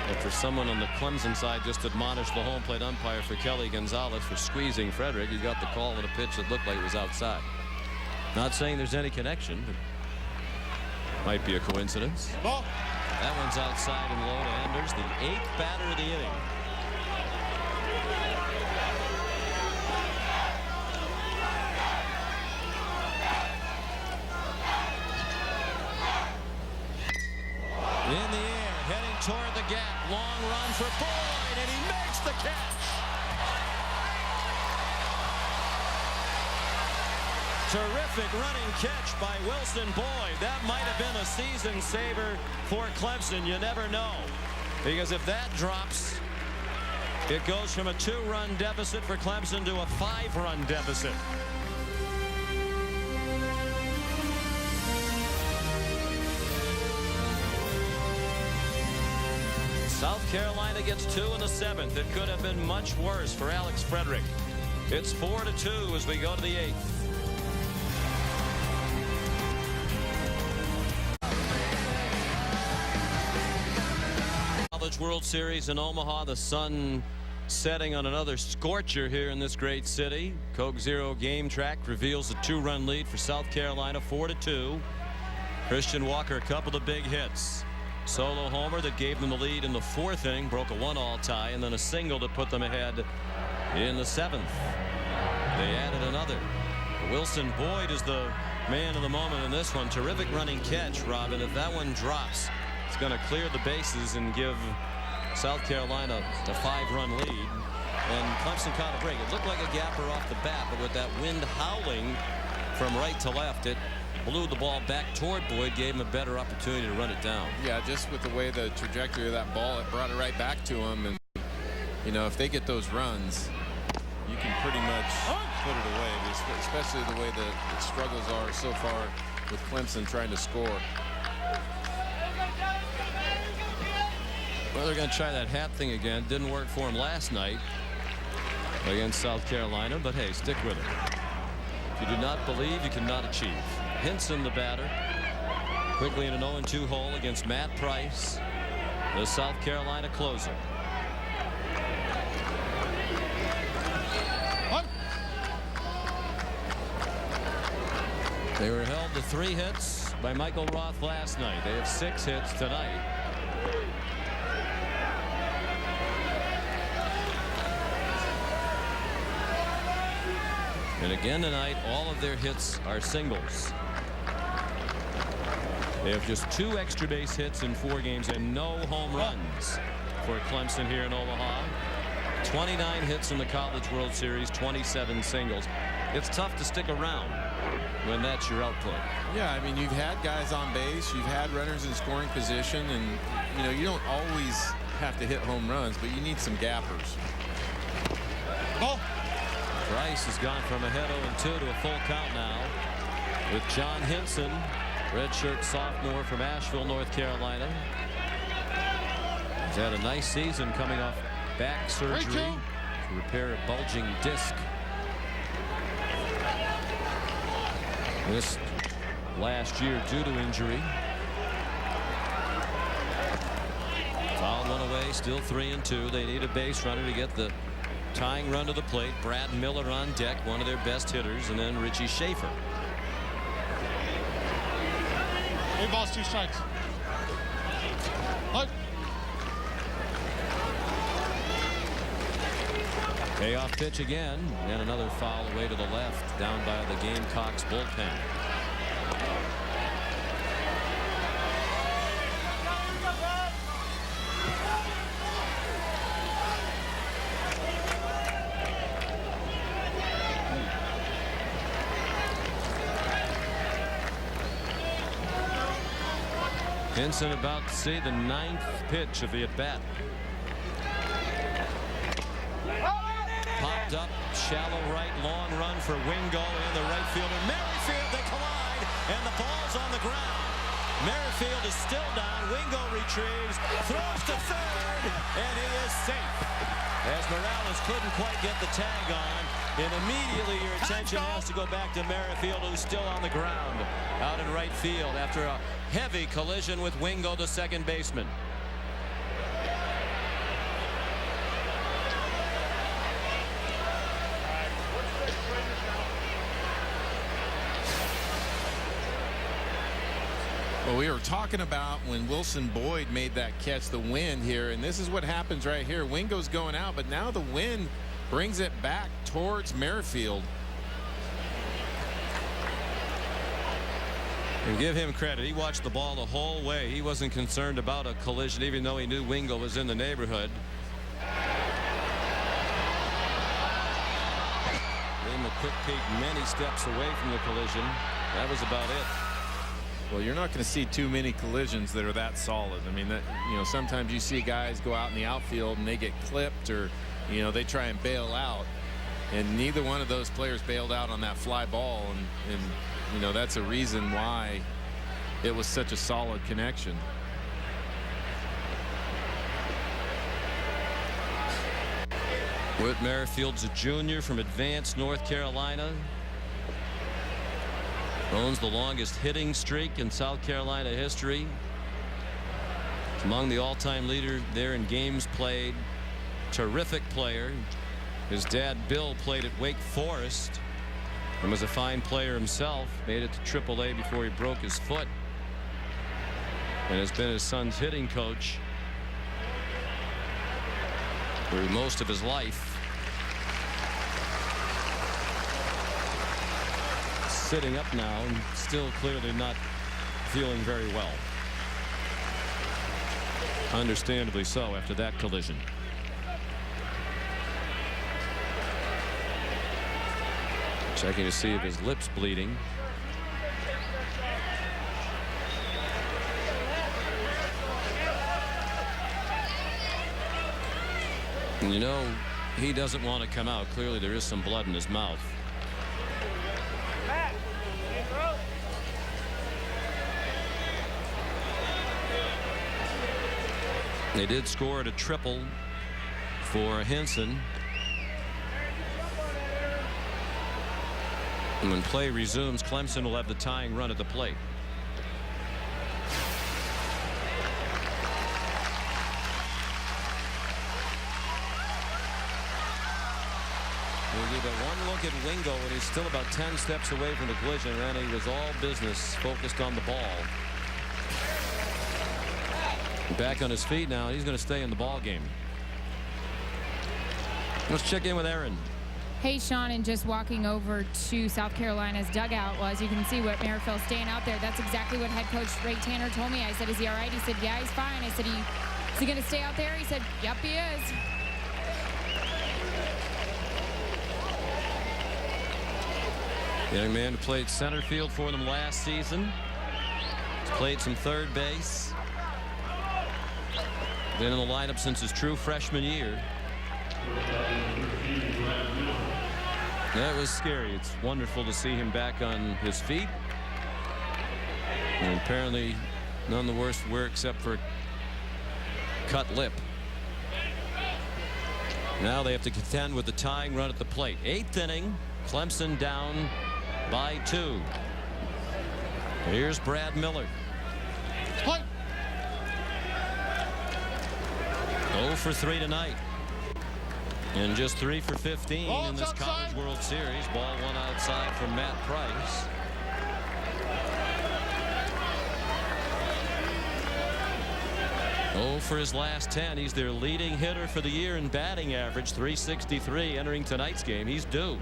After someone on the Clemson side just admonished the home plate umpire for Kelly Gonzalez for squeezing Frederick, he got the call on a pitch that looked like it was outside. Not saying there's any connection, but might be a coincidence. Ball. That one's outside and low to Enders, the 8th batter of the inning. In the air, heading toward the gap. Long run for Boyd, and he makes the catch. Terrific running catch by Wilson Boyd. That might have been a season saver for Clemson. You never know. Because if that drops, it goes from a 2-run deficit for Clemson to a 5-run deficit. South Carolina gets 2 in the 7th. It could have been much worse for Alex Frederick. It's 4-2 as we go to the 8th. College World Series in Omaha. The sun setting on another scorcher here in this great city. Coke Zero game track reveals a 2-run lead for South Carolina, 4-2. Christian Walker, a couple of big hits. Solo homer that gave them the lead in the 4th inning, broke a 1-all tie, and then a single to put them ahead in the 7th. They added another. Wilson Boyd is the man of the moment in this one. Terrific running catch, Robin. If that one drops, it's going to clear the bases and give South Carolina a 5-run lead. And Clemson caught a break. It looked like a gapper off the bat, but with that wind howling from right to left, it blew the ball back toward Boyd, gave him a better opportunity to run it down. Yeah, just with the way the trajectory of that ball, it brought it right back to him. And, you know, if they get those runs, you can pretty much put it away, especially the way the struggles are so far with Clemson trying to score. Well, they're going to try that hat thing again. Didn't work for him last night against South Carolina, but hey, stick with it. If you do not believe, you cannot achieve. Hinson, the batter, quickly in an 0-2 hole against Matt Price, the South Carolina closer. They were held to 3 hits by Michael Roth last night. They have 6 hits tonight. And again tonight, all of their hits are singles. They have just 2 extra base hits in 4 games and no home runs for Clemson here in Omaha. 29 hits in the College World Series, 27 singles. It's tough to stick around when that's your output. Yeah, I mean, you've had guys on base, you've had runners in scoring position, and, you know, you don't always have to hit home runs, but you need some gappers. Ball. Price has gone from ahead 0-2 to a full count now with John Hinson, redshirt sophomore from Asheville, North Carolina. He's had a nice season coming off back surgery to repair a bulging disc. Missed last year due to injury. away, still 3-2. They need a base runner to get the tying run to the plate. Brad Miller on deck, one of their best hitters, and then Richie Schaefer. 3 balls, 2 strikes. Look. Payoff pitch again, and another foul away to the left, down by the Gamecocks bullpen. Henson about to see the 9th pitch of the at-bat. Popped up, shallow right, long run for Wingo and the right fielder. Merrifield, they collide, and the ball's on the ground. Merrifield is still down. Wingo retrieves, throws to third, and he is safe. As Morales couldn't quite get the tag on, and immediately your attention has to go back to Merrifield, who's still on the ground out in right field after a heavy collision with Wingo, the second baseman. Well, we were talking about when Wilson Boyd made that catch, the wind here, and this is what happens right here. Wingo's going out, but now the wind brings it back towards Merrifield. And give him credit. He watched the ball the whole way. He wasn't concerned about a collision, even though he knew Wingo was in the neighborhood. Gave him a quick peek many steps away from the collision. That was about it. Well, you're not going to see too many collisions that are that solid. I mean, that, you know, sometimes you see guys go out in the outfield and they get clipped, or, you know, they try and bail out, and neither one of those players bailed out on that fly ball, and you know, that's a reason why it was such a solid connection. Whit Merrifield's a junior from Advance, North Carolina. Owns the longest hitting streak in South Carolina history. Among the all-time leader there in games played. Terrific player. His dad Bill played at Wake Forest and was a fine player himself. Made it to AAA before he broke his foot, and has been his son's hitting coach for most of his life. Sitting up now and still clearly not feeling very well. Understandably so after that collision. Checking to see if his lip's bleeding. And you know, he doesn't want to come out. Clearly there is some blood in his mouth. They did score at a triple for Henson. And when play resumes, Clemson will have the tying run at the plate. We'll give it one look at Wingo, and he's still about 10 steps away from the collision, and then he was all business, focused on the ball. Back on his feet now. He's going to stay in the ball game. Let's check in with Aaron. Hey, Sean, and just walking over to South Carolina's dugout, well, as you can see, Whit Merrifield staying out there. That's exactly what head coach Ray Tanner told me. I said, is he all right? He said, yeah, he's fine. I said, is he going to stay out there? He said, yep, he is. Young man who played center field for them last season. He's played some third base. Been in the lineup since his true freshman year. That was scary. It's wonderful to see him back on his feet. And apparently none the worse for wear except for cut lip. Now they have to contend with the tying run at the plate. 8th inning. Clemson down by 2. Here's Brad Miller. 0 0 for 3 tonight. And just 3 for 15 in this College World Series. Ball one outside from Matt Price. For his last 10. He's their leading hitter for the year in batting average, 363 entering tonight's game. He's due.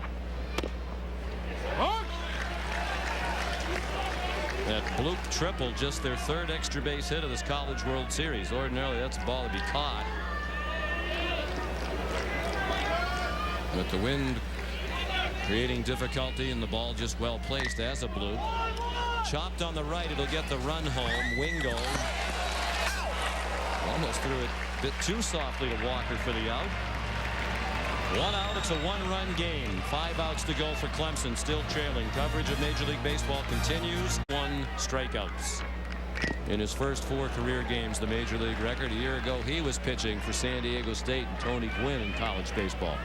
That bloop triple, just their third extra base hit of this College World Series. Ordinarily that's a ball to be caught, but the wind creating difficulty and the ball just well placed as a bloop. Chopped on the right, it'll get the run home. Wingo almost threw it a bit too softly to Walker for the out. 1 out. It's a 1-run game. 5 outs to go for Clemson, still trailing. Coverage of Major League Baseball continues. 1 strikeouts in his first 4 career games, the Major League record. A year ago he was pitching for San Diego State and Tony Gwynn in college baseball.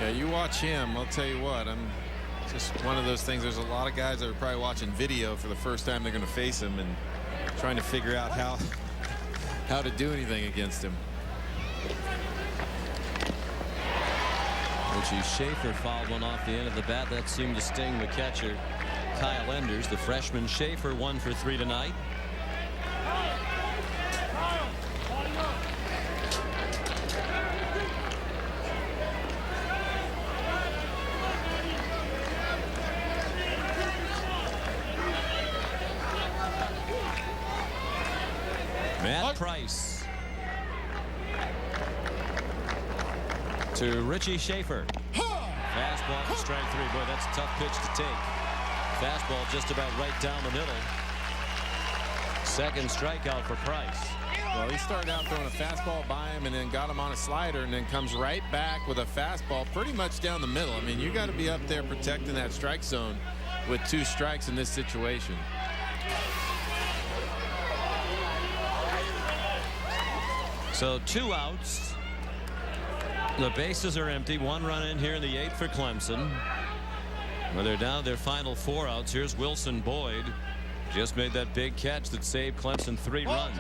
Yeah, you watch him, I'll tell you what, it's just one of those things. There's a lot of guys that are probably watching video for the first time they're going to face him and trying to figure out how to do anything against him. Richie Schaefer fouled one off the end of the bat. That seemed to sting the catcher, Kyle Enders. The freshman Schaefer 1 for 3 tonight. Matt Price to Richie Schaefer. Fastball for strike 3. Boy, that's a tough pitch to take. Fastball just about right down the middle. Second strikeout for Price. Well, he started out throwing a fastball by him and then got him on a slider and then comes right back with a fastball pretty much down the middle. I mean, you got to be up there protecting that strike zone with 2 strikes in this situation. So 2 outs. The bases are empty. 1 run in here in the 8th for Clemson. Well, they're down to their final 4 outs. Here's Wilson Boyd. Just made that big catch that saved Clemson 3 runs.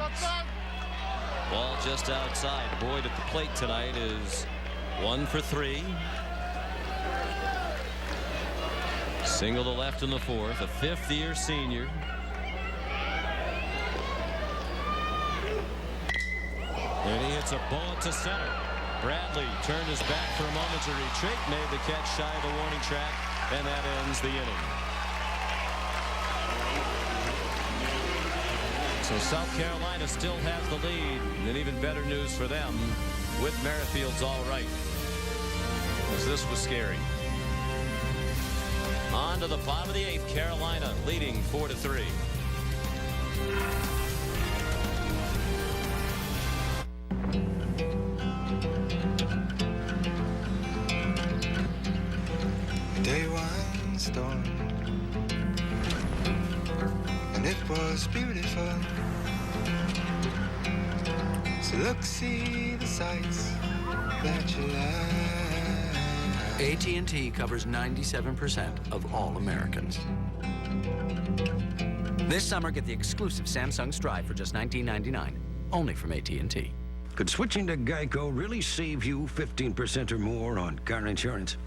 Ball just outside. Boyd at the plate tonight is 1 for 3. Single to left in the 4th. A 5th-year senior. And he hits a bullet to center. Bradley turned his back for a moment to retreat, made the catch shy of the warning track, and that ends the inning. So South Carolina still has the lead, and even better news for them, Whit Merrifield's all right, because this was scary. On to the bottom of the 8th, Carolina leading 4-3. Day 1 storm, and it was beautiful. So look, see the sights that you like. AT&T covers 97% of all Americans. This summer, get the exclusive Samsung Strive for just $19.99, only from AT&T. Could switching to Geico really save you 15% or more on car insurance?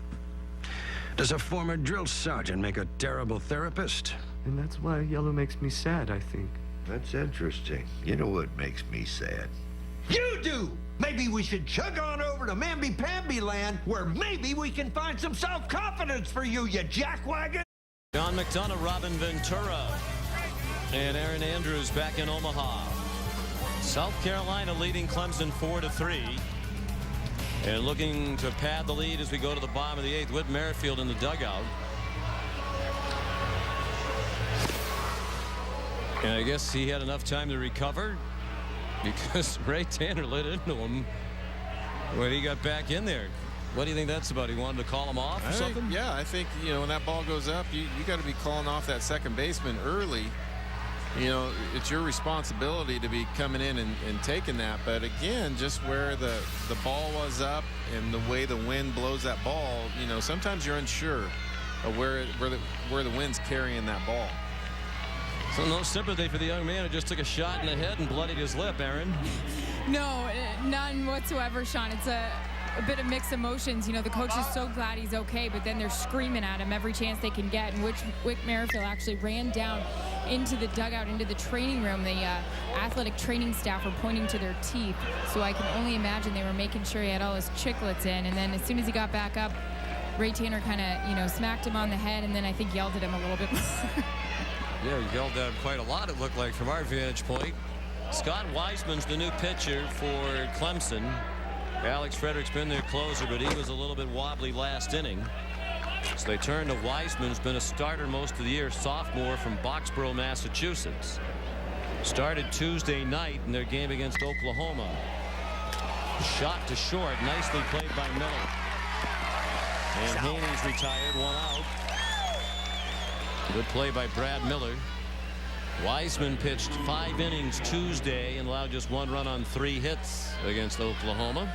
Does a former drill sergeant make a terrible therapist? And that's why yellow makes me sad, I think. That's interesting. You know what makes me sad? You do! Maybe we should chug on over to Mamby-Pamby land, where maybe we can find some self-confidence for you, you jackwagon! John McDonough, Robin Ventura, and Aaron Andrews back in Omaha. South Carolina leading Clemson 4-3. And looking to pad the lead as we go to the bottom of the 8th. Whit Merrifield in the dugout. And I guess he had enough time to recover, because Ray Tanner lit into him when he got back in there. What do you think that's about? He wanted to call him off or something? Yeah, I think, you know, when that ball goes up, you got to be calling off that second baseman early. You know, it's your responsibility to be coming in and taking that. But again, just where the ball was up and the way the wind blows that ball, you know, sometimes you're unsure of where the wind's carrying that ball. So no sympathy for the young man who just took a shot in the head and bloodied his lip, Aaron. No, none whatsoever, Sean. It's a bit of mixed emotions. You know, the coach is so glad he's okay, but then they're screaming at him every chance they can get. And Wick Merrifield actually ran down into the dugout, into the training room. The athletic training staff were pointing to their teeth, so I can only imagine they were making sure he had all his chiclets in. And then as soon as he got back up, Ray Tanner kind of, you know, smacked him on the head, and then I think yelled at him a little bit more. Yeah, he yelled at him quite a lot, it looked like, from our vantage point. Scott Wiseman's the new pitcher for Clemson. Alex Frederick's been their closer, but he was a little bit wobbly last inning. So they turn to Wiseman, who's been a starter most of the year, sophomore from Boxborough, Massachusetts. Started Tuesday night in their game against Oklahoma. Shot to short, nicely played by Miller. And Haney's retired, 1 out. Good play by Brad Miller. Wiseman pitched 5 innings Tuesday and allowed just 1 run on 3 hits against Oklahoma.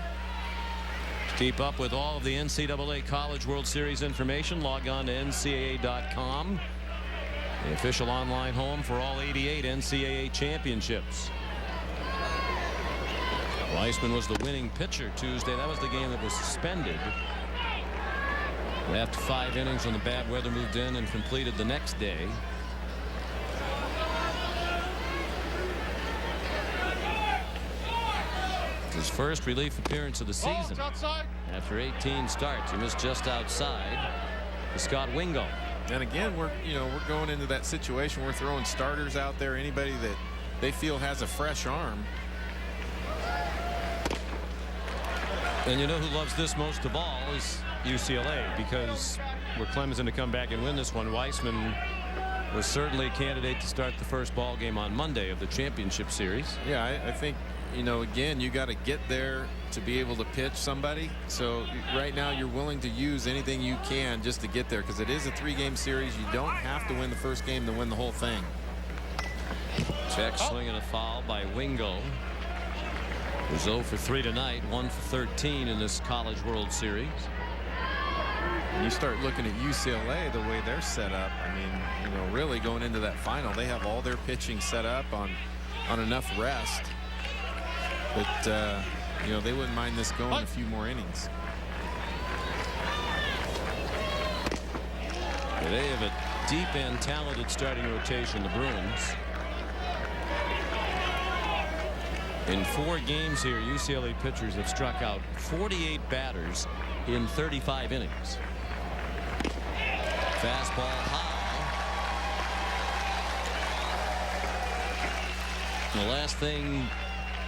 To keep up with all of the NCAA College World Series information, log on to ncaa.com, the official online home for all 88 NCAA championships. Wiseman was the winning pitcher Tuesday. That was the game that was suspended. After 5 innings when the bad weather moved in and completed the next day. His first relief appearance of the season. After 18 starts, he missed just outside to Scott Wingo. And again, we're going into that situation. We're throwing starters out there, anybody that they feel has a fresh arm. And you know who loves this most of all is UCLA, because were Clemson to come back and win this one, Wiseman was certainly a candidate to start the first ball game on Monday of the championship series. Yeah, I think, you know, again, you got to get there to be able to pitch somebody. So right now you're willing to use anything you can just to get there, because it is a 3-game series. You don't have to win the first game to win the whole thing. Check swing and a foul by Wingo. Was 0 for 3 tonight, 1 for 13 in this College World Series. And you start looking at UCLA, the way they're set up. I mean, you know, really going into that final, they have all their pitching set up on enough rest. But, you know, they wouldn't mind this going a few more innings. They have a deep and talented starting rotation, the Bruins. In 4 games here, UCLA pitchers have struck out 48 batters in 35 innings. Fastball high. The last thing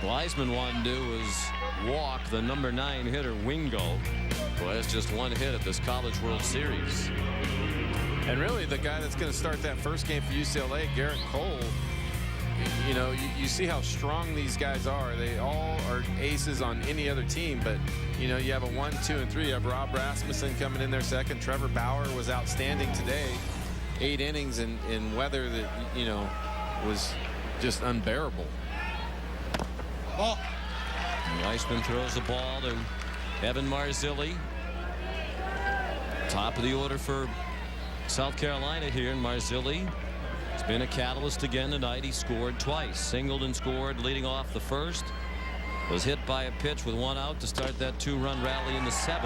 Wiseman wanted to do was walk the number 9 hitter Wingo, who has just 1 hit at this College World Series. And really, the guy that's going to start that first game for UCLA, Garrett Cole, you know, you see how strong these guys are. They all are aces on any other team, but you know, you have a 1, 2, and 3. You have Rob Rasmussen coming in there second. Trevor Bauer was outstanding today. 8 innings in weather that, you know, was just unbearable. Weissman throws the ball to Evan Marzilli. Top of the order for South Carolina here, and Marzilli has been a catalyst again tonight. He scored twice, singled and scored leading off the first. Was hit by a pitch with 1 out to start that 2-run rally in the 7th.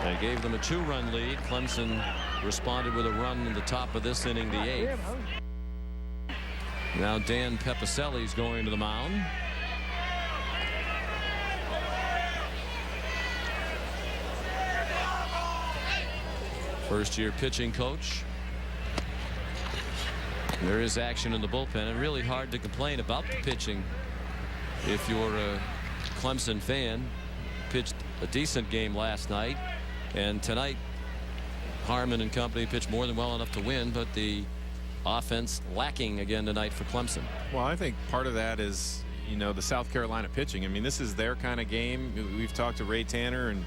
That gave them a 2-run lead. Clemson responded with a run in the top of this inning, the 8th. Now Dan Pepicelli's going to the mound. First-year pitching coach. There is action in the bullpen, and really hard to complain about the pitching if you're a Clemson fan. Pitched a decent game last night, and tonight Harmon and company pitched more than well enough to win, but the offense lacking again tonight for Clemson. Well, I think part of that is, you know, the South Carolina pitching. I mean, this is their kind of game. We've talked to Ray Tanner, and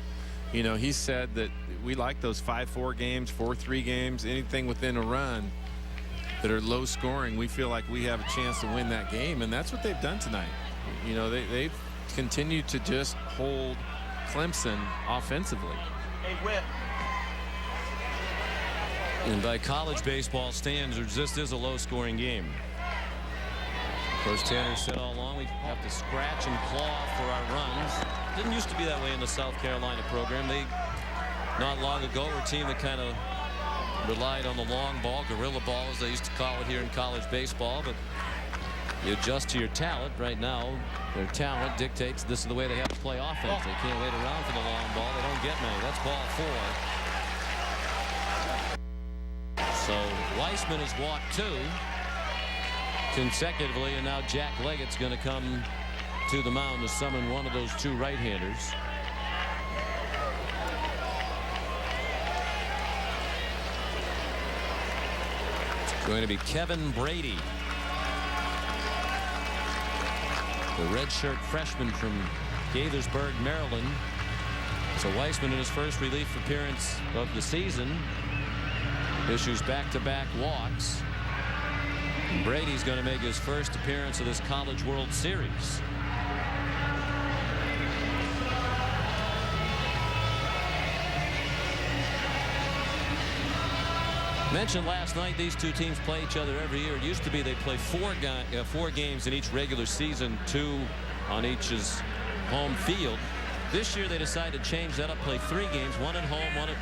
you know, he said that we like those 5-4 games, 4-3 games, anything within a run that are low scoring. We feel like we have a chance to win that game, and that's what they've done tonight. You know, they've continued to just hold Clemson offensively. Hey, Whip. And by college baseball standards, this is a low-scoring game. Of course, Tanner said all along we have to scratch and claw for our runs. Didn't used to be that way in the South Carolina program. They not long ago were a team that kind of relied on the long ball, gorilla ball as they used to call it here in college baseball. But you adjust to your talent. Right now their talent dictates this is the way they have to play offense. They can't wait around for the long ball. They don't get many. That's ball 4. So Weissman has walked 2 consecutively, and now Jack Leggett's going to come to the mound to summon one of those 2 right-handers. It's going to be Kevin Brady, the redshirt freshman from Gaithersburg, Maryland. So Weissman in his first relief appearance of the season issues back-to-back walks. And Brady's going to make his first appearance of this College World Series. Mentioned last night, these 2 teams play each other every year. It used to be they play 4 games in each regular season, 2 on each's home field. This year they decided to change that up, play 3 games, 1 at home, 1 at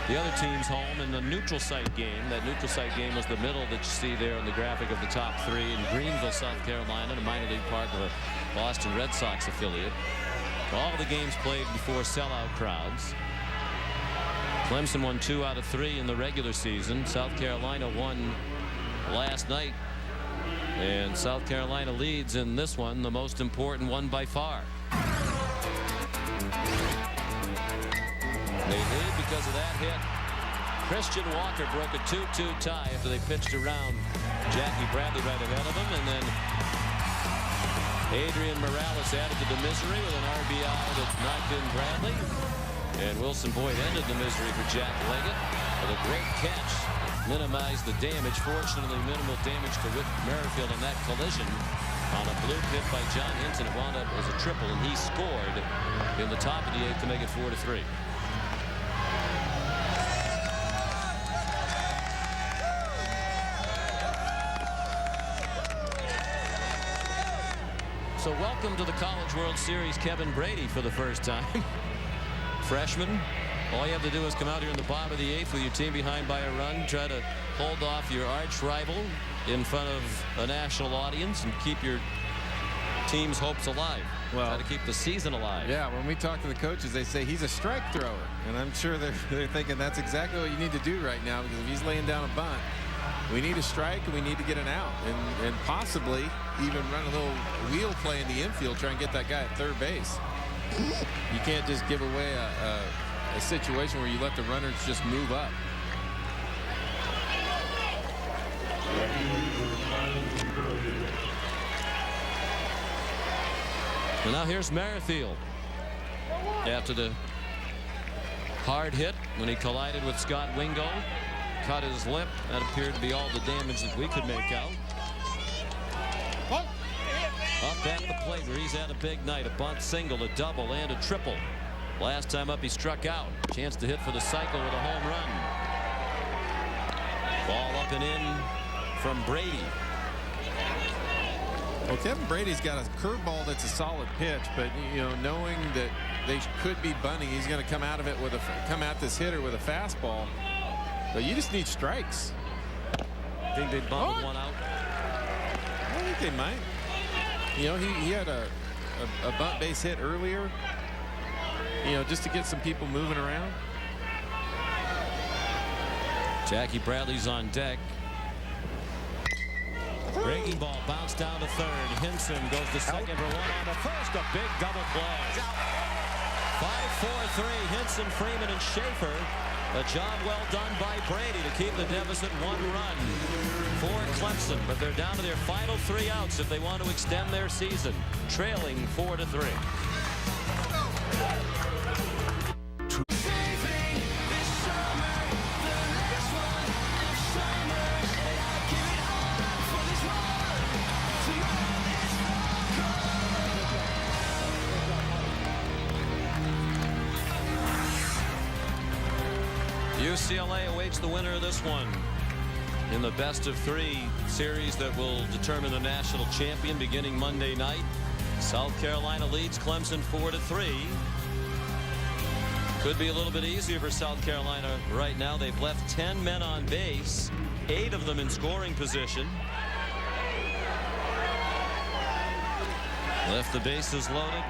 the other team's home, and the neutral site game. That neutral site game was the middle that you see there on the graphic of the top 3 in Greenville, South Carolina, the minor league park of a Boston Red Sox affiliate. All the games played before sellout crowds. Clemson won 2 out of 3 in the regular season. South Carolina won last night, and South Carolina leads in this one, the most important one by far. They lead because of that hit. Christian Walker broke a 2-2 tie after they pitched around Jackie Bradley right ahead of him, and then Adrian Morales added to the misery with an RBI that knocked in Bradley. And Wilson Boyd ended the misery for Jack Leggett with a great catch. Minimized the damage. Fortunately, minimal damage to Whit Merrifield on that collision. On a bloop hit by John Hinton, it wound up as a triple, and he scored in the top of the 8th to make it 4-3. So welcome to the College World Series, Kevin Brady, for the first time. Freshman. All you have to do is come out here in the bottom of the 8th with your team behind by a run, try to hold off your arch rival in front of a national audience and keep your team's hopes alive. Well, try to keep the season alive. Yeah, when we talk to the coaches, they say he's a strike thrower, and I'm sure they're thinking that's exactly what you need to do right now, because if he's laying down a bunt, we need a strike and we need to get an out, and possibly even run a little wheel play in the infield, try and get that guy at third base. You can't just give away a situation where you let the runners just move up. And now here's Merrifield. After the hard hit when he collided with Scott Wingo, cut his lip. That appeared to be all the damage that we could make out. Up at the plate where he's had a big night. A bunt single, a double, and a triple. Last time up he struck out. Chance to hit for the cycle with a home run. Ball up and in from Brady. Well, Kevin Brady's got a curveball that's a solid pitch, but knowing that they could be bunting, he's going to come out of it come at this hitter with a fastball. But you just need strikes. Think they'd bunt with 1 out? I think they might. He had a bunt base hit earlier, just to get some people moving around. Jackie Bradley's on deck. Breaking ball bounced down to third. Hinson goes to second for 1 on to first. A big double play. 5-4-3. Hinson, Freeman, and Schaefer. A job well done by Brady to keep the deficit 1 run for Clemson. But they're down to their final 3 outs if they want to extend their season. Trailing 4-3. UCLA awaits the winner of this one. in the best-of-3 series that will determine the national champion beginning Monday night. South Carolina leads Clemson 4-3. Could be a little bit easier for South Carolina right now. They've left 10 men on base, 8 of them in scoring position. Left the bases loaded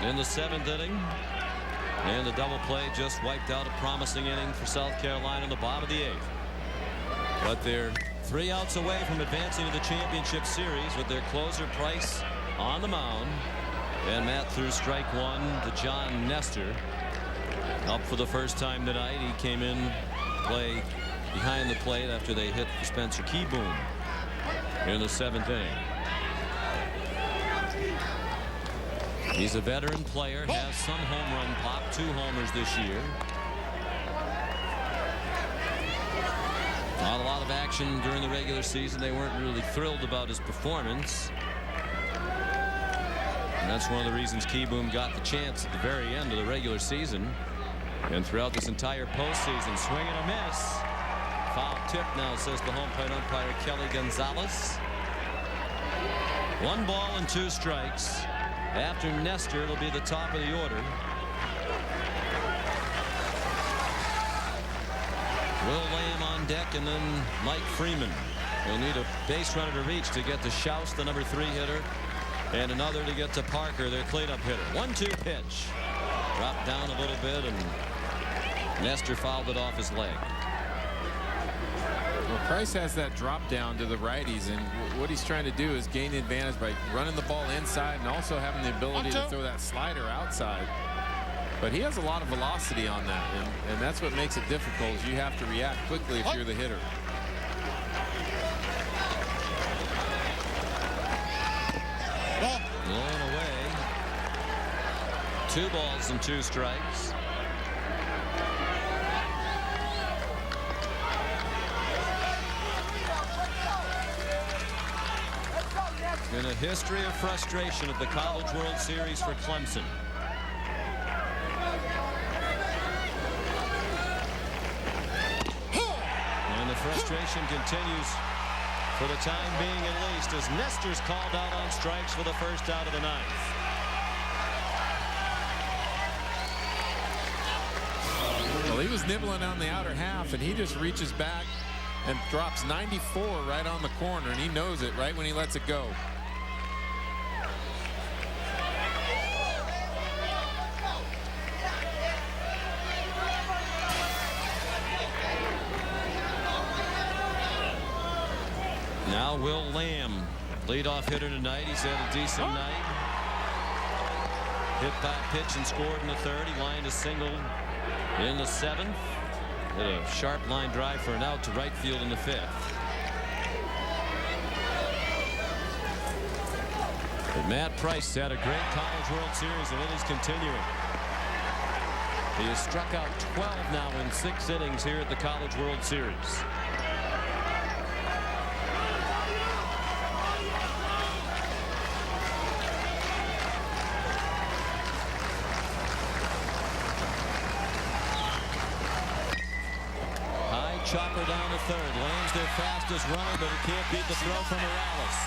in the 7th inning. And the double play just wiped out a promising inning for South Carolina in the bottom of the 8th. But they're 3 outs away from advancing to the championship series with their closer Price on the mound. And Matt threw strike 1 to John Nestor. Up for the first time tonight. He came in play behind the plate after they hit Spencer Keyboom in the 7th inning. He's a veteran player, has some home run pop, 2 homers this year. Not a lot of action during the regular season. They weren't really thrilled about his performance. And that's one of the reasons Keyboom got the chance at the very end of the regular season. And throughout this entire postseason, swing and a miss. Foul tip now, says the home plate umpire Kelly Gonzalez. 1 ball and 2 strikes. After Nestor, it'll be the top of the order. Will Lamb on deck, and then Mike Freeman. He'll need a base runner to reach to get to Schaus, the number 3 hitter, and another to get to Parker, their cleanup hitter. 1-2 pitch. Dropped down a little bit, and Nestor fouled it off his leg. Well, Price has that drop down to the righties, and what he's trying to do is gain the advantage by running the ball inside and also having the ability to throw that slider outside. But he has a lot of velocity on that, and that's what makes it difficult. Is you have to react quickly if you're the hitter. Blown away. 2 balls and 2 strikes. In a history of frustration at the College World Series for Clemson. And the frustration continues for the time being, at least, as Nestor's called out on strikes for the first out of the 9th. Well, he was nibbling on the outer half, and he just reaches back and drops 94 right on the corner, and he knows it right when he lets it go. Now Will Lamb, leadoff hitter tonight. He's had a decent night. Hit by pitch and scored in the 3rd. He lined a single in the 7th. Hit a sharp line drive for an out to right field in the 5th. But Matt Price had a great College World Series, and it is continuing. He has struck out 12 now in 6 innings here at the College World Series. Chopper down to 3rd. Lamb's their fastest runner, but he can't beat the throw from Morales.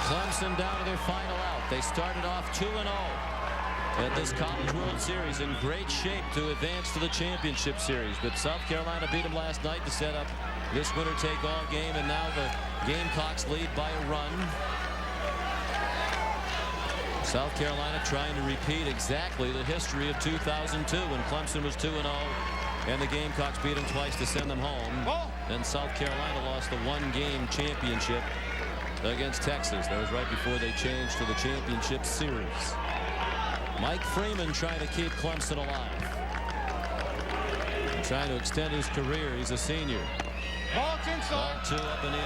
Clemson down to their final out. They started off 2-0 at this College World Series, in great shape to advance to the championship series. But South Carolina beat them last night to set up this winner-take-all game, and now the Gamecocks lead by a run. South Carolina trying to repeat exactly the history of 2002 when Clemson was 2-0 and the Gamecocks beat them twice to send them home. Then South Carolina lost the 1-game championship against Texas. That was right before they changed to the championship series. Mike Freeman trying to keep Clemson alive. And trying to extend his career. He's a senior. Ball inside. Ball 2 up and in.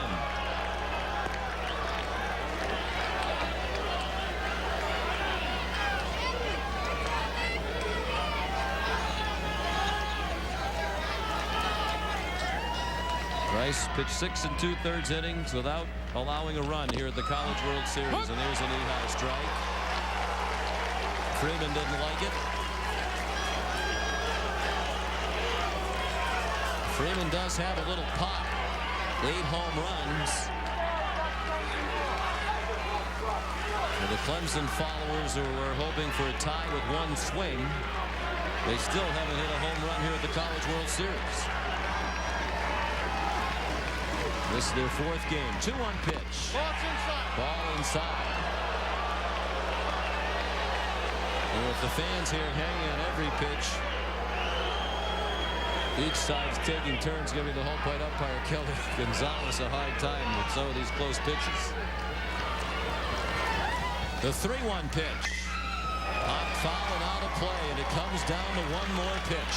Price pitched 6 2/3 innings without allowing a run here at the College World Series, and there's a knee-high strike. Freeman didn't like it. Freeman does have a little pop. 8 home runs. For the Clemson followers who were hoping for a tie with 1 swing, they still haven't hit a home run here at the College World Series. This is their 4th game. 2-1 pitch. Ball inside. And with the fans here hanging on every pitch, each side's taking turns giving the home plate umpire Kelly Gonzalez a hard time with some of these close pitches. The 3-1 pitch. Hot foul and out of play, and it comes down to 1 more pitch.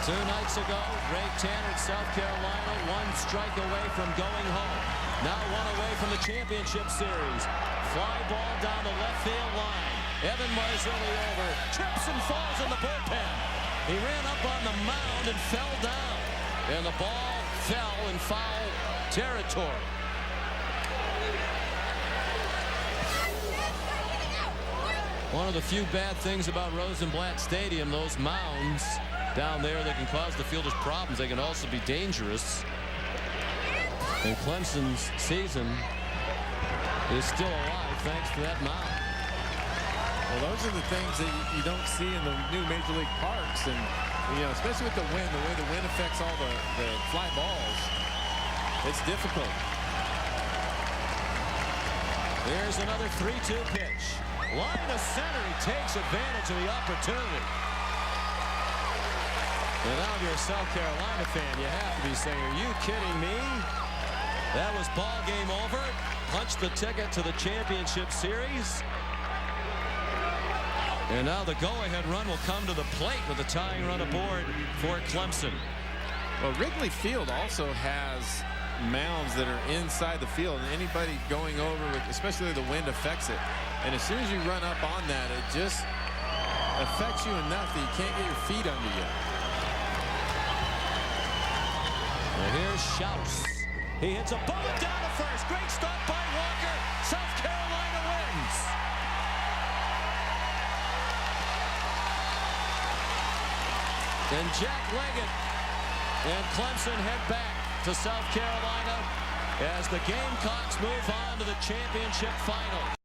Two nights ago, Ray Tanner at South Carolina, 1 strike away from going home. Now 1 away from the championship series. Fly ball down the left field line. Evan Marzulli over, trips and falls in the bullpen. He ran up on the mound and fell down. And the ball fell in foul territory. One of the few bad things about Rosenblatt Stadium, those mounds down there, they can cause the fielders problems. They can also be dangerous. And Clemson's season is still alive thanks to that mound. Well, those are the things that you don't see in the new Major League parks, and especially with the wind, the way the wind affects all the fly balls, it's difficult. There's another 3-2 pitch. Line to center, he takes advantage of the opportunity. And now if you're a South Carolina fan, you have to be saying, are you kidding me? That was ball game over. Punched the ticket to the championship series. And now the go-ahead run will come to the plate with the tying run aboard for Clemson. Well, Wrigley Field also has mounds that are inside the field, and anybody going over with, especially the wind affects it. And as soon as you run up on that, it just affects you enough that you can't get your feet under you. Well, here's Schaus. He hits a bullet down to first. Great stop by Walker. South Carolina wins. And Jack Leggett and Clemson head back to South Carolina as the Gamecocks move on to the championship final.